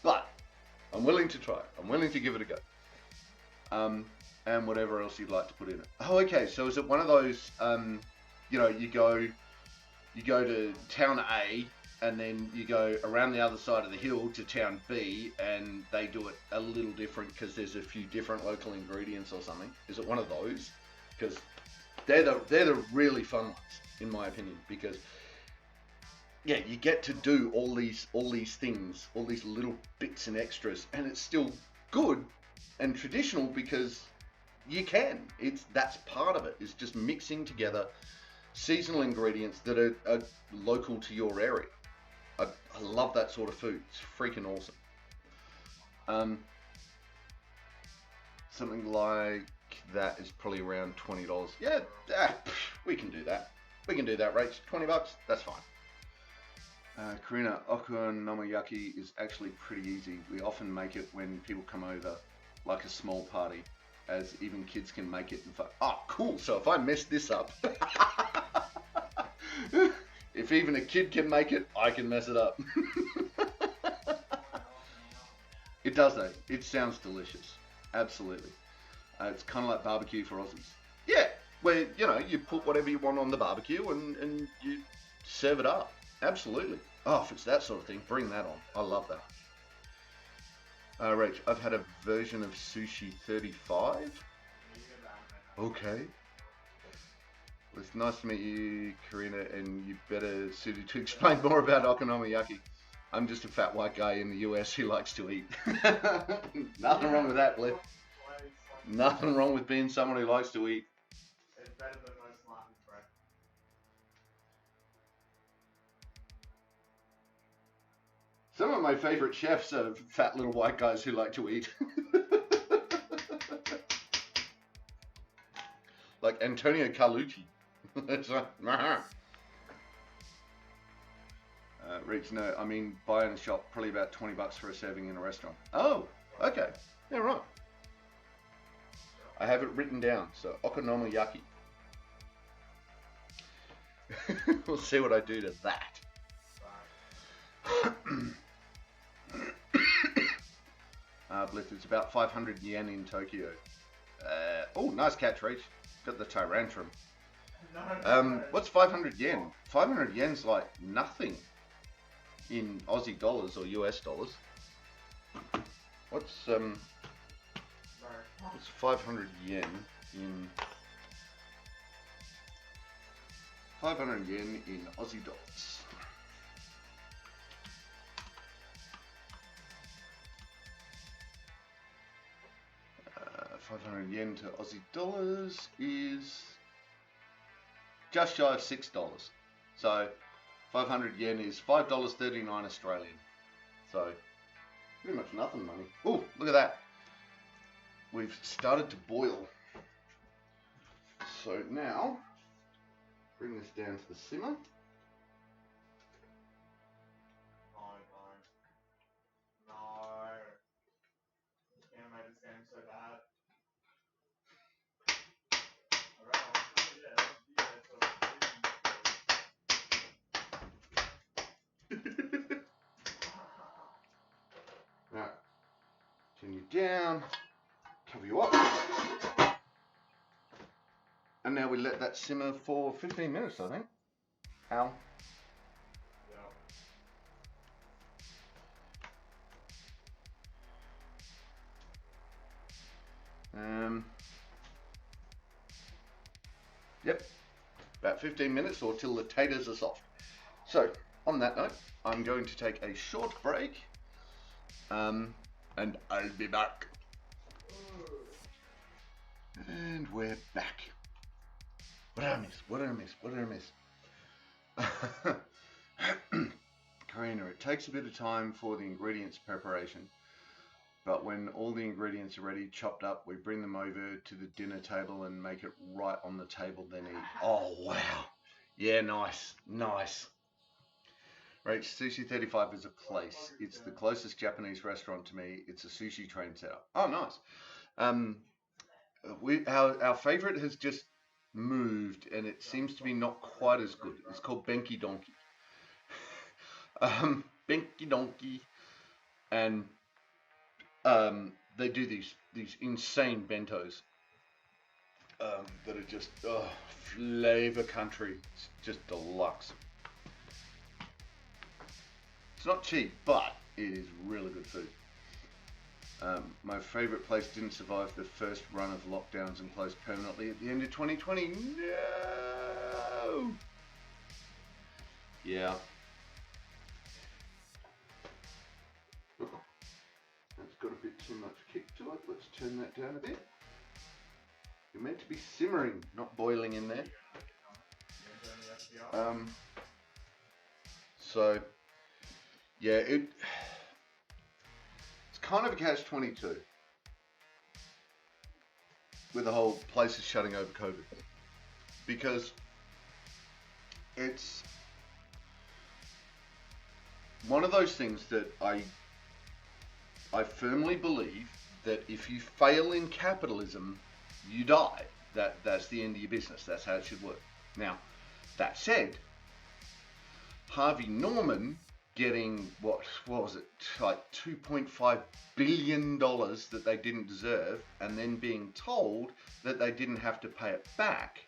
But I'm willing to try it. I'm willing to give it a go. And whatever else you'd like to put in it. Oh, okay. So is it one of those, you go to town A and then you go around the other side of the hill to town B and they do it a little different because there's a few different local ingredients or something? Is it one of those? Because they're the really fun ones, in my opinion, because yeah, you get to do all these things, all these little bits and extras, and it's still good and traditional because you can. That's part of it. It's just mixing together seasonal ingredients that are local to your area. I love that sort of food. It's freaking awesome. Something like that is probably around $20. Yeah, we can do that. We can do that, Rach. $20, that's fine. Karina, okonomiyaki is actually pretty easy. We often make it when people come over, like a small party, as even kids can make it. Oh, cool. So if I mess this up, if even a kid can make it, I can mess it up. It does though. It sounds delicious. Absolutely. It's kind of like barbecue for Aussies. Yeah, where, you put whatever you want on the barbecue and you serve it up. Absolutely. Oh, if it's that sort of thing, bring that on. I love that. Rach, I've had a version of Sushi 35. Okay. Well, it's nice to meet you, Karina, and you better suited to explain more about okonomiyaki. I'm just a fat white guy in the US who likes to eat. Nothing wrong with that, Bliff. Nothing wrong with being someone who likes to eat. It's better than most Martin's bread. Some of my favorite chefs are fat little white guys who like to eat. Like Antonio Carlucci. It's like, Reach, no, I mean buy in a shop, probably about $20 for a serving in a restaurant. Oh, okay. Yeah, right. I have it written down, so okonomiyaki. We'll see what I do to that. Blitz, it's about 500 yen in Tokyo. Oh, nice catch, Reach. Got the Tyrantrum. What's 500 yen? 500 yen's like nothing in Aussie dollars or US dollars. What's 500 yen in 500 yen in Aussie dollars? Uh, 500 yen to Aussie dollars is just shy of $6. So 500 yen is $5.39 Australian. So pretty much nothing money. Oh, look at that. We've started to boil. So now, bring this down to the simmer. No. This animated game so bad. Right, turn you down, cover you up, and now we let that simmer for 15 minutes, I think. Al? Yep, about 15 minutes or till the taters are soft. So, on that note, I'm going to take a short break, and I'll be back. And we're back. What did I miss? What did I miss? What did I miss? Karina, it takes a bit of time for the ingredients preparation, but when all the ingredients are ready, chopped up, we bring them over to the dinner table and make it right on the table, then eat. Oh, wow. Yeah, nice. Nice. Right, Sushi 35 is a place. It's the closest Japanese restaurant to me. It's a sushi train setup. Oh, nice. Our favorite has just moved, and it seems to be not quite as good. It's called Benki Donkey. Benki Donkey, and they do these insane bentos that are just flavor country. It's just deluxe. It's not cheap, but it is really good food. My favorite place didn't survive the first run of lockdowns and closed permanently at the end of 2020. No! Yeah. That's got a bit too much kick to it. Let's turn that down a bit. You're meant to be simmering, not boiling in there. So, yeah, it's kind of a catch-22 with the whole places shutting over COVID, because it's one of those things that I firmly believe that if you fail in capitalism, you die. That's the end of your business. That's how it should work. Now, that said, Harvey Norman getting what was it, like $2.5 billion that they didn't deserve, and then being told that they didn't have to pay it back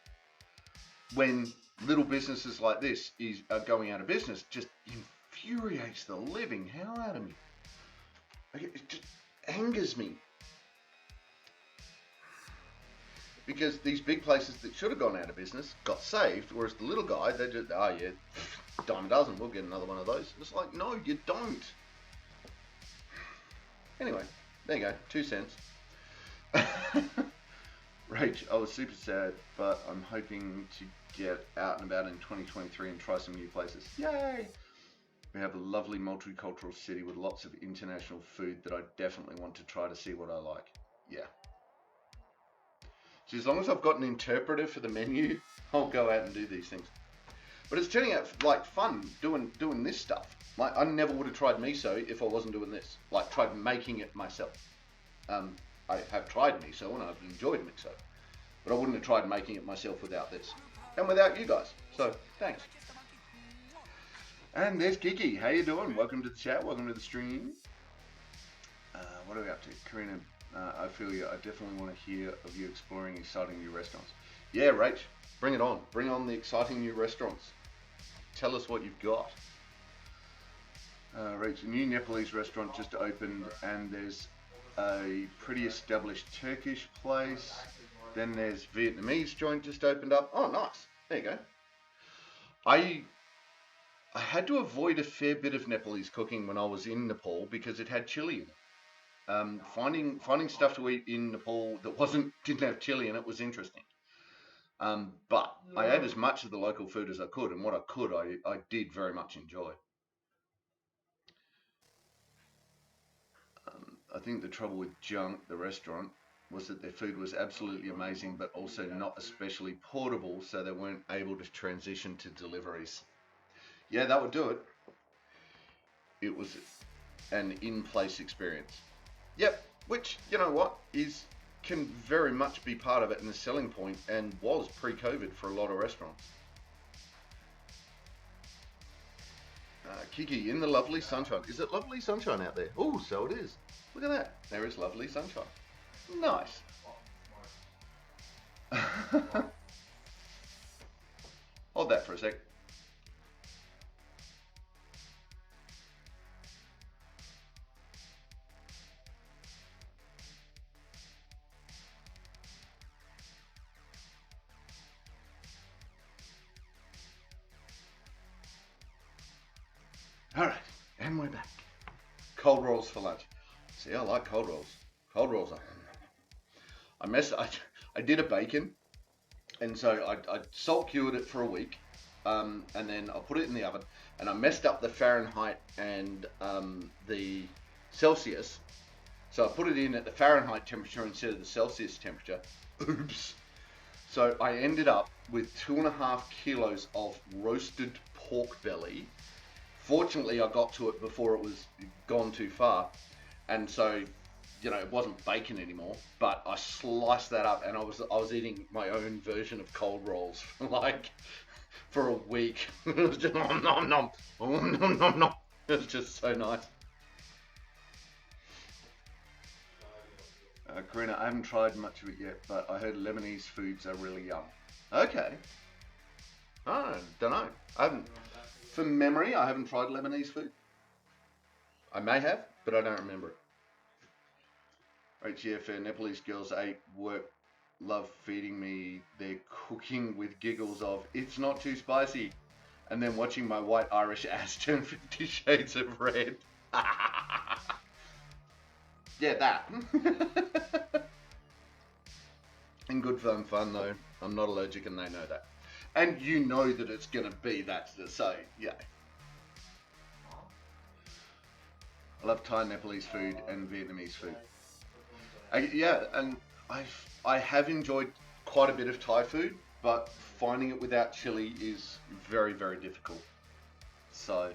when little businesses like this are going out of business, just infuriates the living hell out of me. It just angers me, because these big places that should have gone out of business got saved, whereas the little guy, they just, oh yeah, dime a dozen, we'll get another one of those. It's like, no, you don't. Anyway, there you go, 2 cents. Rach, I was super sad, but I'm hoping to get out and about in 2023 and try some new places. Yay! We have a lovely multicultural city with lots of international food that I definitely want to try to see what I like. Yeah. So as long as I've got an interpreter for the menu, I'll go out and do these things. But it's turning out like fun doing this stuff. Like I never would have tried miso if I wasn't doing this. Like tried making it myself. I have tried miso and I've enjoyed miso, but I wouldn't have tried making it myself without this and without you guys. So thanks. And there's Kiki. How you doing? Welcome to the chat. Welcome to the stream. What are we up to? Karina, I feel you. I definitely want to hear of you exploring exciting new restaurants. Yeah, Rach, bring it on. Bring on the exciting new restaurants. Tell us what you've got. Rach, a new Nepalese restaurant just opened, and there's a pretty established Turkish place. Then there's Vietnamese joint just opened up. Oh, nice. There you go. I had to avoid a fair bit of Nepalese cooking when I was in Nepal because it had chili in it. Finding stuff to eat in Nepal that didn't have chili in it was interesting. But I ate as much of the local food as I could, and what I could, I did very much enjoy. I think the trouble with Junk, the restaurant, was that their food was absolutely amazing, but also not especially portable, so they weren't able to transition to deliveries. Yeah, that would do it. It was an in-place experience. Yep, which, you know what, can very much be part of it and a selling point, and was pre-COVID for a lot of restaurants. Kiki, in the lovely sunshine. Is it lovely sunshine out there? Oh, so it is. Look at that. There is lovely sunshine. Nice. Hold that for a sec. All right, and we're back. Cold rolls for lunch. See, I like cold rolls. Cold rolls are... I did a bacon, and so I salt cured it for a week, and then I put it in the oven, and I messed up the Fahrenheit and the Celsius. So I put it in at the Fahrenheit temperature instead of the Celsius temperature. Oops. So I ended up with 2.5 kilos of roasted pork belly. Fortunately, I got to it before it was gone too far, and so, you know, it wasn't bacon anymore. But I sliced that up, and I was eating my own version of cold rolls for a week. It was just nom nom nom, nom nom nom. It was just so nice. Karina, I haven't tried much of it yet, but I heard Lebanese foods are really yum. Okay. I don't know. I haven't. From memory, I haven't tried Lebanese food. I may have, but I don't remember it. HGF, Nepalese girls ate, work, love feeding me their cooking with giggles of, it's not too spicy. And then watching my white Irish ass turn 50 shades of red. Yeah, that. And good fun though. I'm not allergic and they know that. And you know that it's going to be that, so yeah. I love Thai, Nepalese food and Vietnamese food. Yeah, and I have enjoyed quite a bit of Thai food, but finding it without chili is very, very difficult. So,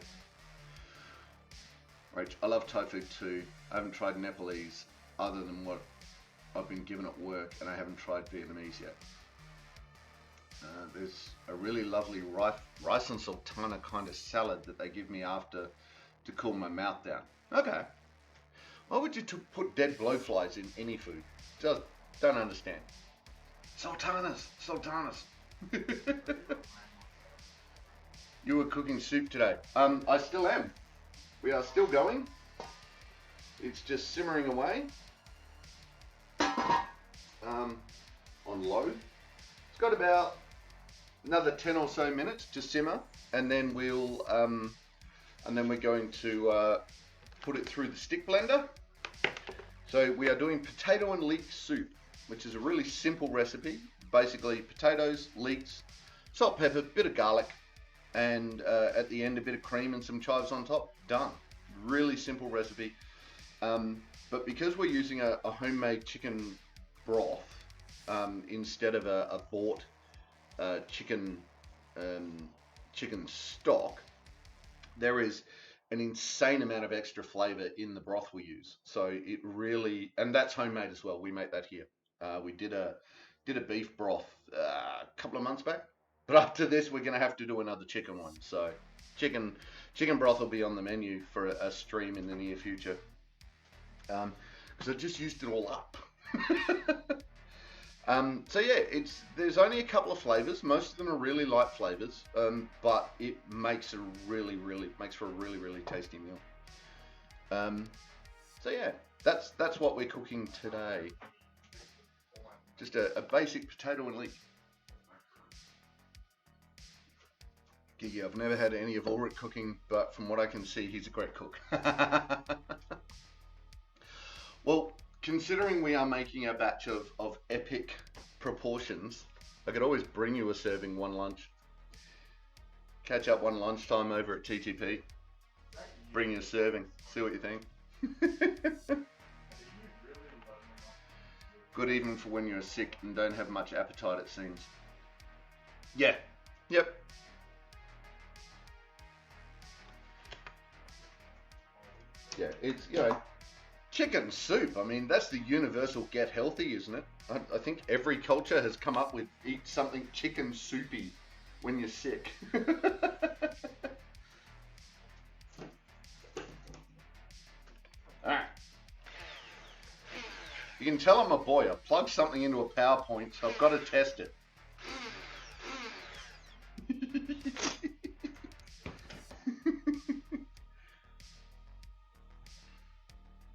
right, I love Thai food too. I haven't tried Nepalese other than what I've been given at work, and I haven't tried Vietnamese yet. There's a really lovely rice and sultana kind of salad that they give me after to cool my mouth down. Okay. Why would you put dead blowflies in any food? Just don't understand. Sultanas. You were cooking soup today. I still am. We are still going. It's just simmering away. On low. It's got about another 10 or so minutes to simmer, and then we're going to put it through the stick blender. So we are doing potato and leek soup, which is a really simple recipe. Basically potatoes, leeks, salt, pepper, bit of garlic, and at the end a bit of cream and some chives on top. Done. Really simple recipe. But because we're using a homemade chicken broth instead of a bought chicken chicken stock, there is an insane amount of extra flavor in the broth we use. So it really, and that's homemade as well. We make that here. We did a beef broth a couple of months back, but after this we're gonna have to do another chicken one. So chicken broth will be on the menu for a stream in the near future. Because I just used it all up. So yeah, there's only a couple of flavors. Most of them are really light flavors, but it makes for a really tasty meal. So yeah, that's what we're cooking today. Just a basic potato and leek. Gigi, I've never had any of Ulrich cooking, but from what I can see, he's a great cook. Well, considering we are making a batch of epic proportions, I could always bring you a serving one lunch. Catch up one lunchtime over at TTP. Bring you a serving. See what you think. Good even for when you're sick and don't have much appetite, it seems. Yeah. Yep. Yeah, it's, chicken soup. I mean, that's the universal get healthy, isn't it? I think every culture has come up with eat something chicken soupy when you're sick. Alright. You can tell I'm a boy. I plugged something into a PowerPoint, so I've got to test it.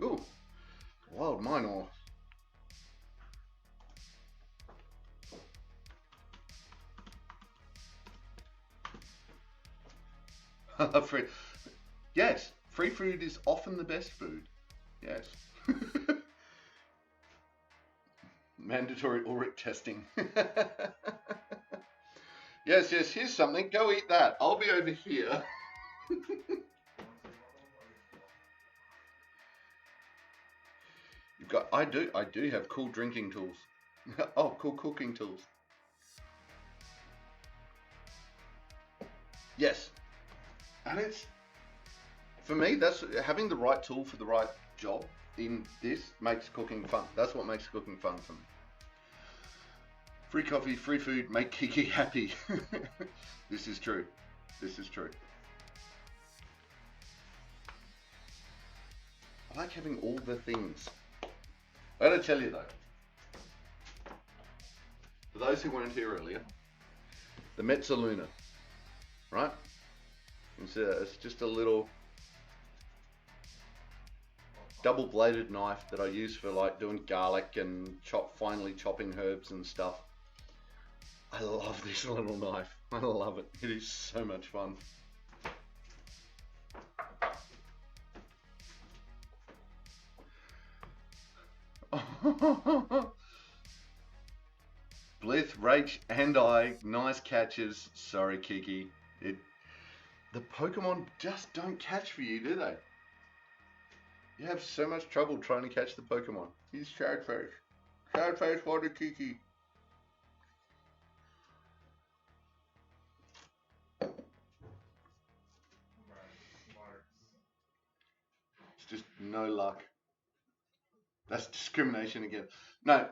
Ooh, wild minor. Free. Yes, free food is often the best food. Yes. Mandatory Ulrich testing. Yes, here's something. Go eat that. I'll be over here. I do have cool drinking tools. Oh, cool cooking tools. Yes. And it's, for me, that's having the right tool for the right job in this makes cooking fun. That's what makes cooking fun for me. Free coffee, free food, make Kiki happy. This is true. This is true. I like having all the things. I gotta tell you though, for those who weren't here earlier, the Mezzaluna, right? It's just a little double-bladed knife that I use for like doing garlic and finely chopping herbs and stuff. I love this little knife. I love it. It is so much fun. Blith, Rach, and I, nice catches. Sorry, Kiki. The Pokemon just don't catch for you, do they? You have so much trouble trying to catch the Pokemon. He's Shadface. Shadface water Kiki. It's just no luck. That's discrimination again. No,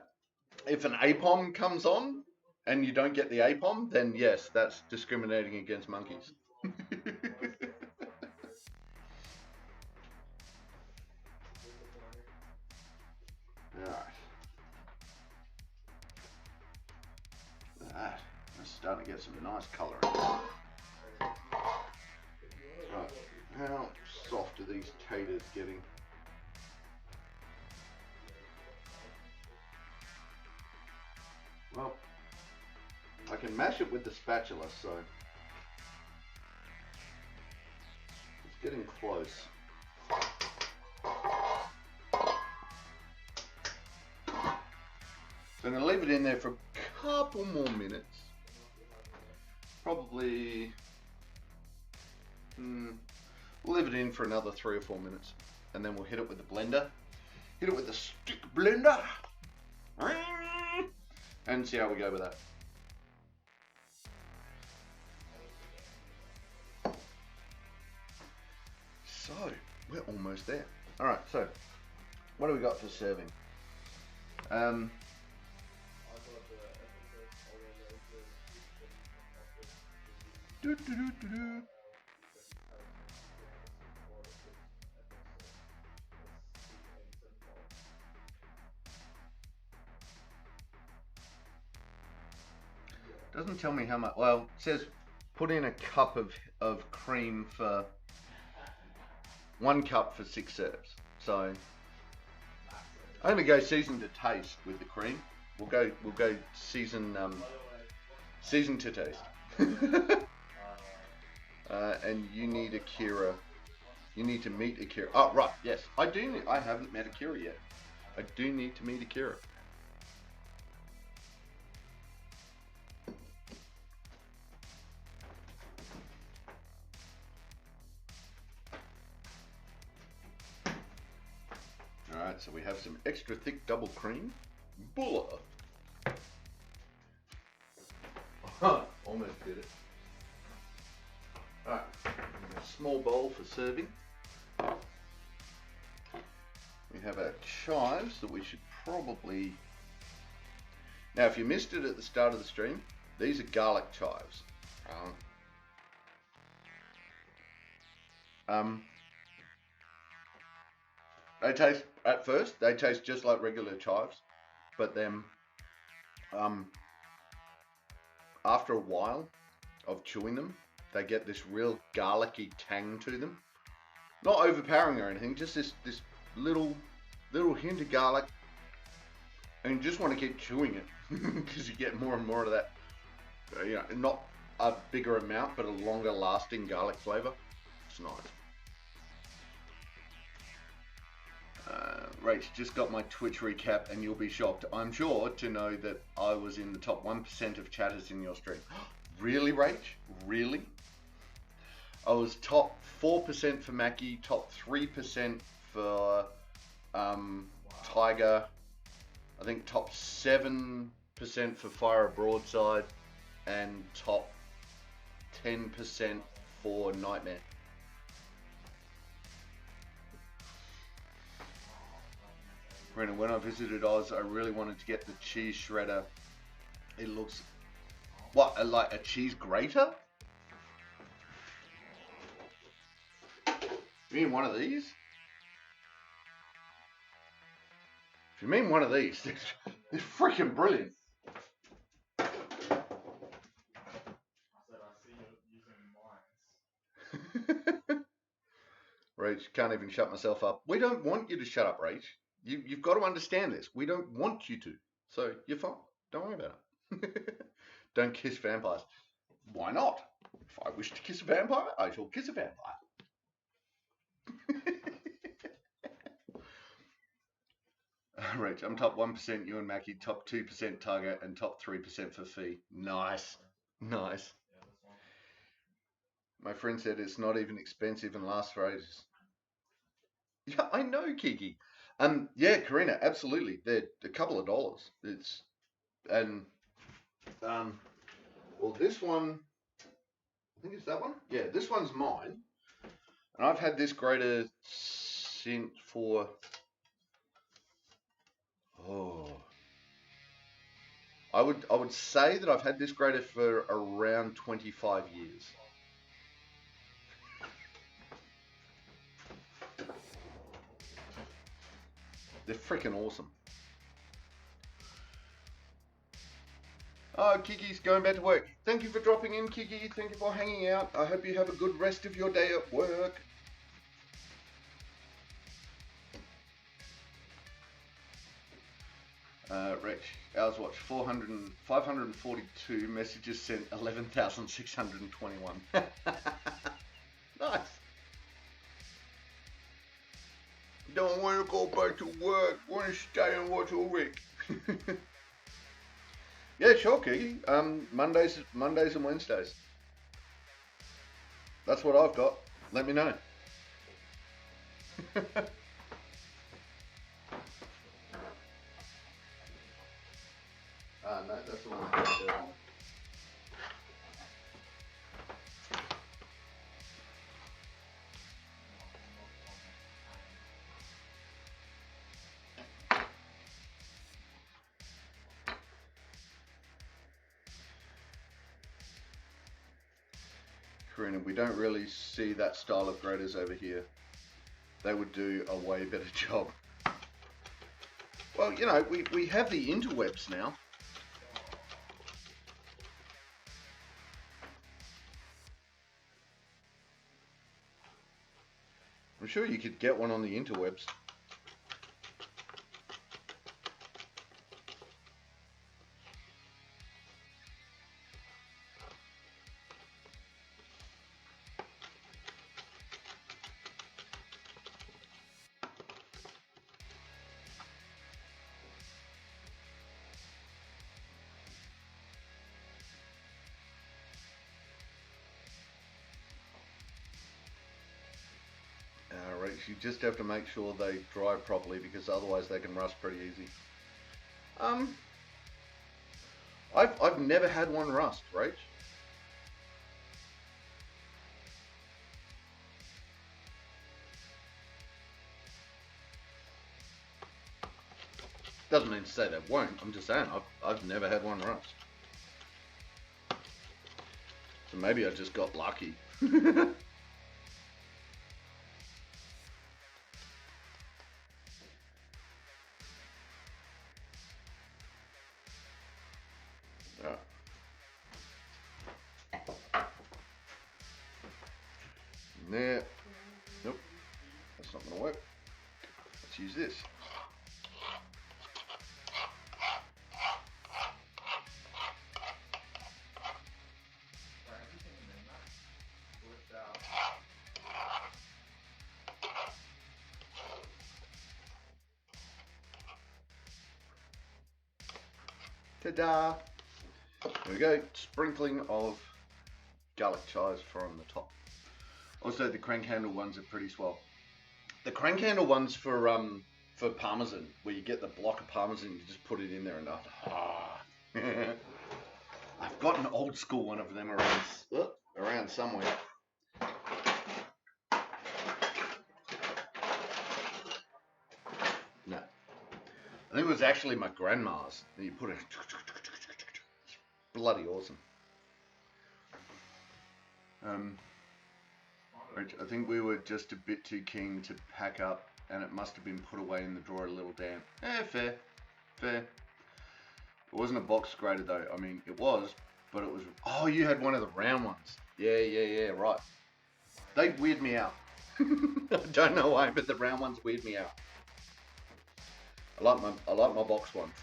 if an APOM comes on and you don't get the APOM, then yes, that's discriminating against monkeys. Alright. That's starting to get some nice colour in there. Right. How soft are these taters getting? Well, I can mash it with the spatula, so it's getting close. So I'm going to leave it in there for a couple more minutes. Probably, we'll leave it in for another 3 or 4 minutes. And then we'll hit it with the blender. Hit it with the stick blender. And see how we go with that. almost there. All right, so what do we got for serving? Doesn't tell me how much. Well, it says put in a cup of cream for 1 cup for 6 serves. So I'm gonna go season to taste with the cream. We'll go season to taste. And you need Akira. You need to meet Akira. Oh right, yes, I do. I haven't met Akira yet. I do need to meet Akira. Alright, so we have some extra thick double cream. Bulla! Almost did it. Alright, a small bowl for serving. We have our chives that we should probably... Now, if you missed it at the start of the stream, these are garlic chives. They taste, at first, they taste just like regular chives, but then after a while of chewing them, they get this real garlicky tang to them. Not overpowering or anything, just this little hint of garlic, and you just want to keep chewing it because you get more and more of that, you know, not a bigger amount, but a longer lasting garlic flavor. It's nice. Rach, just got my Twitch recap and you'll be shocked, I'm sure, to know that I was in the top 1% of chatters in your stream. Really, Rach? Really? I was top 4% for Mackie, top 3% for Tiger, I think top 7% for Fire a Broadside, and top 10% for Nightmare. Brennan, when I visited Oz, I really wanted to get the cheese shredder. It looks, what, like a cheese grater? You mean one of these? If you mean one of these, they're freaking brilliant. I said I see you using mines. Rach, can't even shut myself up. We don't want you to shut up, Rach. You've got to understand this. We don't want you to. So you're fine. Don't worry about it. Don't kiss vampires. Why not? If I wish to kiss a vampire, I shall kiss a vampire. Rach, I'm top 1%, you and Mackie, top 2% Tiger, and top 3% for Fee. Nice. Nice. My friend said it's not even expensive and lasts for ages. Yeah, I know, Kiki. Yeah, Karina, absolutely. They're a couple of dollars. It's, and, well, this one, I think it's that one. Yeah, this one's mine. And I've had this grater since for, I would say that I've had this grater for around 25 years. They're freaking awesome. Oh, Kiki's going back to work. Thank you for dropping in, Kiki. Thank you for hanging out. I hope you have a good rest of your day at work. Rich, ours watch 542 messages sent, 11,621. Nice. Don't want to go back to work. Want to stay and watch Ulrich. Yeah, sure, Kiki. Mondays and Wednesdays. That's what I've got. Let me know. No, that's the one I had. Karina, we don't really see that style of graders over here. They would do a way better job. Well, you know, we have the interwebs now. I'm sure you could get one on the interwebs. You just have to make sure they dry properly, because otherwise they can rust pretty easy. I've never had one rust, right? Doesn't mean to say they won't. I'm just saying I've never had one rust. So maybe I just got lucky. There. Nope. That's not going to work. Let's use this. Ta-da! There we go. Sprinkling of garlic chives from the top. Also, the crank handle ones are pretty swell. The crank handle ones for Parmesan, where you get the block of Parmesan, you just put it in there and I've got an old school one of them around somewhere. No, I think it was actually my grandma's. You put it. It's bloody awesome. I think we were just a bit too keen to pack up, and it must have been put away in the drawer a little damp. Fair. It wasn't a box grader though. I mean, it was, but it was. Oh, you had one of the round ones. Yeah, right. They weird me out. I don't know why, but the round ones weird me out. I like my box ones.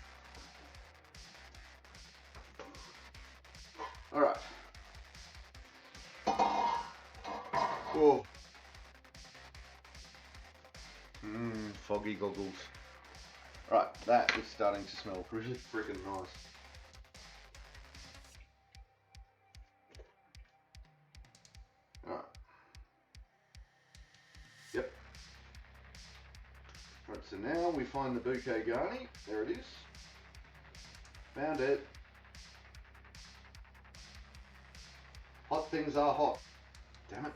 All right. Oh. Foggy goggles. Right, that is starting to smell really freaking nice. Alright. Yep. Right, so now we find the bouquet garni. There it is. Found it. Hot things are hot. Damn it.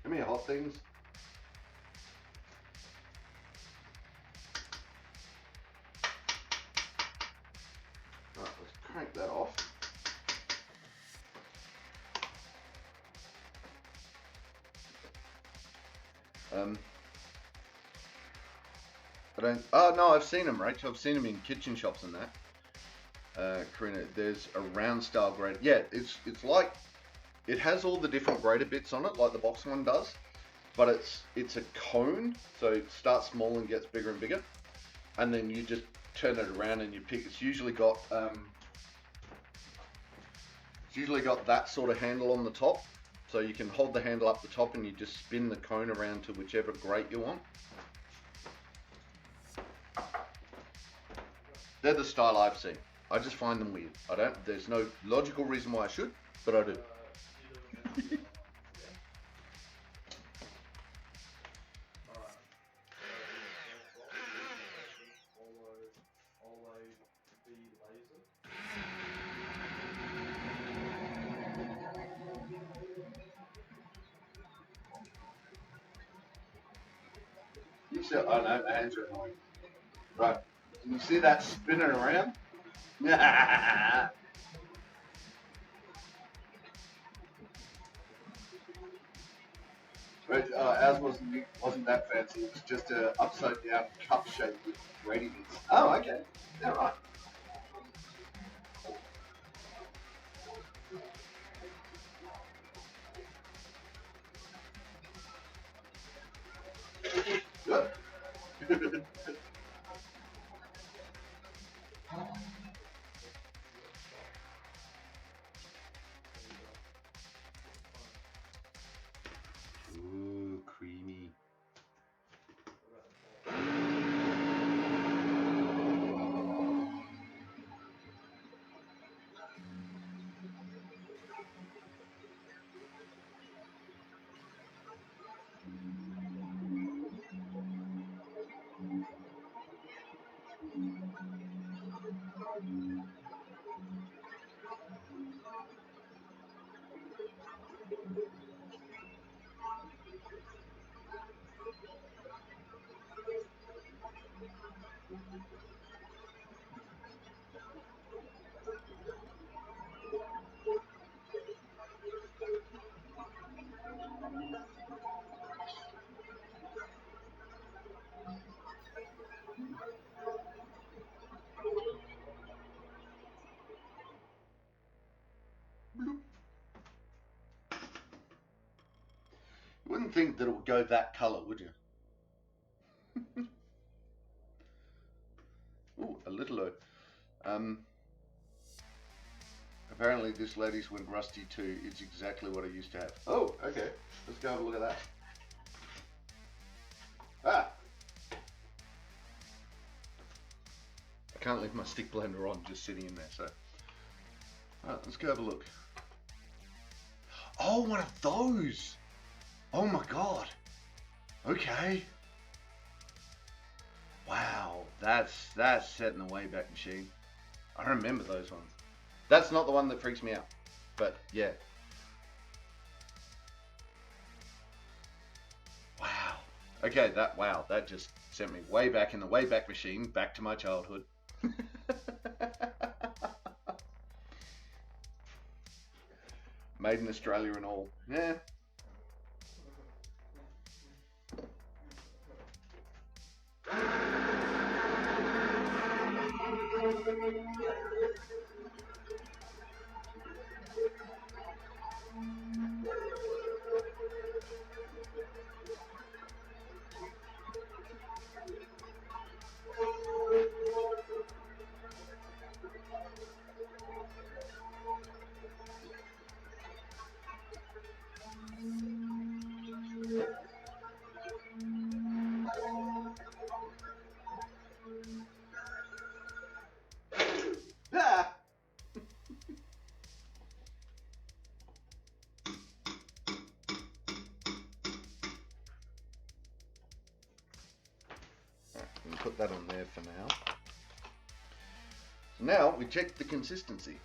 Come here, hot things. Right, let's crank that off. I don't. Oh no, I've seen them, Rachel. I've seen them in kitchen shops and that. Karina, there's a round style grater. Yeah, it's like. It has all the different grater bits on it, like the box one does, but it's a cone, so it starts small and gets bigger and bigger, and then you just turn it around and you pick. It's usually got that sort of handle on the top, so you can hold the handle up the top and you just spin the cone around to whichever grate you want. They're the style I've seen. I just find them weird. There's no logical reason why I should, but I do. You see, oh no, my hands are annoying. Right, can you see that spinning around? But ours wasn't that fancy. It was just a upside down cup shape with gradient. Oh, okay. Yeah, right. Good. Ooh, creamy. You wouldn't think that it would go that colour, would you? Ooh, a little low. Apparently this lady's went rusty too. It's exactly what I used to have. Oh, okay. Let's go have a look at that. Ah! I can't leave my stick blender on just sitting in there, so. Alright, let's go have a look. Oh, one of those! Oh my god! Okay. Wow, that's set in the Wayback Machine. I remember those ones. That's not the one that freaks me out, but yeah. Wow. Okay, that just sent me way back in the Wayback Machine, back to my childhood. Made in Australia and all. Yeah. Ah! We'll put that on there for now. So now we check the consistency.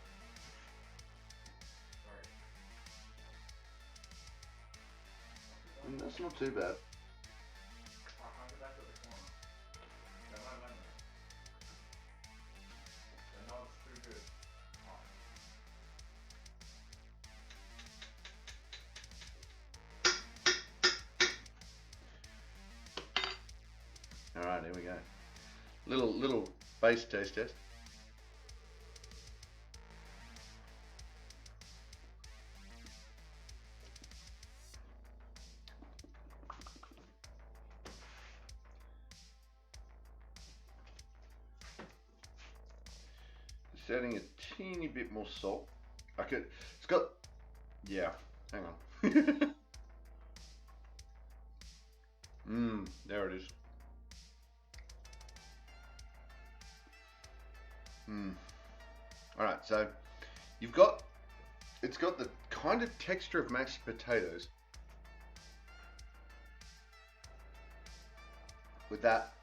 And that's not too bad. Alright, here we go. Little base taste test. Just adding a teeny bit more salt. It's got, yeah, hang on. There it is. Alright, so it's got the kind of texture of mashed potatoes with that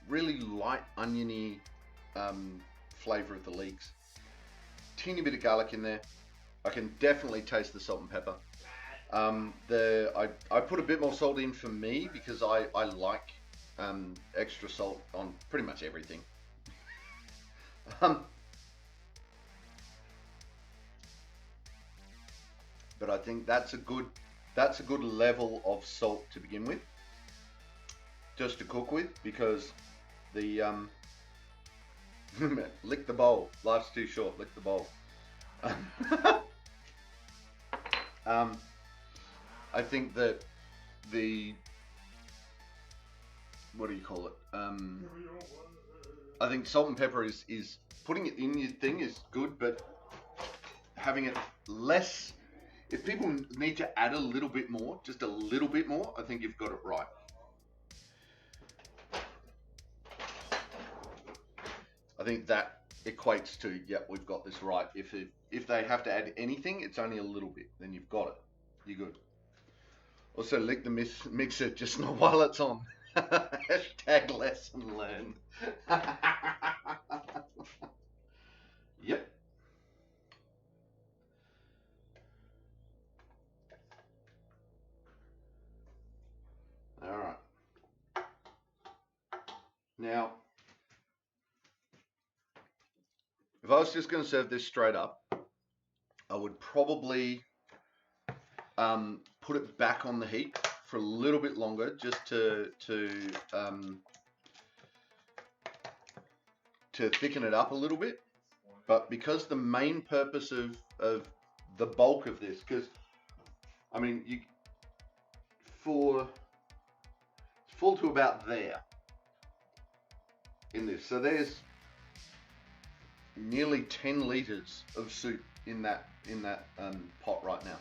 really light oniony flavour of the leeks. Teeny bit of garlic in there. I can definitely taste the salt and pepper. I put a bit more salt in for me because I like extra salt on pretty much everything. But I think that's a good that's a good level of salt to begin with, just to cook with, because the lick the bowl. Life's too short. Lick the bowl. I think that the, what do you call it? I think salt and pepper is putting it in your thing is good, but having it less. If people need to add a little bit more, just a little bit more, I think you've got it right. I think that equates to, yep, we've got this right. If they have to add anything, it's only a little bit. Then you've got it. You're good. Also, lick the mixer just not while it's on. Hashtag lesson learned. Yep. All right. Now, if I was just going to serve this straight up, I would probably put it back on the heat for a little bit longer, just to thicken it up a little bit. But because the main purpose of the bulk of this, because I mean, it's full to about there in this. So there's nearly 10 liters of soup in that pot right now.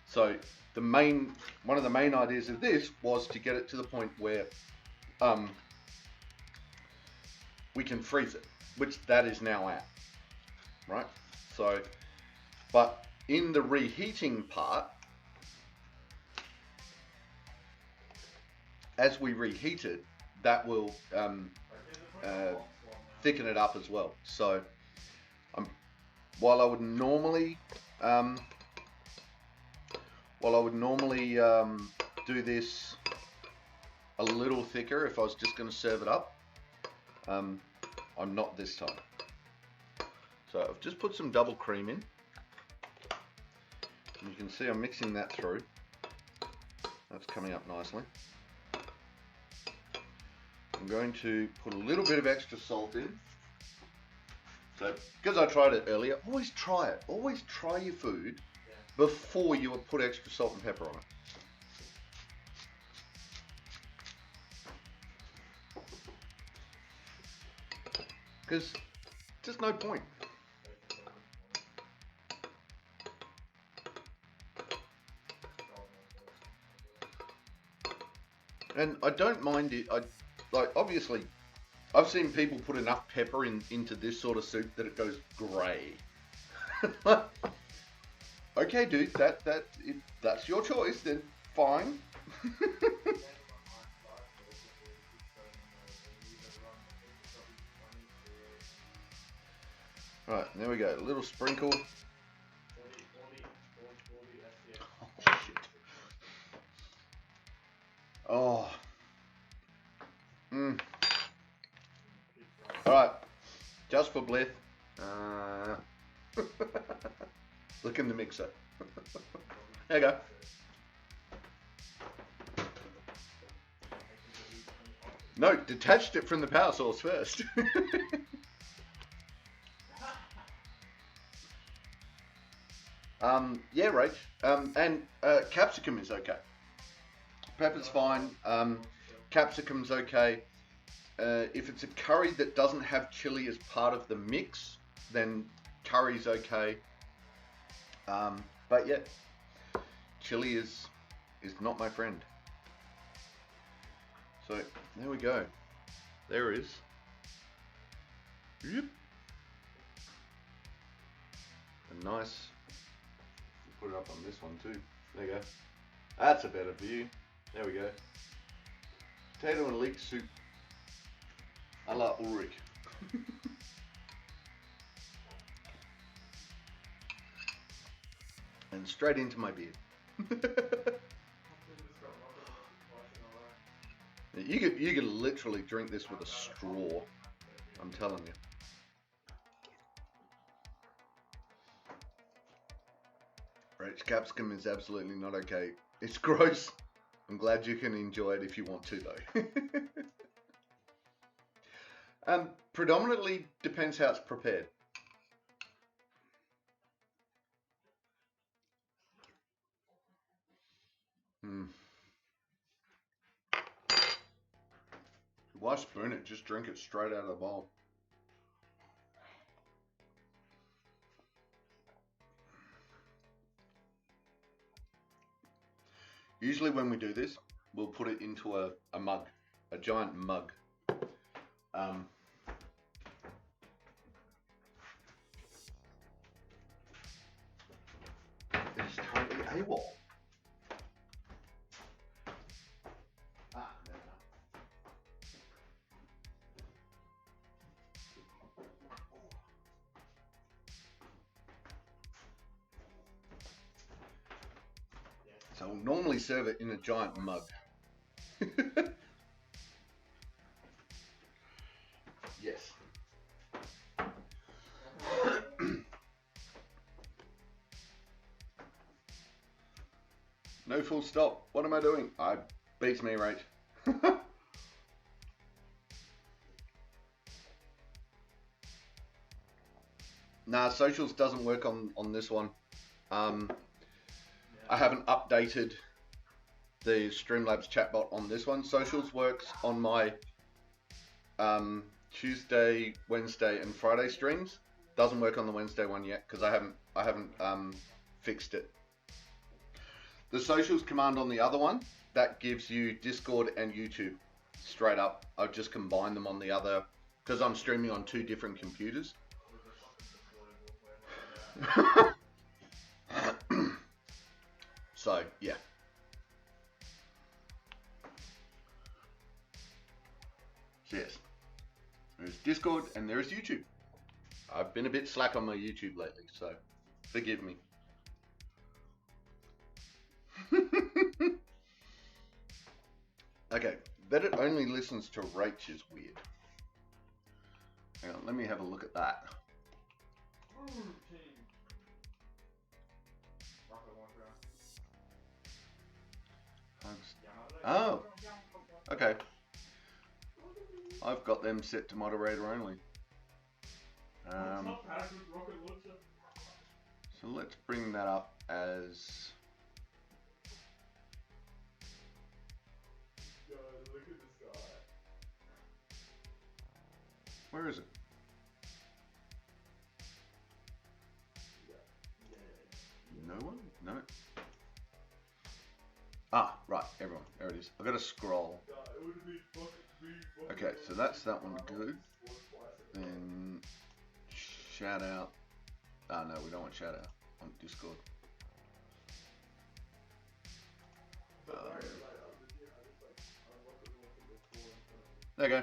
So one of the main ideas of this was to get it to the point where we can freeze it, which that is now at, right? So, but in the reheating part, as we reheat it, that will thicken it up as well. So, while I would normally do this a little thicker if I was just going to serve it up, I'm not this time. So I've just put some double cream in. And you can see I'm mixing that through. That's coming up nicely. I'm going to put a little bit of extra salt in. So, because I tried it earlier, always try it. Always try your food before you put extra salt and pepper on it. Because just no point. And I don't mind it. Obviously, I've seen people put enough pepper into this sort of soup that it goes grey. Okay, dude, that's your choice. Then fine. Right, there we go. A little sprinkle. Oh, shit. Oh. Alright, just for Blith. Look in the mixer. There you go. No, detached it from the power source first. Yeah, Rach. And capsicum is okay. Pepper's fine. Capsicum's okay. If it's a curry that doesn't have chili as part of the mix, then curry's okay. But yeah, chili is not my friend. So there we go. There is. Yep. A nice. Put it up on this one too. There you go. That's a better view. There we go. Potato and leek soup a la Ulrich. And straight into my beard. You could literally drink this with a straw. I'm telling you. Right, capsicum is absolutely not okay. It's gross. I'm glad you can enjoy it if you want to, though. Predominantly depends how it's prepared. Why spoon it? Just drink it straight out of the bowl. Usually when we do this, we'll put it into a mug, a giant mug. It's totally AWOL. No. So I'll normally serve it in a giant mug. Yes. No full stop. What am I doing? Beats me, right? Nah, socials doesn't work on this one. I haven't updated the Streamlabs chatbot on this one. Socials works on my Tuesday, Wednesday, and Friday streams. Doesn't work on the Wednesday one yet because I haven't fixed it. The socials command on the other one that gives you Discord and YouTube straight up. I've just combined them on the other because I'm streaming on 2 different computers. So yeah. So yes, there's Discord and there is YouTube. I've been a bit slack on my YouTube lately, so forgive me. Okay, that it only listens to Rach is weird. Hang on, let me have a look at that. Oh, okay. I've got them set to moderator only. So let's bring that up as... Where is it? No one? No. Ah, right, everyone. There it is. I've got to scroll. Okay, so that's that one good. Then shout out. Ah, no, we don't want shout out on Discord. There you go.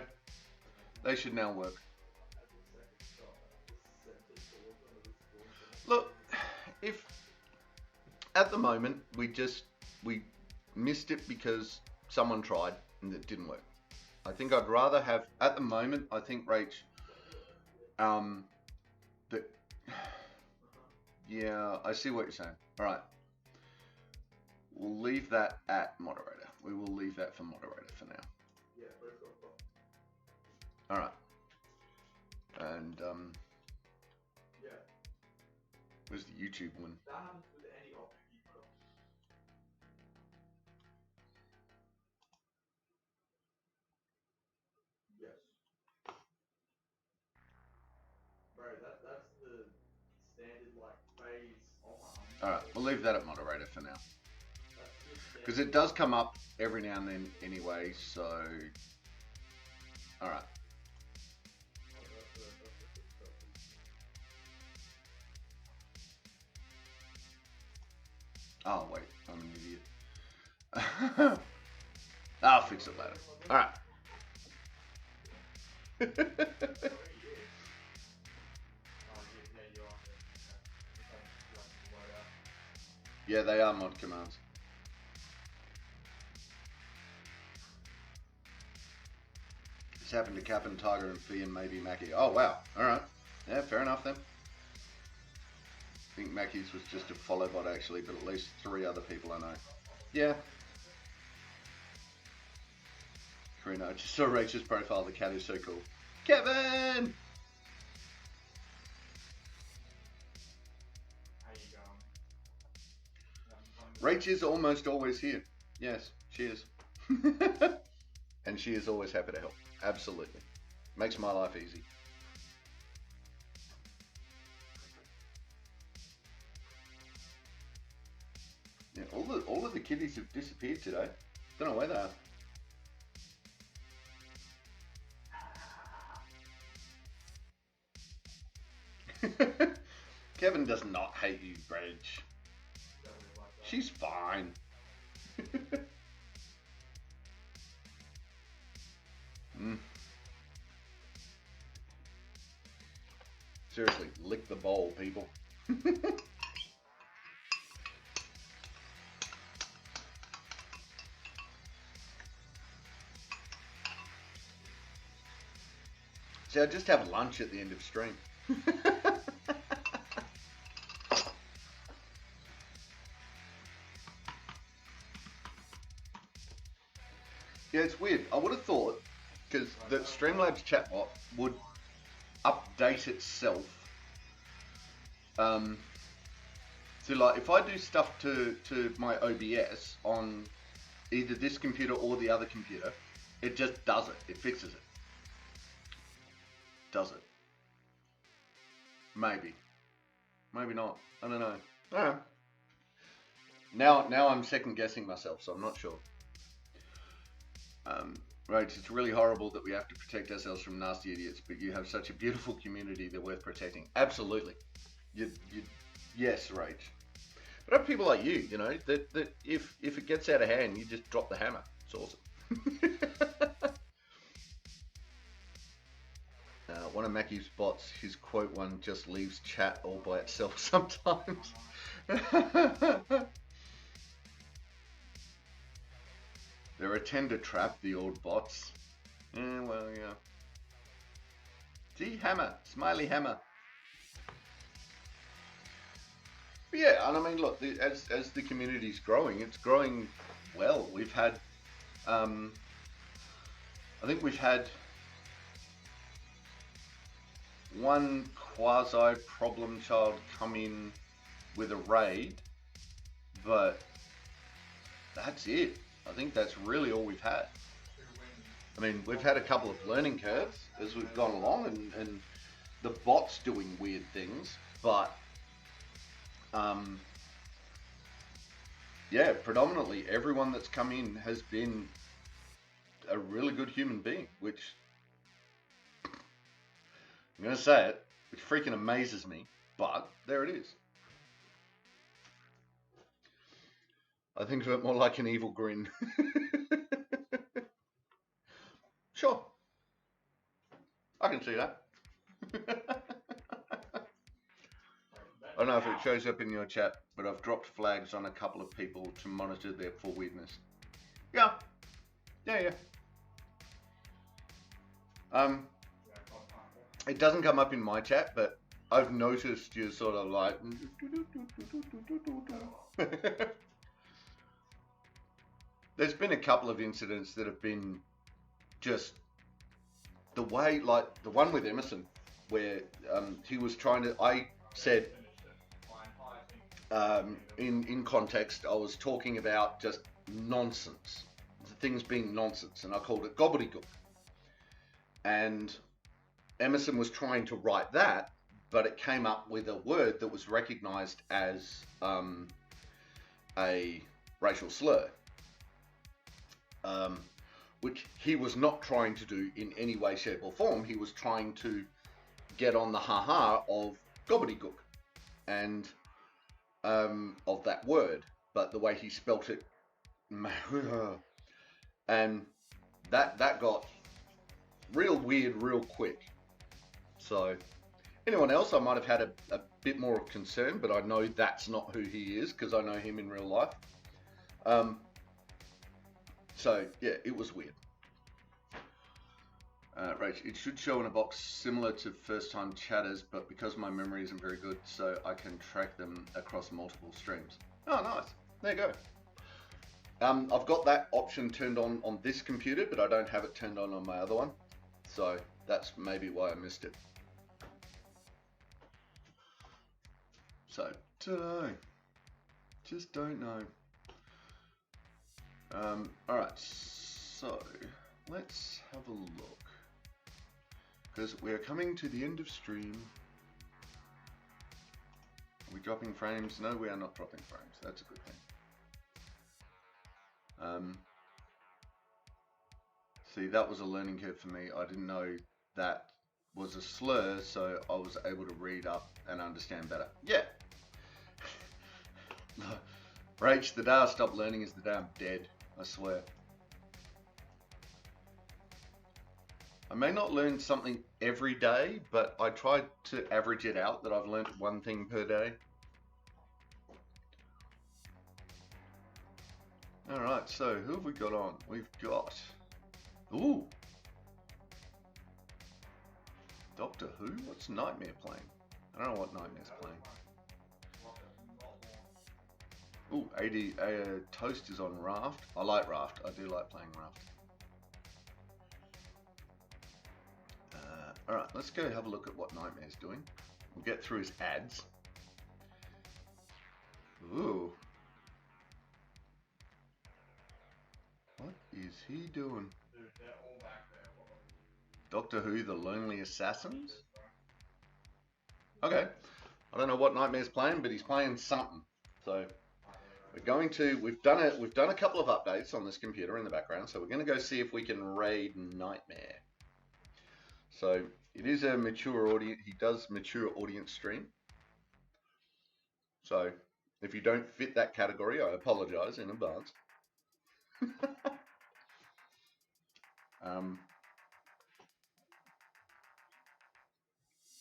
They should now work. Look, if at the moment we missed it because someone tried and it didn't work. I think I'd rather have, at the moment, I think Rach, that, yeah, I see what you're saying. All right. We'll leave that at moderator. We will leave that for moderator for now. All right. And, where's the YouTube one? Alright, we'll leave that at moderator for now. Because it does come up every now and then anyway, so... Alright. Oh, wait, I'm an idiot. I'll fix it later. Alright. Yeah, they are mod commands. This happened to Cap and Tiger and Fee and maybe Mackie. Oh, wow. Alright. Yeah, fair enough then. I think Mackie's was just a follow bot actually, but at least 3 other people I know. Yeah. Karina, I just saw Rachel's profile. The cat is so cool. Kevin! How you going? Rach is almost always here. Yes, she is. And she is always happy to help. Absolutely. Makes my life easy. Yeah, all of the kitties have disappeared today. Don't know where they are. Kevin does not hate you, Reg. She's fine. Seriously, lick the bowl, people. See, I just have lunch at the end of stream. Yeah, it's weird. I would have thought, because the Streamlabs chatbot would update itself. So like, if I do stuff to my OBS on either this computer or the other computer, it just does it. It fixes it. Does it? Maybe. Maybe not. I don't know. I don't know. Now I'm second guessing myself, so I'm not sure. Right, it's really horrible that we have to protect ourselves from nasty idiots, but you have such a beautiful community they're worth protecting. Absolutely. Yes, Rach. But I have people like you know, that if it gets out of hand, you just drop the hammer. It's awesome. One of Mackie's bots, his quote one just leaves chat all by itself sometimes. They're a tender trap, the old bots. Yeah, well, yeah. See, hammer, smiley hammer. But yeah, and I mean, look, as the community's growing, it's growing well. We've had, I think we've had one quasi problem child come in with a raid, but that's it. I think that's really all we've had. I mean, we've had a couple of learning curves as we've gone along, and the bot's doing weird things, but yeah, predominantly everyone that's come in has been a really good human being, which I'm going to say it, which freaking amazes me, but there it is. I think of it more like an evil grin. Sure. I can see that. I don't know if it shows up in your chat, but I've dropped flags on a couple of people to monitor their full weirdness. Yeah. Yeah. It doesn't come up in my chat, but I've noticed you're sort of like... There's been a couple of incidents that have been just the way, like the one with Emerson, where he was trying to, I said, in context, I was talking about just nonsense, things being nonsense, and I called it gobbledygook. And Emerson was trying to write that, but it came up with a word that was recognized as a racial slur. Which he was not trying to do in any way, shape or form. He was trying to get on the ha-ha of gobbledygook and of that word, but the way he spelt it, and that got real weird real quick. So anyone else, I might have had a bit more of concern, but I know that's not who he is because I know him in real life. So yeah, it was weird. Rach, it should show in a box similar to first-time chatters, but because my memory isn't very good, so I can track them across multiple streams. Oh, nice. There you go. I've got that option turned on this computer, but I don't have it turned on my other one. So that's maybe why I missed it. So, don't know. Just don't know. Alright, so let's have a look. Because we're coming to the end of stream. Are we dropping frames? No, we are not dropping frames. That's a good thing. See, that was a learning curve for me. I didn't know that was a slur, so I was able to read up and understand better. Yeah. Rach, the day I stopped learning is the day I'm dead, I swear. I may not learn something every day, but I try to average it out that I've learned one thing per day. Alright, so who have we got on? We've got... Ooh! Doctor Who? What's Nightmare playing? I don't know what Nightmare's playing. Ooh, Toast is on Raft. I like Raft. I do like playing Raft. Alright, let's go have a look at what Nightmare's doing. We'll get through his ads. Ooh. What is he doing? Doctor Who, The Lonely Assassins? Okay. I don't know what Nightmare's playing, but he's playing something. So we're going to, we've done a couple of updates on this computer in the background, so we're going to go see if we can raid Nightmare. So it is a mature audience, he does mature audience stream. So if you don't fit that category, I apologize in advance.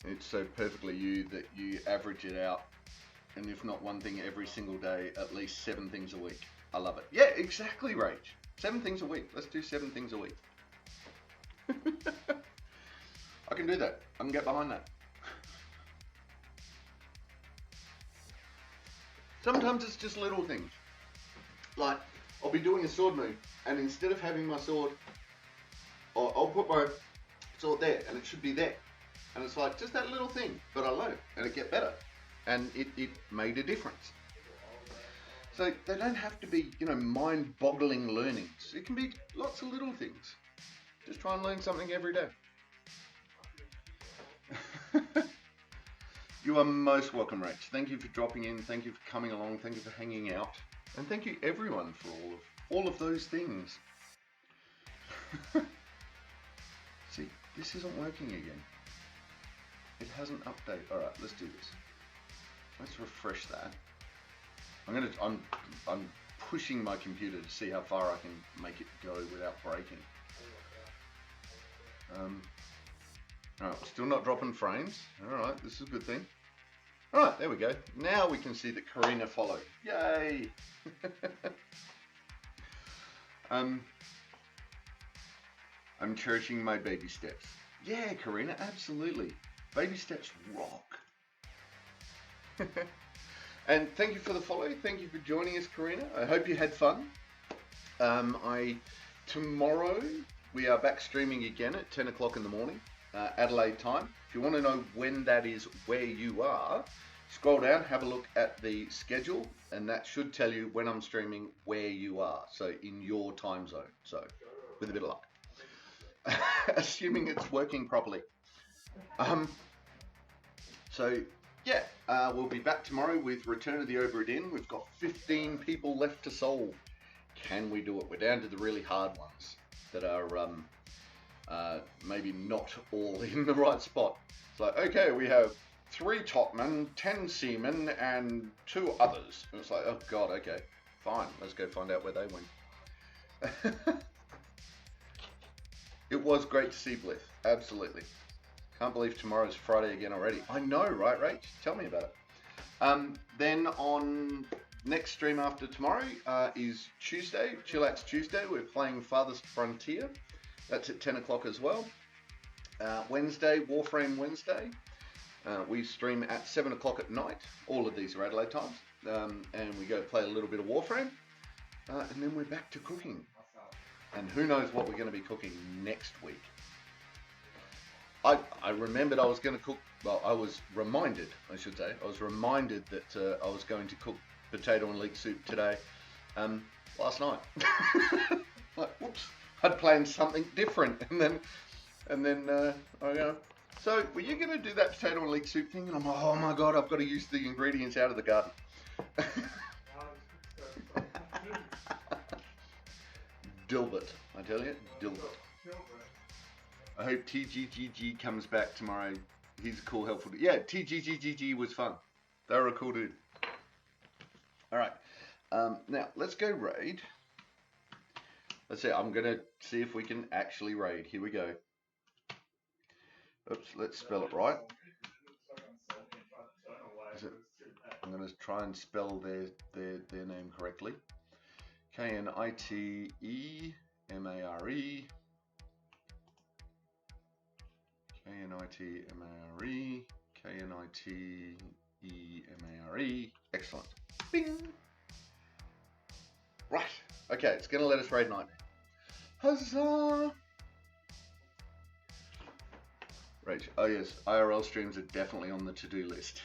It's so perfectly you that you average it out, and if not one thing every single day, at least 7 things a week. I love it. Yeah, exactly, Rach. 7 things a week. Let's do 7 things a week. I can do that. I can get behind that. Sometimes it's just little things. Like, I'll be doing a sword move, and instead of having my sword, I'll put my sword there, and it should be there. And it's like, just that little thing, but I learned, and it get better. And it made a difference. So they don't have to be, you know, mind-boggling learnings. It can be lots of little things. Just try and learn something every day. You are most welcome, Rach. Thank you for dropping in. Thank you for coming along. Thank you for hanging out. And thank you everyone for all of those things. See, this isn't working again. It hasn't updated. All right, let's do this. Let's refresh that. I'm pushing my computer to see how far I can make it go without breaking. Alright, still not dropping frames. Alright, this is a good thing. Alright, there we go. Now we can see that Karina followed. Yay! I'm cherishing my baby steps. Yeah, Karina, absolutely. Baby steps rock. And thank you for the follow. Thank you for joining us, Karina. I hope you had fun. Tomorrow we are back streaming again at 10 o'clock in the morning, Adelaide time. If you want to know when that is where you are, scroll down, have a look at the schedule, and that should tell you when I'm streaming where you are. So in your time zone. So with a bit of luck. Assuming it's working properly. So yeah, we'll be back tomorrow with Return of the Obra Dinn. We've got 15 people left to solve. Can we do it? We're down to the really hard ones that are maybe not all in the right spot. It's like, okay, we have 3 topmen, 10 seamen, and 2 others. And it's like, oh god, okay, fine, let's go find out where they went. It was great to see Blith, absolutely. Can't believe tomorrow's Friday again already. I know, right, Rach? Tell me about it. Then on next stream after tomorrow is Tuesday, Chillax Tuesday. We're playing Farthest Frontier. That's at 10 o'clock as well. Wednesday, Warframe Wednesday. We stream at 7 o'clock at night. All of these are Adelaide times. And we go play a little bit of Warframe. and then we're back to cooking. And who knows what we're going to be cooking next week. I remembered I was going to cook, well, I was reminded, I should say, I was reminded that I was going to cook potato and leek soup today, last night. Like, whoops, I'd planned something different, and then I go, so were you going to do that potato and leek soup thing? And I'm like, oh my god, I've got to use the ingredients out of the garden. Dilbert, I tell you, Dilbert. I hope TGGG comes back tomorrow. He's a cool, helpful dude. Yeah, TGGG was fun. They were a cool dude. Alright, now let's go raid. Let's see, I'm going to see if we can actually raid. Here we go. Oops, let's spell it right. I'm going to try and spell their name correctly. Knittemare. Knittemare. Knittemare. Excellent. Bing. Right. Okay, it's going to let us raid Nightmare. Huzzah! Rach, oh yes, IRL streams are definitely on the to-do list.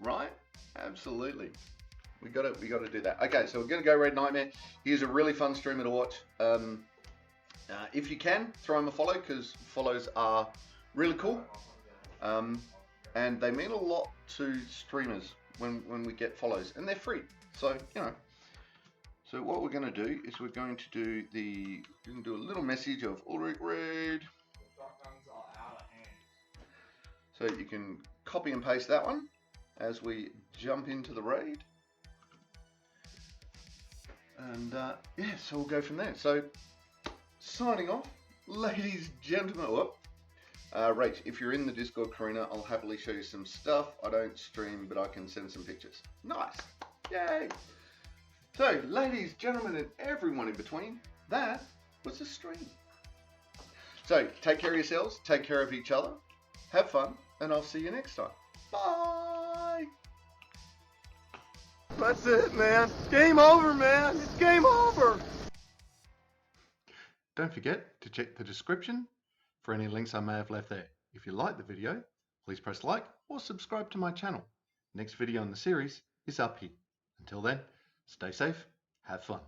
Right? Absolutely. We got to do that. Okay, so we're going to go raid Nightmare. He's a really fun streamer to watch. If you can, throw him a follow, because follows are really cool. And they mean a lot to streamers when we get follows, and they're free. So, you know. So what we're going to do is we're going to do a little message of Ulrich raid. So you can copy and paste that one as we jump into the raid. And yeah, so we'll go from there. So signing off, ladies, gentlemen. Whoop. Rach, if you're in the Discord, Karina, I'll happily show you some stuff. I don't stream, but I can send some pictures. Nice. Yay. So, ladies, gentlemen, and everyone in between, that was a stream. So, take care of yourselves, take care of each other, have fun, and I'll see you next time. Bye! That's it, man. Game over, man. It's game over. Don't forget to check the description for any links I may have left there. If you like the video, please press like or subscribe to my channel. Next video in the series is up here. Until then, stay safe, have fun.